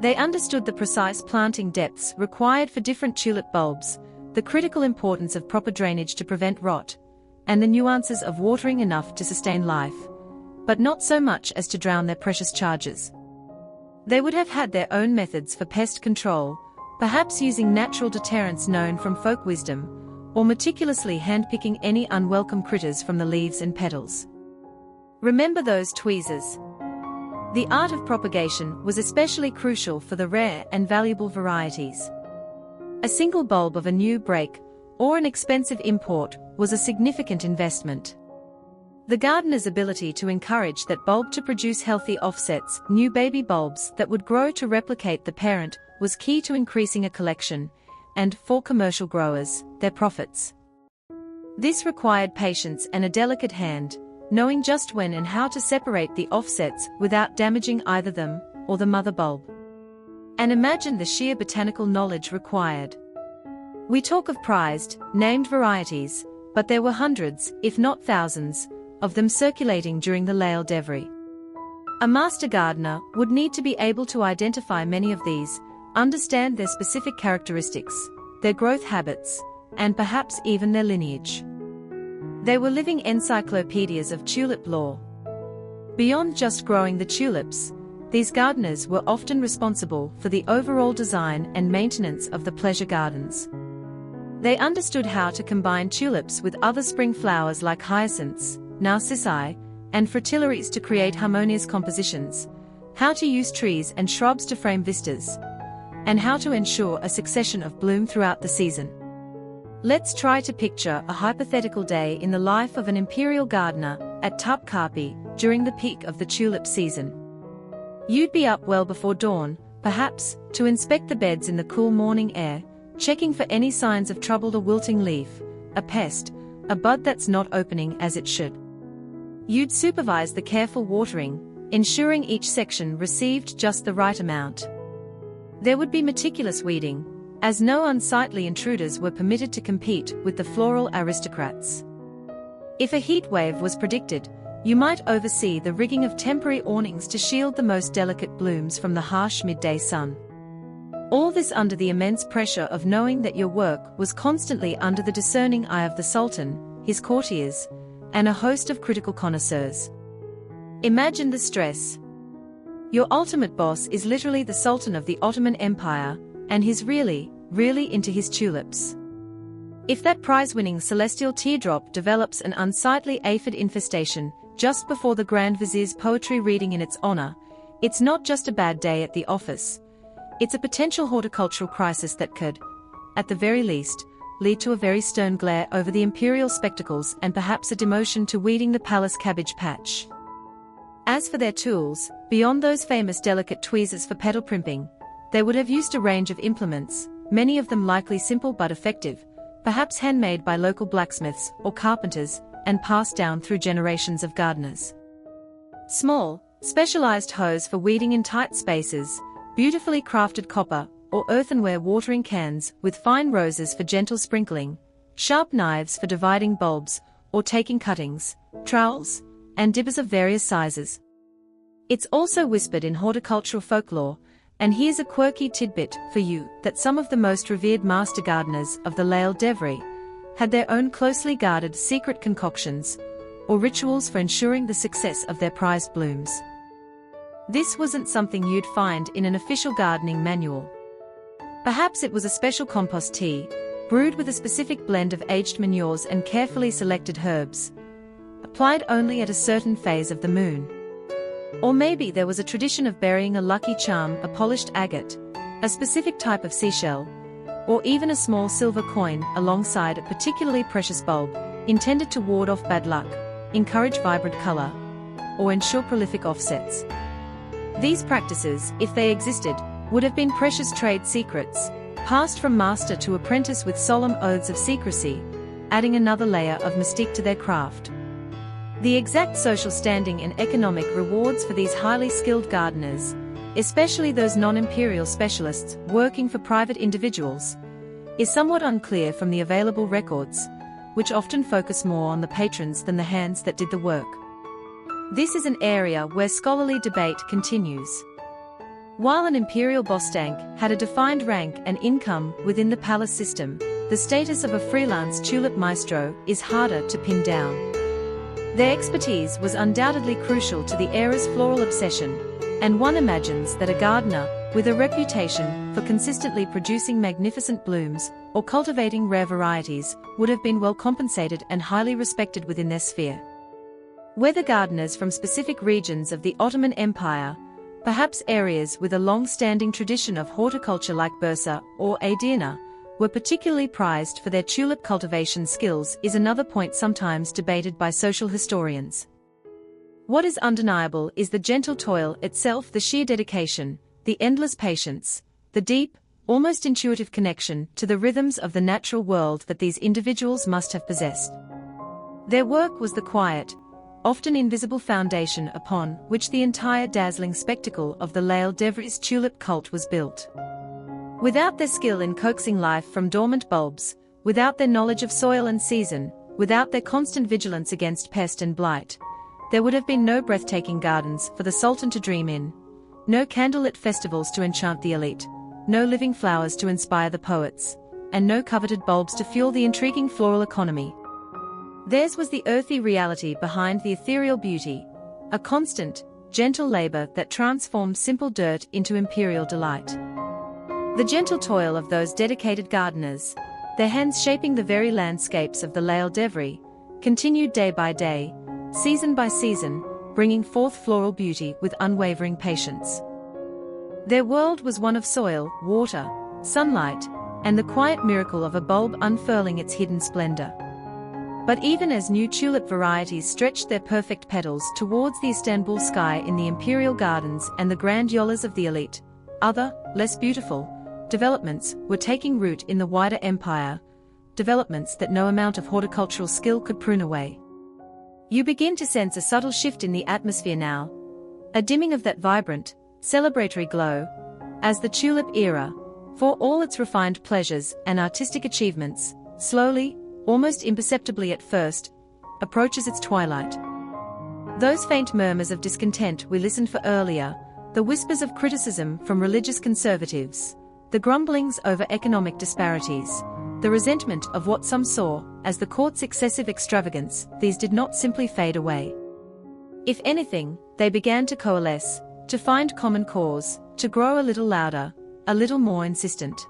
They understood the precise planting depths required for different tulip bulbs, the critical importance of proper drainage to prevent rot, and the nuances of watering enough to sustain life, but not so much as to drown their precious charges. They would have had their own methods for pest control, perhaps using natural deterrents known from folk wisdom, or meticulously handpicking any unwelcome critters from the leaves and petals. Remember those tweezers? The art of propagation was especially crucial for the rare and valuable varieties. A single bulb of a new break, or an expensive import, was a significant investment. The gardener's ability to encourage that bulb to produce healthy offsets, new baby bulbs that would grow to replicate the parent, was key to increasing a collection, and, for commercial growers, their profits. This required patience and a delicate hand, knowing just when and how to separate the offsets without damaging either them or the mother bulb. And imagine the sheer botanical knowledge required. We talk of prized, named varieties, but there were hundreds, if not thousands, of them circulating during the L'Isle d'Evry. A master gardener would need to be able to identify many of these, understand their specific characteristics, their growth habits, and perhaps even their lineage. They were living encyclopedias of tulip lore. Beyond just growing the tulips, these gardeners were often responsible for the overall design and maintenance of the pleasure gardens. They understood how to combine tulips with other spring flowers like hyacinths, narcissi, and fritillaries to create harmonious compositions, how to use trees and shrubs to frame vistas, and how to ensure a succession of bloom throughout the season. Let's try to picture a hypothetical day in the life of an imperial gardener at Topkapi during the peak of the tulip season. You'd be up well before dawn, perhaps, to inspect the beds in the cool morning air, checking for any signs of troubled or wilting leaf, a pest, a bud that's not opening as it should. You'd supervise the careful watering, ensuring each section received just the right amount. There would be meticulous weeding, as no unsightly intruders were permitted to compete with the floral aristocrats. If a heat wave was predicted, you might oversee the rigging of temporary awnings to shield the most delicate blooms from the harsh midday sun. All this under the immense pressure of knowing that your work was constantly under the discerning eye of the Sultan, his courtiers, and a host of critical connoisseurs. Imagine the stress. Your ultimate boss is literally the Sultan of the Ottoman Empire, and he's really into his tulips. If that prize-winning celestial teardrop develops an unsightly aphid infestation just before the Grand Vizier's poetry reading in its honor, it's not just a bad day at the office. It's a potential horticultural crisis that could, at the very least, lead to a very stern glare over the imperial spectacles and perhaps a demotion to weeding the palace cabbage patch. As for their tools, beyond those famous delicate tweezers for petal primping, they would have used a range of implements, many of them likely simple but effective, perhaps handmade by local blacksmiths or carpenters, and passed down through generations of gardeners. Small, specialized hoes for weeding in tight spaces, beautifully crafted copper or earthenware watering cans with fine roses for gentle sprinkling, sharp knives for dividing bulbs or taking cuttings, trowels, and dibbers of various sizes. It's also whispered in horticultural folklore, and here's a quirky tidbit for you, that some of the most revered master gardeners of the L'Isle d'Evry had their own closely guarded secret concoctions or rituals for ensuring the success of their prized blooms. This wasn't something you'd find in an official gardening manual. Perhaps it was a special compost tea, brewed with a specific blend of aged manures and carefully selected herbs, applied only at a certain phase of the moon. Or maybe there was a tradition of burying a lucky charm, a polished agate, a specific type of seashell, or even a small silver coin alongside a particularly precious bulb, intended to ward off bad luck, encourage vibrant color, or ensure prolific offsets. These practices, if they existed, would have been precious trade secrets, passed from master to apprentice with solemn oaths of secrecy, adding another layer of mystique to their craft. The exact social standing and economic rewards for these highly skilled gardeners, especially those non-imperial specialists working for private individuals, is somewhat unclear from the available records, which often focus more on the patrons than the hands that did the work. This is an area where scholarly debate continues. While an imperial bostank had a defined rank and income within the palace system, the status of a freelance tulip maestro is harder to pin down. Their expertise was undoubtedly crucial to the era's floral obsession, and one imagines that a gardener, with a reputation for consistently producing magnificent blooms or cultivating rare varieties, would have been well compensated and highly respected within their sphere. Whether gardeners from specific regions of the Ottoman Empire, perhaps areas with a long-standing tradition of horticulture like Bursa or Edirne, were particularly prized for their tulip cultivation skills is another point sometimes debated by social historians. What is undeniable is the gentle toil itself, the sheer dedication, the endless patience, the deep, almost intuitive connection to the rhythms of the natural world that these individuals must have possessed. Their work was the quiet, often invisible foundation upon which the entire dazzling spectacle of the L'Isle d'Evry's tulip cult was built. Without their skill in coaxing life from dormant bulbs, without their knowledge of soil and season, without their constant vigilance against pest and blight, there would have been no breathtaking gardens for the Sultan to dream in, no candlelit festivals to enchant the elite, no living flowers to inspire the poets, and no coveted bulbs to fuel the intriguing floral economy. Theirs was the earthy reality behind the ethereal beauty, a constant, gentle labor that transformed simple dirt into imperial delight. The gentle toil of those dedicated gardeners, their hands shaping the very landscapes of the L'Isle d'Evry, continued day by day, season by season, bringing forth floral beauty with unwavering patience. Their world was one of soil, water, sunlight, and the quiet miracle of a bulb unfurling its hidden splendor. But even as new tulip varieties stretched their perfect petals towards the Istanbul sky in the imperial gardens and the grandiolas of the elite, other, less beautiful, developments were taking root in the wider empire, developments that no amount of horticultural skill could prune away. You begin to sense a subtle shift in the atmosphere now, a dimming of that vibrant, celebratory glow, as the tulip era, for all its refined pleasures and artistic achievements, slowly, almost imperceptibly at first, approaches its twilight. Those faint murmurs of discontent we listened for earlier, the whispers of criticism from religious conservatives, the grumblings over economic disparities, the resentment of what some saw as the court's excessive extravagance, these did not simply fade away. If anything, they began to coalesce, to find common cause, to grow a little louder, a little more insistent.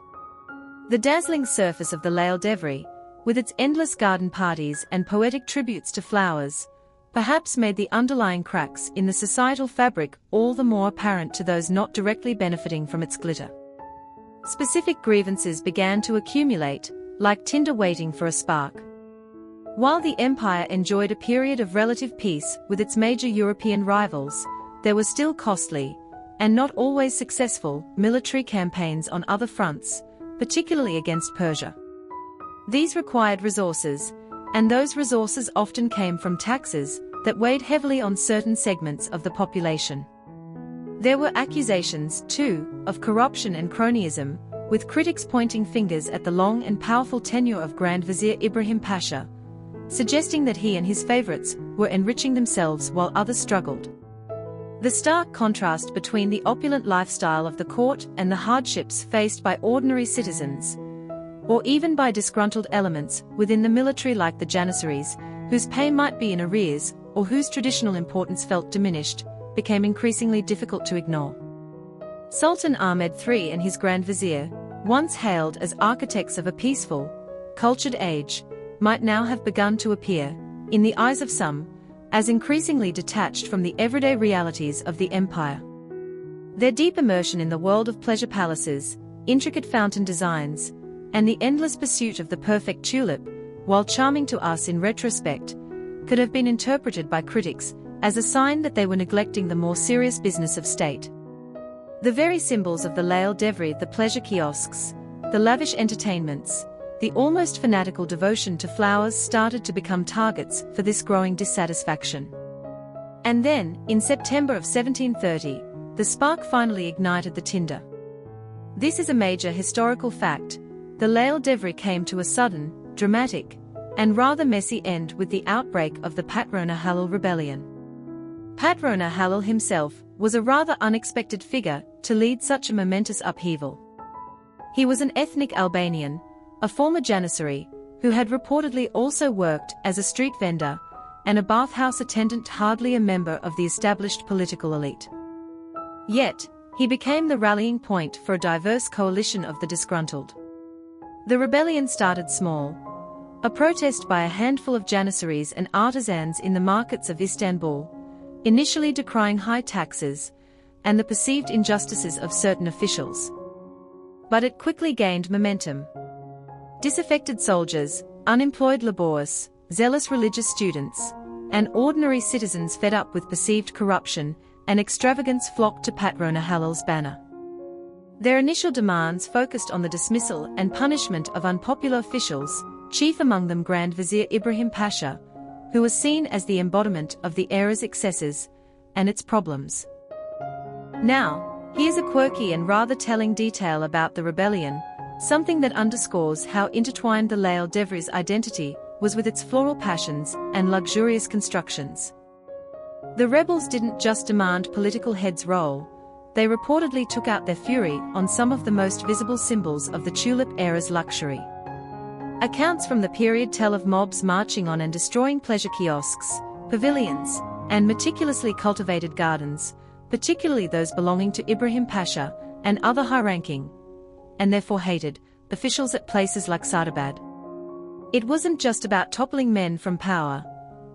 The dazzling surface of the L'Isle d'Evry, with its endless garden parties and poetic tributes to flowers, perhaps made the underlying cracks in the societal fabric all the more apparent to those not directly benefiting from its glitter. Specific grievances began to accumulate, like tinder waiting for a spark. While the empire enjoyed a period of relative peace with its major European rivals, there were still costly, and not always successful, military campaigns on other fronts, particularly against Persia. These required resources, and those resources often came from taxes that weighed heavily on certain segments of the population. There were accusations, too, of corruption and cronyism, with critics pointing fingers at the long and powerful tenure of Grand Vizier Ibrahim Pasha, suggesting that he and his favorites were enriching themselves while others struggled. The stark contrast between the opulent lifestyle of the court and the hardships faced by ordinary citizens, or even by disgruntled elements within the military like the Janissaries, whose pay might be in arrears or whose traditional importance felt diminished, became increasingly difficult to ignore. Sultan Ahmed III and his Grand Vizier, once hailed as architects of a peaceful, cultured age, might now have begun to appear, in the eyes of some, as increasingly detached from the everyday realities of the empire. Their deep immersion in the world of pleasure palaces, intricate fountain designs, and the endless pursuit of the perfect tulip, while charming to us in retrospect, could have been interpreted by critics as a sign that they were neglecting the more serious business of state. The very symbols of the L'Isle d'Evry, the pleasure kiosks, the lavish entertainments, the almost fanatical devotion to flowers started to become targets for this growing dissatisfaction. And then, in September of 1730, the spark finally ignited the tinder. This is a major historical fact. The Lael Devri came to a sudden, dramatic, and rather messy end with the outbreak of the Patrona Halal rebellion. Patrona Halal himself was a rather unexpected figure to lead such a momentous upheaval. He was an ethnic Albanian, a former janissary, who had reportedly also worked as a street vendor and a bathhouse attendant, hardly a member of the established political elite. Yet, he became the rallying point for a diverse coalition of the disgruntled. The rebellion started small, a protest by a handful of janissaries and artisans in the markets of Istanbul, initially decrying high taxes and the perceived injustices of certain officials. But it quickly gained momentum. Disaffected soldiers, unemployed labourers, zealous religious students, and ordinary citizens fed up with perceived corruption and extravagance flocked to Patrona Halal's banner. Their initial demands focused on the dismissal and punishment of unpopular officials, chief among them Grand Vizier Ibrahim Pasha, who was seen as the embodiment of the era's excesses and its problems. Now, here's a quirky and rather telling detail about the rebellion, something that underscores how intertwined the Lael Devri's identity was with its floral passions and luxurious constructions. The rebels didn't just demand political heads roll, they reportedly took out their fury on some of the most visible symbols of the Tulip era's luxury. Accounts from the period tell of mobs marching on and destroying pleasure kiosks, pavilions, and meticulously cultivated gardens, particularly those belonging to Ibrahim Pasha and other high-ranking, and therefore hated, officials at places like Sardabad. It wasn't just about toppling men from power.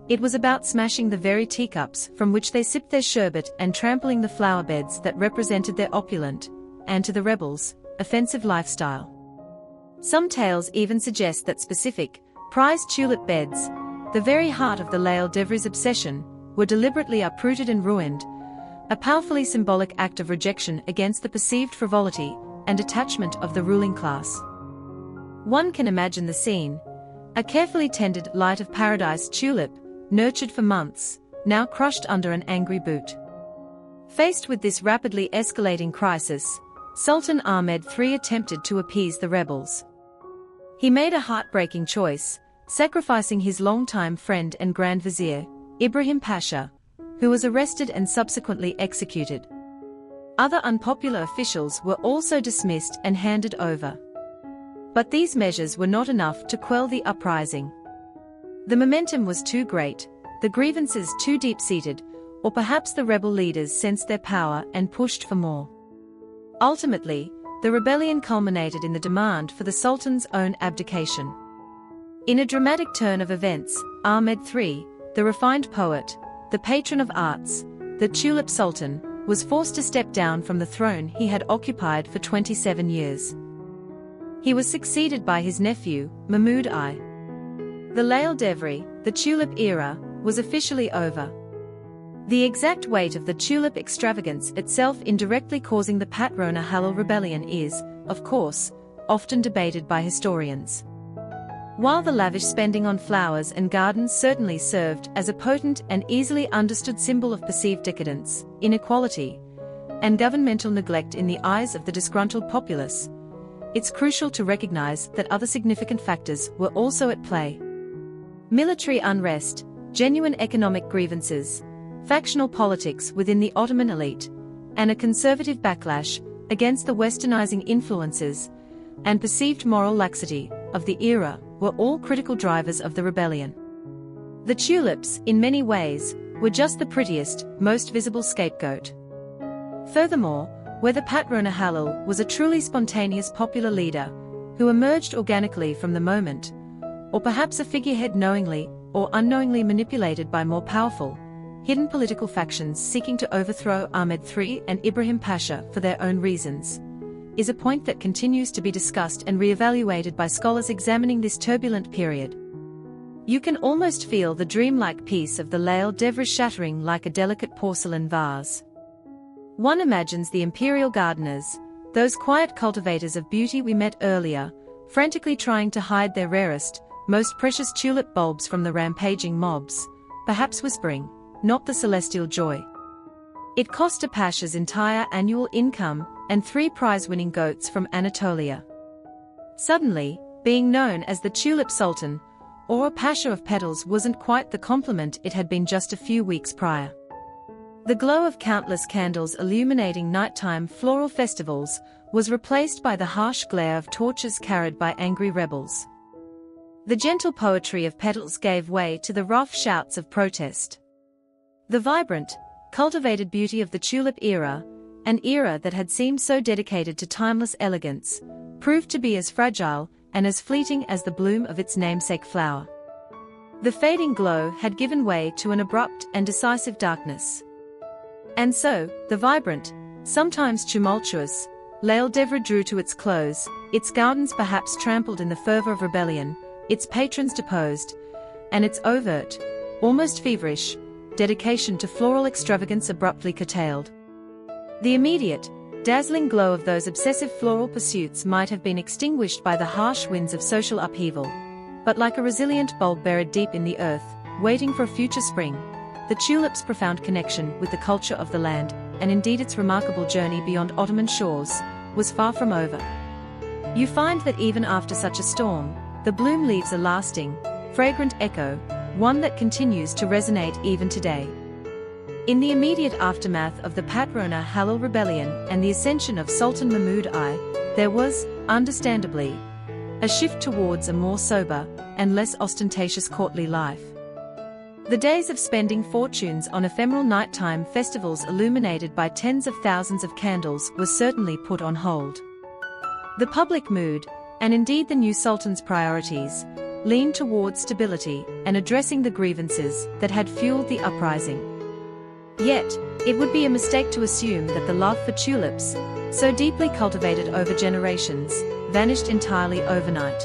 It was about smashing the very teacups from which they sipped their sherbet and trampling the flower beds that represented their opulent, and to the rebels, offensive lifestyle. Some tales even suggest that specific, prized tulip beds, the very heart of the Lael Devri's obsession, were deliberately uprooted and ruined, a powerfully symbolic act of rejection against the perceived frivolity and attachment of the ruling class. One can imagine the scene: a carefully tended light of paradise tulip, nurtured for months, now crushed under an angry boot. Faced with this rapidly escalating crisis, Sultan Ahmed III attempted to appease the rebels. He made a heartbreaking choice, sacrificing his longtime friend and Grand Vizier, Ibrahim Pasha, who was arrested and subsequently executed. Other unpopular officials were also dismissed and handed over. But these measures were not enough to quell the uprising. The momentum was too great, the grievances too deep-seated, or perhaps the rebel leaders sensed their power and pushed for more. Ultimately, the rebellion culminated in the demand for the Sultan's own abdication. In a dramatic turn of events, Ahmed III, the refined poet, the patron of arts, the Tulip Sultan, was forced to step down from the throne he had occupied for 27 years. He was succeeded by his nephew, Mahmud I. The Lael Devri, the Tulip era, was officially over. The exact weight of the tulip extravagance itself indirectly causing the Patrona Halal rebellion is, of course, often debated by historians. While the lavish spending on flowers and gardens certainly served as a potent and easily understood symbol of perceived decadence, inequality, and governmental neglect in the eyes of the disgruntled populace, it's crucial to recognize that other significant factors were also at play. Military unrest, genuine economic grievances, factional politics within the Ottoman elite, and a conservative backlash against the westernizing influences and perceived moral laxity of the era were all critical drivers of the rebellion. The tulips, in many ways, were just the prettiest, most visible scapegoat. Furthermore, whether Patrona Halal was a truly spontaneous popular leader who emerged organically from the moment, or perhaps a figurehead knowingly or unknowingly manipulated by more powerful, hidden political factions seeking to overthrow Ahmed III and Ibrahim Pasha for their own reasons, is a point that continues to be discussed and re-evaluated by scholars examining this turbulent period. You can almost feel the dreamlike peace of the Lael Devri shattering like a delicate porcelain vase. One imagines the imperial gardeners, those quiet cultivators of beauty we met earlier, frantically trying to hide their rarest, most precious tulip bulbs from the rampaging mobs, perhaps whispering, "Not the celestial joy." It cost a pasha's entire annual income and 3 prize-winning goats from Anatolia. Suddenly, being known as the Tulip Sultan, or a pasha of petals, wasn't quite the compliment it had been just a few weeks prior. The glow of countless candles illuminating nighttime floral festivals was replaced by the harsh glare of torches carried by angry rebels. The gentle poetry of petals gave way to the rough shouts of protest. The vibrant, cultivated beauty of the tulip era, an era that had seemed so dedicated to timeless elegance, proved to be as fragile and as fleeting as the bloom of its namesake flower. The fading glow had given way to an abrupt and decisive darkness. And so, the vibrant, sometimes tumultuous, L'Isle d'Evre drew to its close, its gardens perhaps trampled in the fervor of rebellion, its patrons deposed, and its overt, almost feverish, dedication to floral extravagance abruptly curtailed. The immediate, dazzling glow of those obsessive floral pursuits might have been extinguished by the harsh winds of social upheaval, but like a resilient bulb buried deep in the earth, waiting for a future spring, the tulip's profound connection with the culture of the land, and indeed its remarkable journey beyond Ottoman shores, was far from over. You find that even after such a storm, the bloom leaves a lasting, fragrant echo, one that continues to resonate even today. In the immediate aftermath of the Patrona Halal rebellion and the ascension of Sultan Mahmud I, there was, understandably, a shift towards a more sober and less ostentatious courtly life. The days of spending fortunes on ephemeral nighttime festivals illuminated by tens of thousands of candles was certainly put on hold. The public mood, and indeed the new sultan's priorities, leaned towards stability and addressing the grievances that had fueled the uprising. Yet, it would be a mistake to assume that the love for tulips, so deeply cultivated over generations, vanished entirely overnight.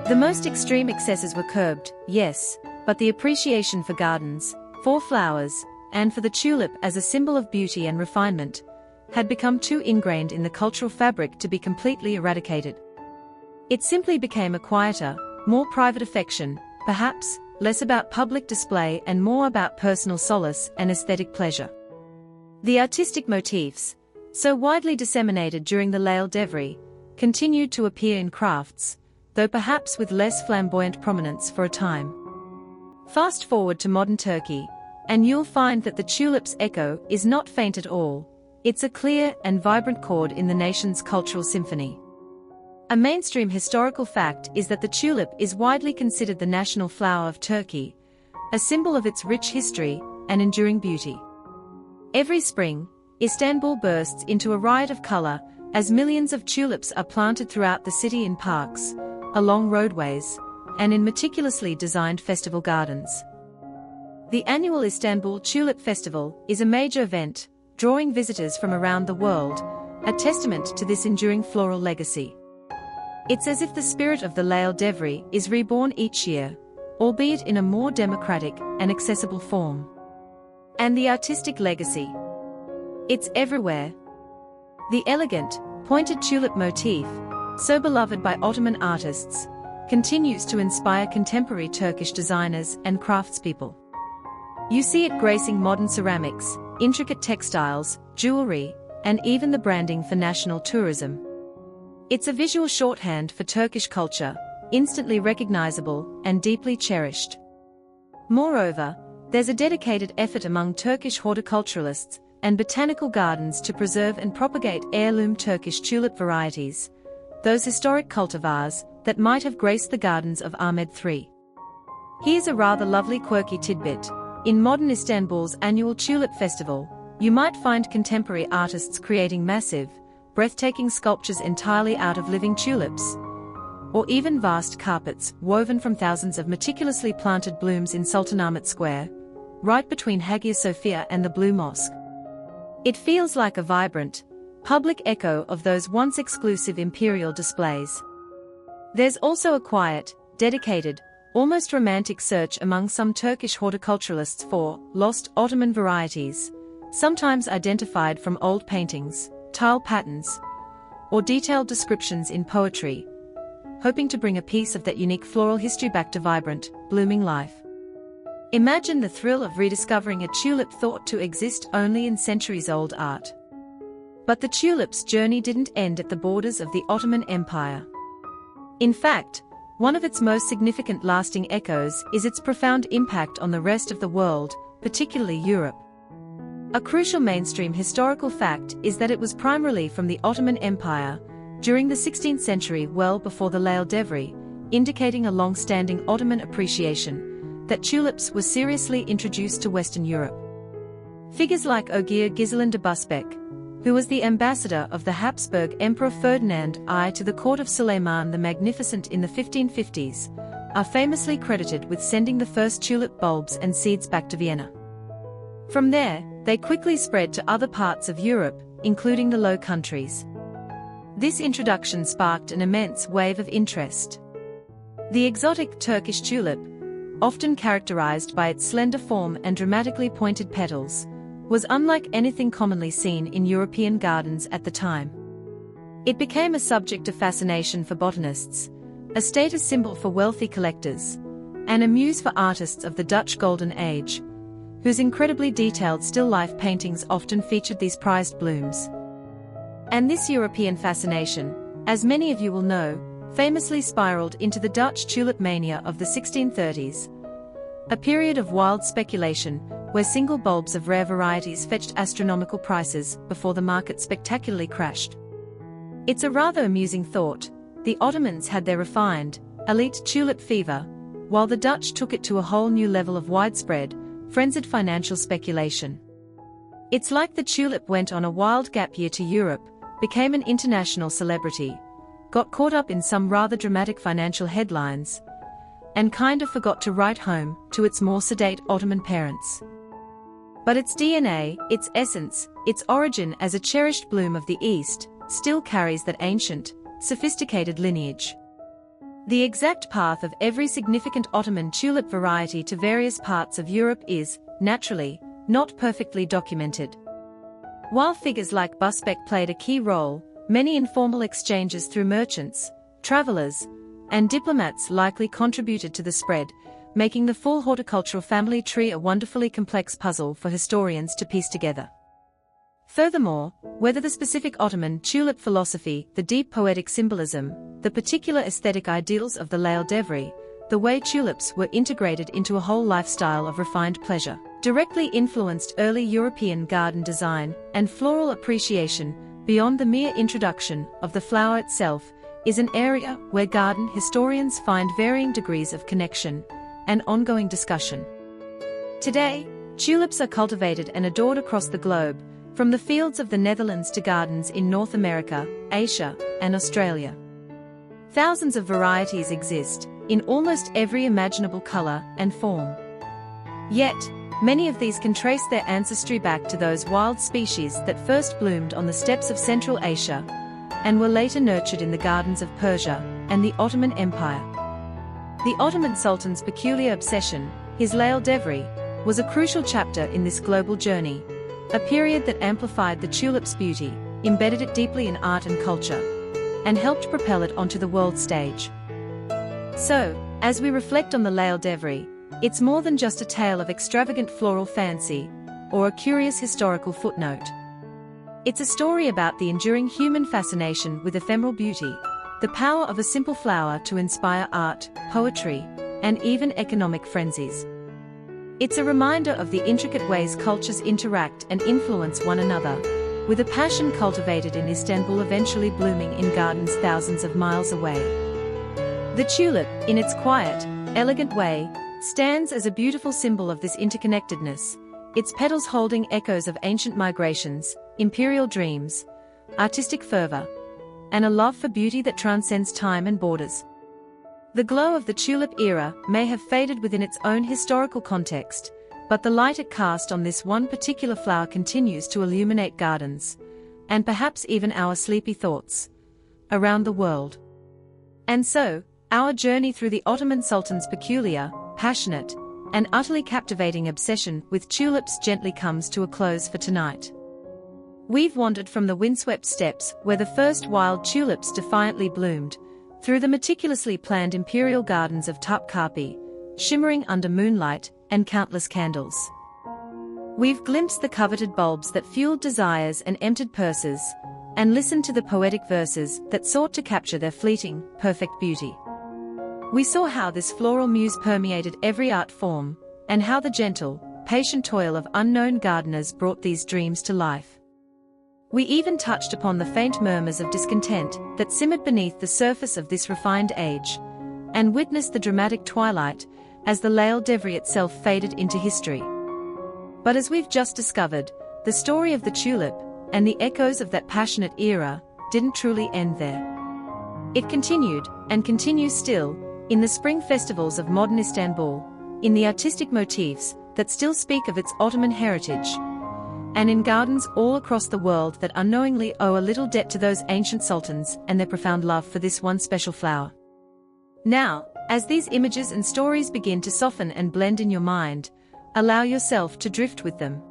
The most extreme excesses were curbed, yes, but the appreciation for gardens, for flowers, and for the tulip as a symbol of beauty and refinement, had become too ingrained in the cultural fabric to be completely eradicated. It simply became a quieter, more private affection, perhaps, less about public display and more about personal solace and aesthetic pleasure. The artistic motifs, so widely disseminated during the L'Isle d'Evre, continued to appear in crafts, though perhaps with less flamboyant prominence for a time. Fast forward to modern Turkey, and you'll find that the tulip's echo is not faint at all. It's a clear and vibrant chord in the nation's cultural symphony. A mainstream historical fact is that the tulip is widely considered the national flower of Turkey, a symbol of its rich history and enduring beauty. Every spring, Istanbul bursts into a riot of color as millions of tulips are planted throughout the city in parks, along roadways, and in meticulously designed festival gardens. The annual Istanbul Tulip Festival is a major event, drawing visitors from around the world, a testament to this enduring floral legacy. It's as if the spirit of the L'Isle d'Evre is reborn each year, albeit in a more democratic and accessible form. And the artistic legacy. It's everywhere. The elegant, pointed tulip motif, so beloved by Ottoman artists, continues to inspire contemporary Turkish designers and craftspeople. You see it gracing modern ceramics, intricate textiles, jewelry, and even the branding for national tourism. It's a visual shorthand for Turkish culture, instantly recognizable and deeply cherished. Moreover, there's a dedicated effort among Turkish horticulturalists and botanical gardens to preserve and propagate heirloom Turkish tulip varieties, those historic cultivars that might have graced the gardens of Ahmed III. Here's a rather lovely quirky tidbit. In modern Istanbul's annual Tulip Festival, you might find contemporary artists creating massive, breathtaking sculptures entirely out of living tulips, or even vast carpets woven from thousands of meticulously planted blooms in Sultanahmet Square, right between Hagia Sophia and the Blue Mosque. It feels like a vibrant, public echo of those once exclusive imperial displays. There's also a quiet, dedicated, almost romantic search among some Turkish horticulturalists for lost Ottoman varieties, sometimes identified from old paintings, tile patterns, or detailed descriptions in poetry, hoping to bring a piece of that unique floral history back to vibrant, blooming life. Imagine the thrill of rediscovering a tulip thought to exist only in centuries-old art. But the tulip's journey didn't end at the borders of the Ottoman Empire. In fact, one of its most significant lasting echoes is its profound impact on the rest of the world, particularly Europe. A crucial mainstream historical fact is that it was primarily from the Ottoman Empire, during the 16th century, well before the Lail Devri, indicating a long-standing Ottoman appreciation, that tulips were seriously introduced to Western Europe. Figures like Ogier Gisela de Busbecq, who was the ambassador of the Habsburg Emperor Ferdinand I to the court of Suleiman the Magnificent in the 1550s, are famously credited with sending the first tulip bulbs and seeds back to Vienna. From there, they quickly spread to other parts of Europe, including the Low Countries. This introduction sparked an immense wave of interest. The exotic Turkish tulip, often characterized by its slender form and dramatically pointed petals, was unlike anything commonly seen in European gardens at the time. It became a subject of fascination for botanists, a status symbol for wealthy collectors, and a muse for artists of the Dutch Golden Age, whose incredibly detailed still-life paintings often featured these prized blooms. And this European fascination, as many of you will know, famously spiraled into the Dutch tulip mania of the 1630s, a period of wild speculation where single bulbs of rare varieties fetched astronomical prices before the market spectacularly crashed. It's a rather amusing thought: the Ottomans had their refined, elite tulip fever, while the Dutch took it to a whole new level of widespread, frenzied financial speculation. It's like the tulip went on a wild gap year to Europe, became an international celebrity, got caught up in some rather dramatic financial headlines, and kind of forgot to write home to its more sedate Ottoman parents. But its DNA, its essence, its origin as a cherished bloom of the East, still carries that ancient, sophisticated lineage. The exact path of every significant Ottoman tulip variety to various parts of Europe is, naturally, not perfectly documented. While figures like Busbecq played a key role, many informal exchanges through merchants, travelers, and diplomats likely contributed to the spread, making the full horticultural family tree a wonderfully complex puzzle for historians to piece together. Furthermore, whether the specific Ottoman tulip philosophy, the deep poetic symbolism, the particular aesthetic ideals of the Lail Devri, the way tulips were integrated into a whole lifestyle of refined pleasure, directly influenced early European garden design and floral appreciation beyond the mere introduction of the flower itself, is an area where garden historians find varying degrees of connection and ongoing discussion. Today, tulips are cultivated and adored across the globe, from the fields of the Netherlands to gardens in North America, Asia, and Australia. Thousands of varieties exist, in almost every imaginable color and form. Yet, many of these can trace their ancestry back to those wild species that first bloomed on the steppes of Central Asia, and were later nurtured in the gardens of Persia and the Ottoman Empire. The Ottoman Sultan's peculiar obsession, his Lail Devri, was a crucial chapter in this global journey, a period that amplified the tulip's beauty, embedded it deeply in art and culture, and helped propel it onto the world stage. So, as we reflect on the Lail Devri, it's more than just a tale of extravagant floral fancy, or a curious historical footnote. It's a story about the enduring human fascination with ephemeral beauty, the power of a simple flower to inspire art, poetry, and even economic frenzies. It's a reminder of the intricate ways cultures interact and influence one another, with a passion cultivated in Istanbul eventually blooming in gardens thousands of miles away. The tulip, in its quiet, elegant way, stands as a beautiful symbol of this interconnectedness, its petals holding echoes of ancient migrations, imperial dreams, artistic fervor, and a love for beauty that transcends time and borders. The glow of the tulip era may have faded within its own historical context, but the light it cast on this one particular flower continues to illuminate gardens, and perhaps even our sleepy thoughts, around the world. And so, our journey through the Ottoman Sultan's peculiar, passionate, and utterly captivating obsession with tulips gently comes to a close for tonight. We've wandered from the windswept steppes where the first wild tulips defiantly bloomed, through the meticulously planned imperial gardens of Topkapi, shimmering under moonlight, and countless candles. We've glimpsed the coveted bulbs that fueled desires and emptied purses, and listened to the poetic verses that sought to capture their fleeting, perfect beauty. We saw how this floral muse permeated every art form, and how the gentle, patient toil of unknown gardeners brought these dreams to life. We even touched upon the faint murmurs of discontent that simmered beneath the surface of this refined age, and witnessed the dramatic twilight as the L'Isle d'Evry itself faded into history. But as we've just discovered, the story of the tulip, and the echoes of that passionate era, didn't truly end there. It continued, and continues still, in the spring festivals of modern Istanbul, in the artistic motifs that still speak of its Ottoman heritage, and in gardens all across the world that unknowingly owe a little debt to those ancient sultans and their profound love for this one special flower. Now, as these images and stories begin to soften and blend in your mind, allow yourself to drift with them.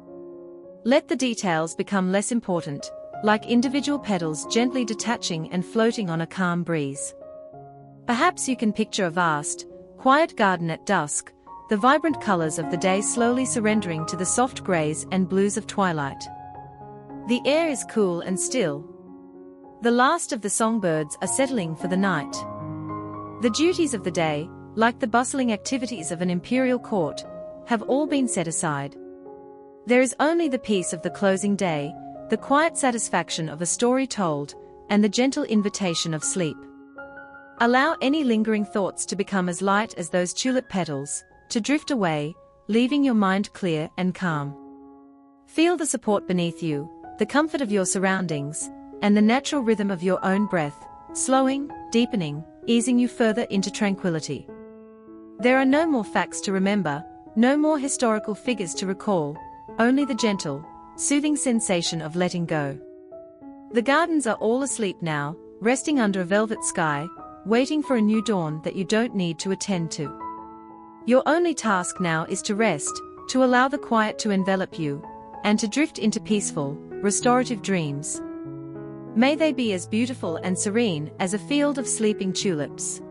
Let the details become less important, like individual petals gently detaching and floating on a calm breeze. Perhaps you can picture a vast, quiet garden at dusk, the vibrant colors of the day slowly surrendering to the soft grays and blues of twilight. The air is cool and still. The last of the songbirds are settling for the night. The duties of the day, like the bustling activities of an imperial court, have all been set aside. There is only the peace of the closing day, the quiet satisfaction of a story told, and the gentle invitation of sleep. Allow any lingering thoughts to become as light as those tulip petals, to drift away, leaving your mind clear and calm. Feel the support beneath you, the comfort of your surroundings, and the natural rhythm of your own breath, slowing, deepening, easing you further into tranquility. There are no more facts to remember, no more historical figures to recall, only the gentle, soothing sensation of letting go. The gardens are all asleep now, resting under a velvet sky, waiting for a new dawn that you don't need to attend to. Your only task now is to rest, to allow the quiet to envelop you, and to drift into peaceful, restorative dreams. May they be as beautiful and serene as a field of sleeping tulips.